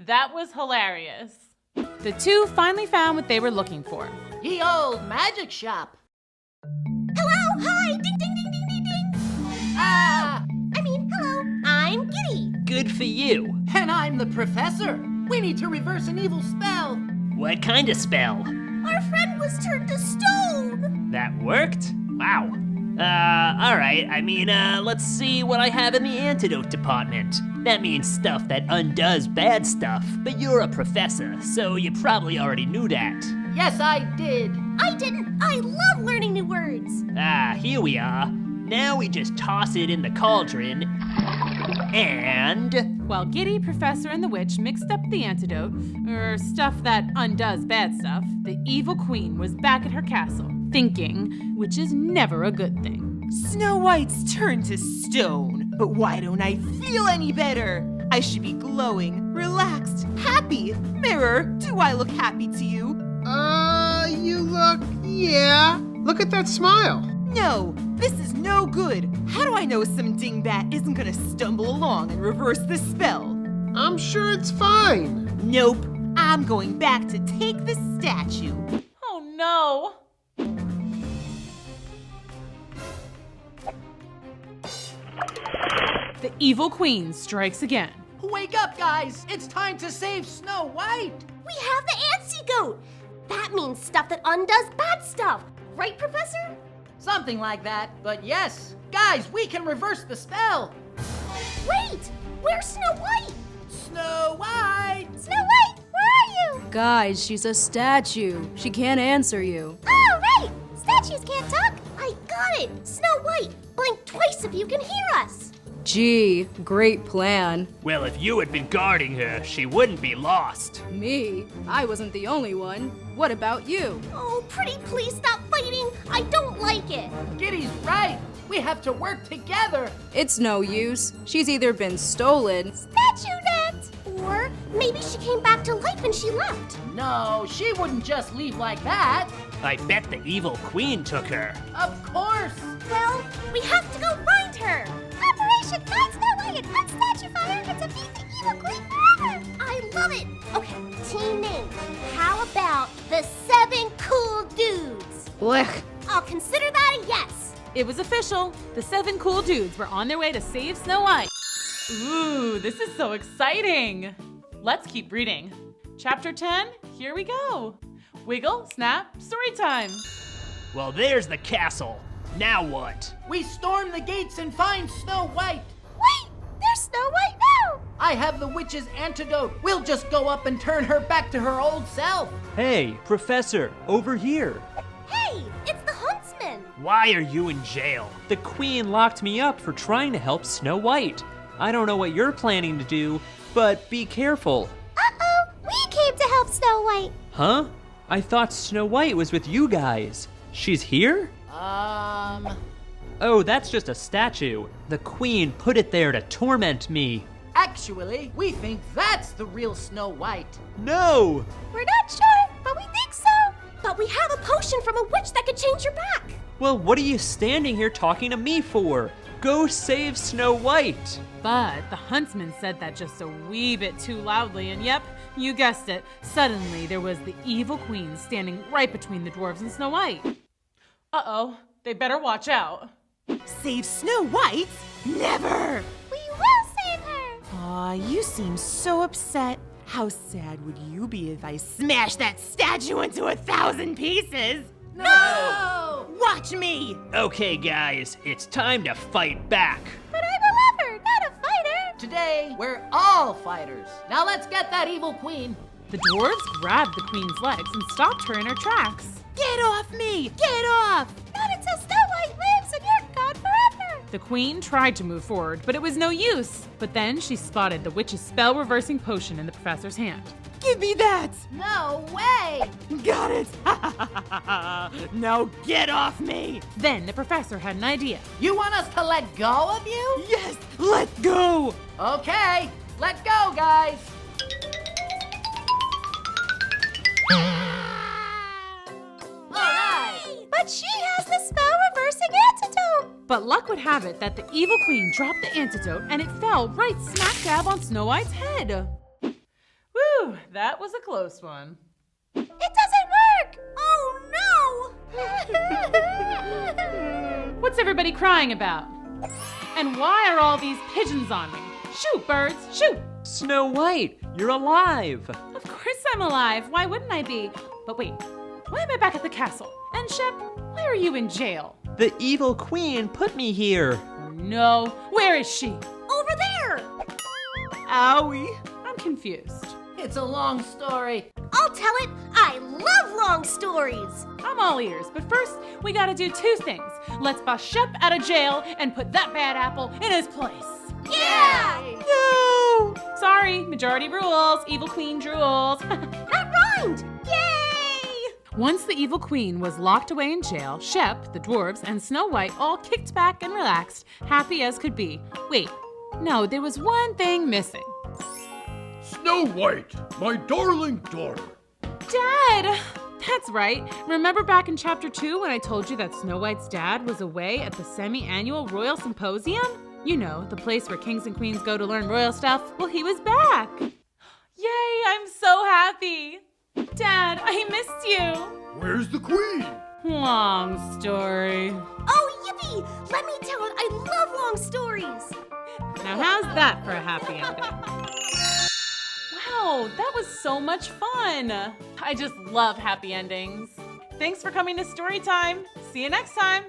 That was hilarious. The two finally found what they were looking for. Ye old magic shop. Hello, hi, ding, ding, ding, ding, ding, ding. Hello, I'm Giddy. Good for you. And I'm the professor. We need to reverse an evil spell. What kind of spell? Our friend was turned to stone. That worked? Wow. Alright, let's see what I have in the antidote department. That means stuff that undoes bad stuff, but you're a professor, so you probably already knew that. Yes, I did. I didn't. I love learning new words. Here we are. Now we just toss it in the cauldron, and... While Giddy, Professor, and the Witch mixed up the antidote, or stuff that undoes bad stuff, the evil queen was back at her castle, thinking, which is never a good thing. Snow White's turned to stone, but why don't I feel any better? I should be glowing, relaxed, happy. Mirror, do I look happy to you? You look, yeah. Look at that smile. No, this is no good. How do I know some dingbat isn't gonna stumble along and reverse the spell? I'm sure it's fine. Nope, I'm going back to take the statue. Oh no! The evil queen strikes again. Wake up, guys! It's time to save Snow White! We have the antidote. That means stuff that undoes bad stuff. Right, Professor? Something like that, but yes. Guys, we can reverse the spell! Wait! Where's Snow White? Snow White! Snow White, where are you? Guys, she's a statue. She can't answer you. Oh, right! Statues can't talk. I got it. Snow White, blink twice if you can hear us. Gee, great plan. Well, if you had been guarding her, she wouldn't be lost. Me? I wasn't the only one. What about you? Oh, pretty please stop fighting. I don't like it. Giddy's right. We have to work together. It's no use. She's either been stolen, Statue net! Or maybe she came back to life and she left. No, she wouldn't just leave like that. I bet the evil queen took her. Of course. Well, we have to go find her. Operation Find Snow White and Hunt Statue Fire and defeat the evil queen forever. I love it. Okay, team name. How about the 7 Cool Dudes? Blech. I'll consider that a yes. It was official. The 7 cool dudes were on their way to save Snow White. Ooh, this is so exciting. Let's keep reading. Chapter 10, here we go. Wiggle, snap, story time. Well, there's the castle. Now what? We storm the gates and find Snow White. Wait, there's Snow White now. I have the witch's antidote. We'll just go up and turn her back to her old self. Hey, Professor, over here. Hey, it's the huntsman. Why are you in jail? The Queen locked me up for trying to help Snow White. I don't know what you're planning to do, but be careful. Uh-oh, we came to help Snow White. Huh? I thought Snow White was with you guys. She's here? Oh, that's just a statue. The Queen put it there to torment me. Actually, we think that's the real Snow White. No! We're not sure, but we think so. But we have a potion from a witch that could change your back. Well, what are you standing here talking to me for? Go save Snow White. But the huntsman said that just a wee bit too loudly, and yep, you guessed it. Suddenly, there was the evil queen standing right between the dwarves and Snow White. Uh-oh, they better watch out. Save Snow White? Never! We will save her. Aw, you seem so upset. How sad would you be if I smashed that statue into 1,000 pieces? No! Watch me! Okay, guys, it's time to fight back. But I'm a lover, not a fighter. Today, we're all fighters. Now let's get that evil queen. The dwarves grabbed the queen's legs and stopped her in her tracks. Get off me! Get off! Not until Snow White lives and you're gone forever. The queen tried to move forward, but it was no use. But then she spotted the witch's spell-reversing potion in the professor's hand. Give me that! No way! Got it! Now get off me! Then the professor had an idea. You want us to let go of you? Yes, let go! Okay, let go, guys. But she has the spell-reversing antidote. But luck would have it that the evil queen dropped the antidote and it fell right smack dab on Snow White's head. Whew, that was a close one. It doesn't work! Oh no! What's everybody crying about? And why are all these pigeons on me? Shoot, birds, shoot! Snow White, you're alive! Of course I'm alive. Why wouldn't I be? But wait, why am I back at the castle? And Shep, Why are you in jail? The evil queen put me here. No. Where is she? Over there! Owie. I'm confused. It's a long story. I'll tell it. I love long stories. I'm all ears, but first we gotta do two things. Let's bust Shep out of jail and put that bad apple in his place. Yeah! No! Sorry, majority rules. Evil queen drools. That rhymed! Yay! Once the evil queen was locked away in jail, Shep, the dwarves, and Snow White all kicked back and relaxed, happy as could be. Wait, no, there was one thing missing. Snow White, my darling daughter. Dad! That's right. Remember back in chapter 2 when I told you that Snow White's dad was away at the semi-annual Royal Symposium? You know, the place where kings and queens go to learn royal stuff. Well, he was back. Yay, I'm so happy. Dad, I missed you. Where's the queen? Long story. Oh, yippee! Let me tell it. I love long stories. Now how's that for a happy ending? Wow, that was so much fun. I just love happy endings. Thanks for coming to Storytime. See you next time.